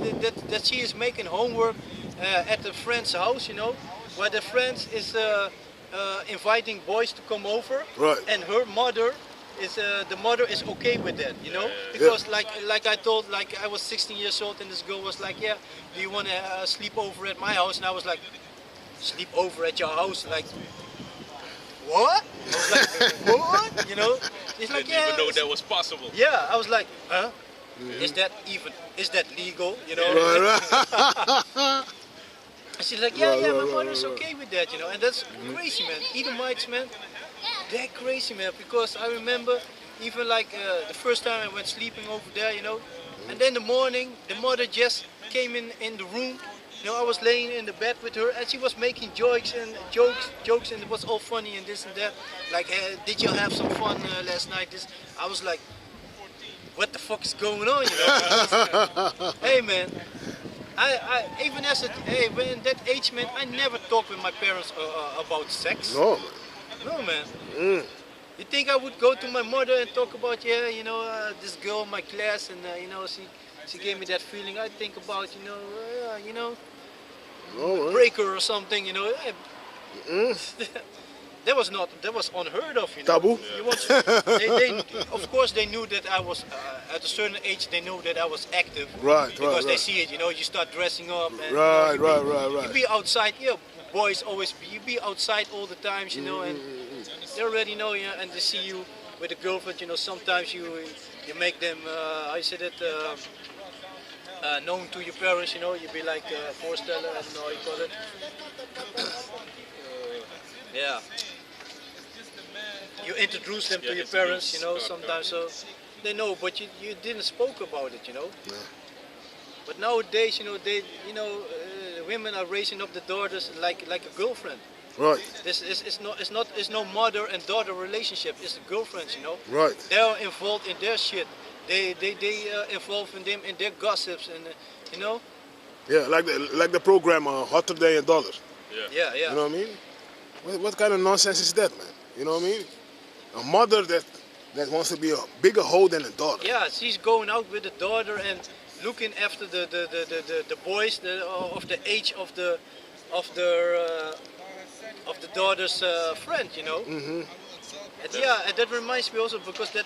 that she is making homework at the friend's house, you know, where the friend is inviting boys to come over, Right. and her mother is the mother is okay with that, you know, because like I told, like I was 16 years old and this girl was like, yeah, do you want to sleep over at my house? And I was like, sleep over at your house, like. What? I was like, what? You know? She's like, Didn't even know that was possible. Yeah, I was like, huh? Is that legal? You know? Right. And she's like, yeah, my mother's okay with that, you know? And that's crazy, man. Edomites, man, they're crazy, man. Because I remember even like the first time I went sleeping over there, you know? And then in the morning, the mother just came in the room. You know, I was laying in the bed with her, and she was making jokes, and it was all funny and this and that. Like, hey, did you have some fun last night? I was like, what the fuck is going on? You know? Hey, man, I even as when in that age, man, I never talked with my parents about sex. No. No, man. You think I would go to my mother and talk about, yeah, you know, this girl in my class, and you know, she gave me that feeling. I think about, you know, No, break her or something, you know. That was unheard of, you know. Taboo. Of course, they knew that I was at a certain age. They knew that I was active, Right, because they right. see it. You know, you start dressing up, and Right, you know, right. You be outside. Yeah, boys always you be outside all the times, you know, and they already know, you know, and they see you with a girlfriend. You know, sometimes you make them. How you say that? Known to your parents, you know, you be like voorstellen, I don't know how you call it. Yeah. You introduce them to your parents, you know, sometimes, so they know, but you didn't spoke about it, you know. Yeah. But nowadays, you know, women are raising up the daughters like a girlfriend. Right. It's no mother and daughter relationship. It's the girlfriends, you know. Right. They're involved in their shit. They involve in them in their gossips, and you know. Yeah, like the program Hotter Day and Dollar. Yeah. You know what I mean? What kind of nonsense is that, man? You know what I mean? A mother that wants to be a bigger hoe than a daughter. Yeah, she's going out with the daughter and looking after the boys of the age of the daughter's friend, you know. Mm-hmm. And yeah, and that reminds me also, because that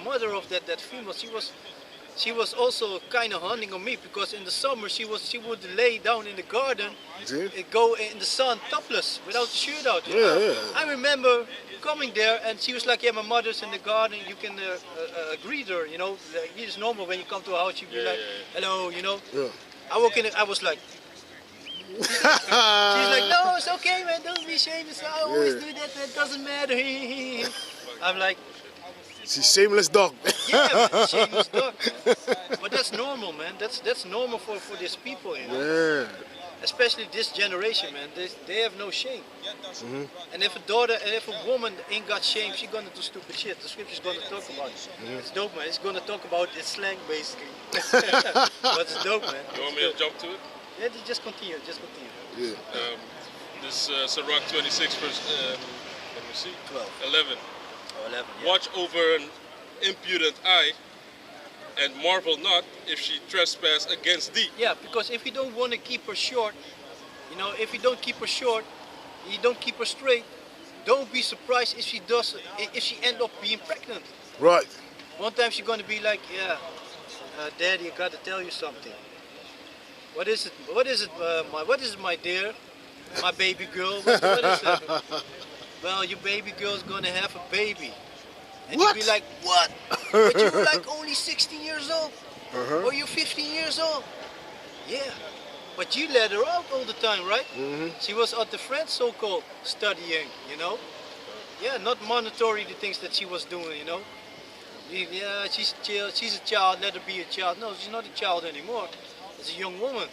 mother of that female, she was also kind of hunting on me, because in the summer she would lay down in the garden, go in the sun topless without the shirt out. You know? Yeah. I remember coming there, and she was like, yeah, my mother's in the garden, you can greet her, you know. It's normal when you come to a house, you be like, hello, you know. Yeah. I walk in, I was like, she's like, no, it's okay, man, don't be ashamed. I always do that, that doesn't matter. I'm like, she's shameless dog. yeah, man, shameless dog. But that's normal, man. That's normal for these people, you know. Yeah. Especially this generation, man. They have no shame. And if a woman ain't got shame, she's gonna do stupid shit. The scripture's gonna talk about it. It's dope, man. It's gonna talk about its slang, basically. But it's dope, man. You want me to jump to it? Yeah, just continue. Yeah. This Sirach 26 verse, let me see, 11. Oh, 11, yeah. Watch over an impudent eye, and marvel not if she trespass against thee. Yeah, because if you don't want to keep her short, you know, if you don't keep her short, you don't keep her straight, don't be surprised if she end up being pregnant. Right. One time she's gonna be like, yeah, Daddy, I gotta tell you something. What is it? What is it, my dear? My baby girl? What is it? Well, your baby girl's gonna have a baby. And What? you'd be like, what? But you were like only 16 years old. Or you're 15 years old. Yeah. But you let her out all the time, right? She was at the French so-called studying, you know? Yeah, not monetary the things that she was doing, you know? Yeah, she's a child, let her be a child. No, she's not a child anymore. It's a young woman.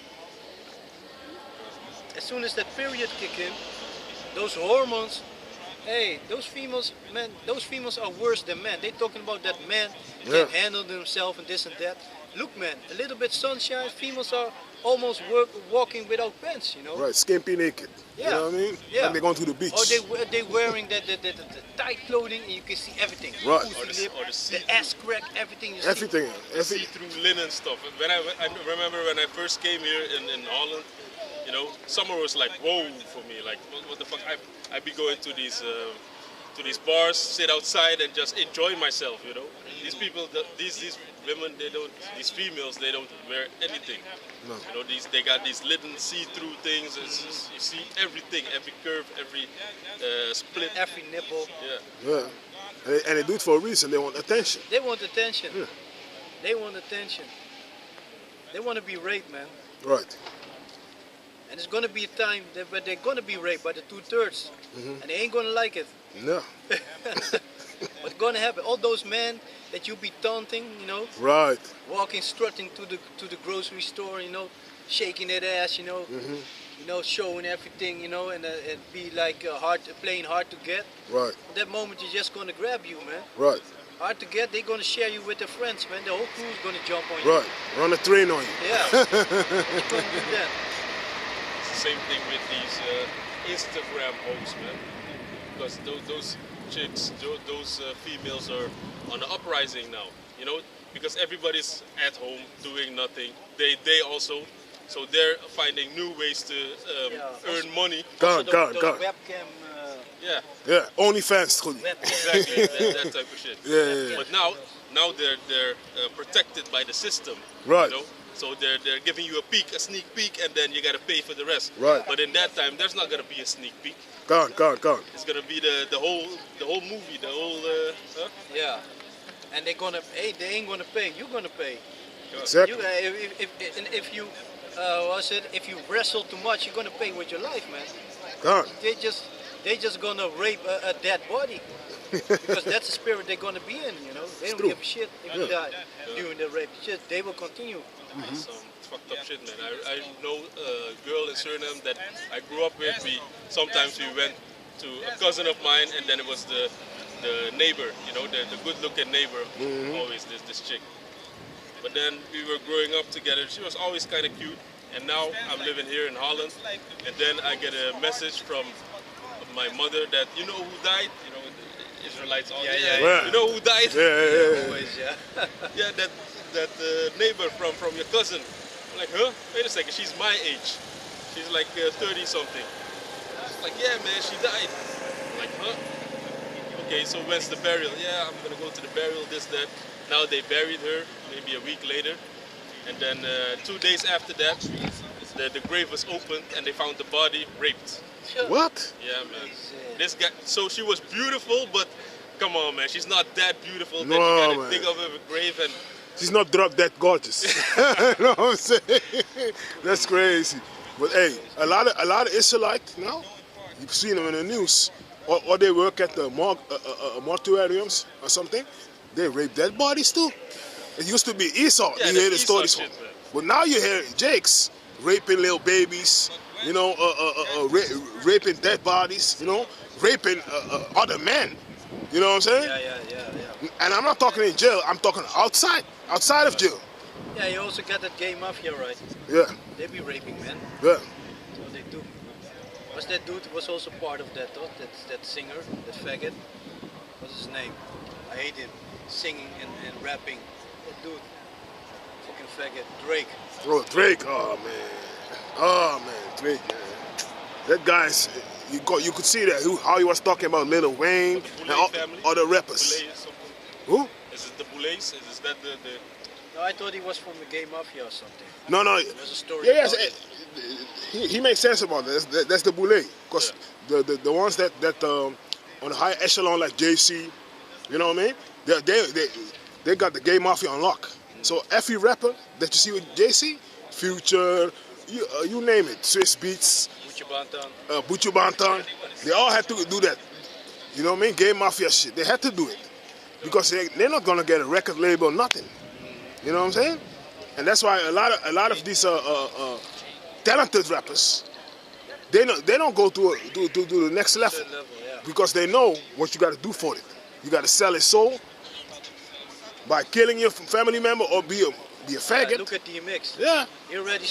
As soon as that period kick in, those hormones. Hey, those females, man, those females are worse than men. They talking about that men can't handle themselves and this and that. Look, man, a little bit sunshine, females are almost walking without pants, you know. Right, skimpy naked. Yeah. You know what I mean? Yeah. And they're going to the beach. Or they wearing the tight clothing and you can see everything. Right. The ass crack, everything. You Everything. see. See-through linen stuff. When I remember when I first came here in Holland, you know, summer was like whoa for me. Like what the fuck? I'd be going to these bars, sit outside and just enjoy myself. You know, these people, these women, these females, they don't wear anything. No. You know, they got these linen see-through things. You see everything, every curve, every split, every nipple. Yeah. And they do it for a reason. They want attention. They want attention. Yeah. They want attention. They want to be raped, man. Right. And it's going to be a time where they're going to be raped by the 2/3. And they ain't going to like it. No. What's going to happen? All those men that you be taunting, you know, Right. walking, strutting to the grocery store, you know, shaking their ass, you know, you know, showing everything, you know, and be like playing hard to get. Right. At that moment, they're just going to grab you, man. Right. Hard to get, they're going to share you with their friends, man. The whole crew's going to jump on you. Right. Run a train on you. Yeah. They're going to do that. It's the same thing with these Instagram hoes, man. Because those chicks, those females are on the uprising now. You know, because everybody's at home doing nothing. They also, so they're finding new ways to earn money. God. Webcam. Yeah. OnlyFans. Exactly, that type of shit. Yeah. But now they're protected by the system. Right. You know? So they're giving you a sneak peek, and then you gotta pay for the rest. Right. But in that time, there's not gonna be a sneak peek. Gone. It's gonna be the whole movie, the whole. Yeah. And they ain't gonna pay. You're gonna pay. Exactly. If you wrestle too much, you're gonna pay with your life, man. Gone. They just gonna rape a dead body because that's the spirit they're gonna be in. You know, they don't give a shit if you die during the rape. They will continue. Some fucked up shit, man. I know a girl in Suriname that I grew up with. Sometimes we went to a cousin of mine, and then it was the neighbor, you know, the good-looking neighbor, always this chick. But then we were growing up together. She was always kind of cute, and now I'm living here in Holland, and then I get a message from my mother that, you know who died? You know, the Israelites all Yeah. You know who died? Yeah. Always, yeah. Yeah, that neighbor from your cousin. I'm like, huh? Wait a second, she's my age. She's like 30 something. She's like, yeah, man, she died. I'm like, huh? Okay, so when's the burial? Yeah, I'm gonna go to the burial, this, that. Now they buried her, maybe a week later. And then 2 days after that, the grave was opened and they found the body raped. What? Yeah, man. This guy, so she was beautiful, but come on, man, she's not that beautiful that No, you gotta man. dig up a grave and. She's not drop that gorgeous. You know what I'm saying? That's crazy. But hey, a lot of Israelites now, you've seen them in the news, or they work at the mortuariums or something. They rape dead bodies too. It used to be Esau. Yeah, you hear the Esau stories shit, from. man. But now you hear Jakes raping little babies, you know, raping dead bodies, you know, raping other men. You know what I'm saying? Yeah. And I'm not talking in jail. I'm talking outside of jail. Yeah, you also got that gay mafia, right? Yeah. They be raping, man. Yeah. That's what they do. Was that dude was also part of that, though? That singer, that faggot. What's his name? I hate him. Singing and rapping. That dude. Fucking faggot. Drake. Oh, Drake. Oh man, Drake. Man. That guy's. You could see that how he was talking about Lil Wayne and all other rappers. Who? Is it the Boulets? Is that the? No, I thought he was from the gay mafia or something. No. There's a story. Yes, about it. he makes sense about that. That's the Boulay. Because the ones that on the high echelon like JC, you know what I mean? They got the gay mafia on lock. So every rapper that you see with JC, Future, you name it, Swiss Beats, Buju Banton, they all had to do that. You know what I mean? Gay mafia shit. They had to do it. Because they're not gonna get a record label, nothing. You know what I'm saying? And that's why a lot of these talented rappers, they don't go to the next level, Yeah. because they know what you got to do for it. You got to sell his soul by killing your family member or be a faggot. Look at DMX. Yeah. He already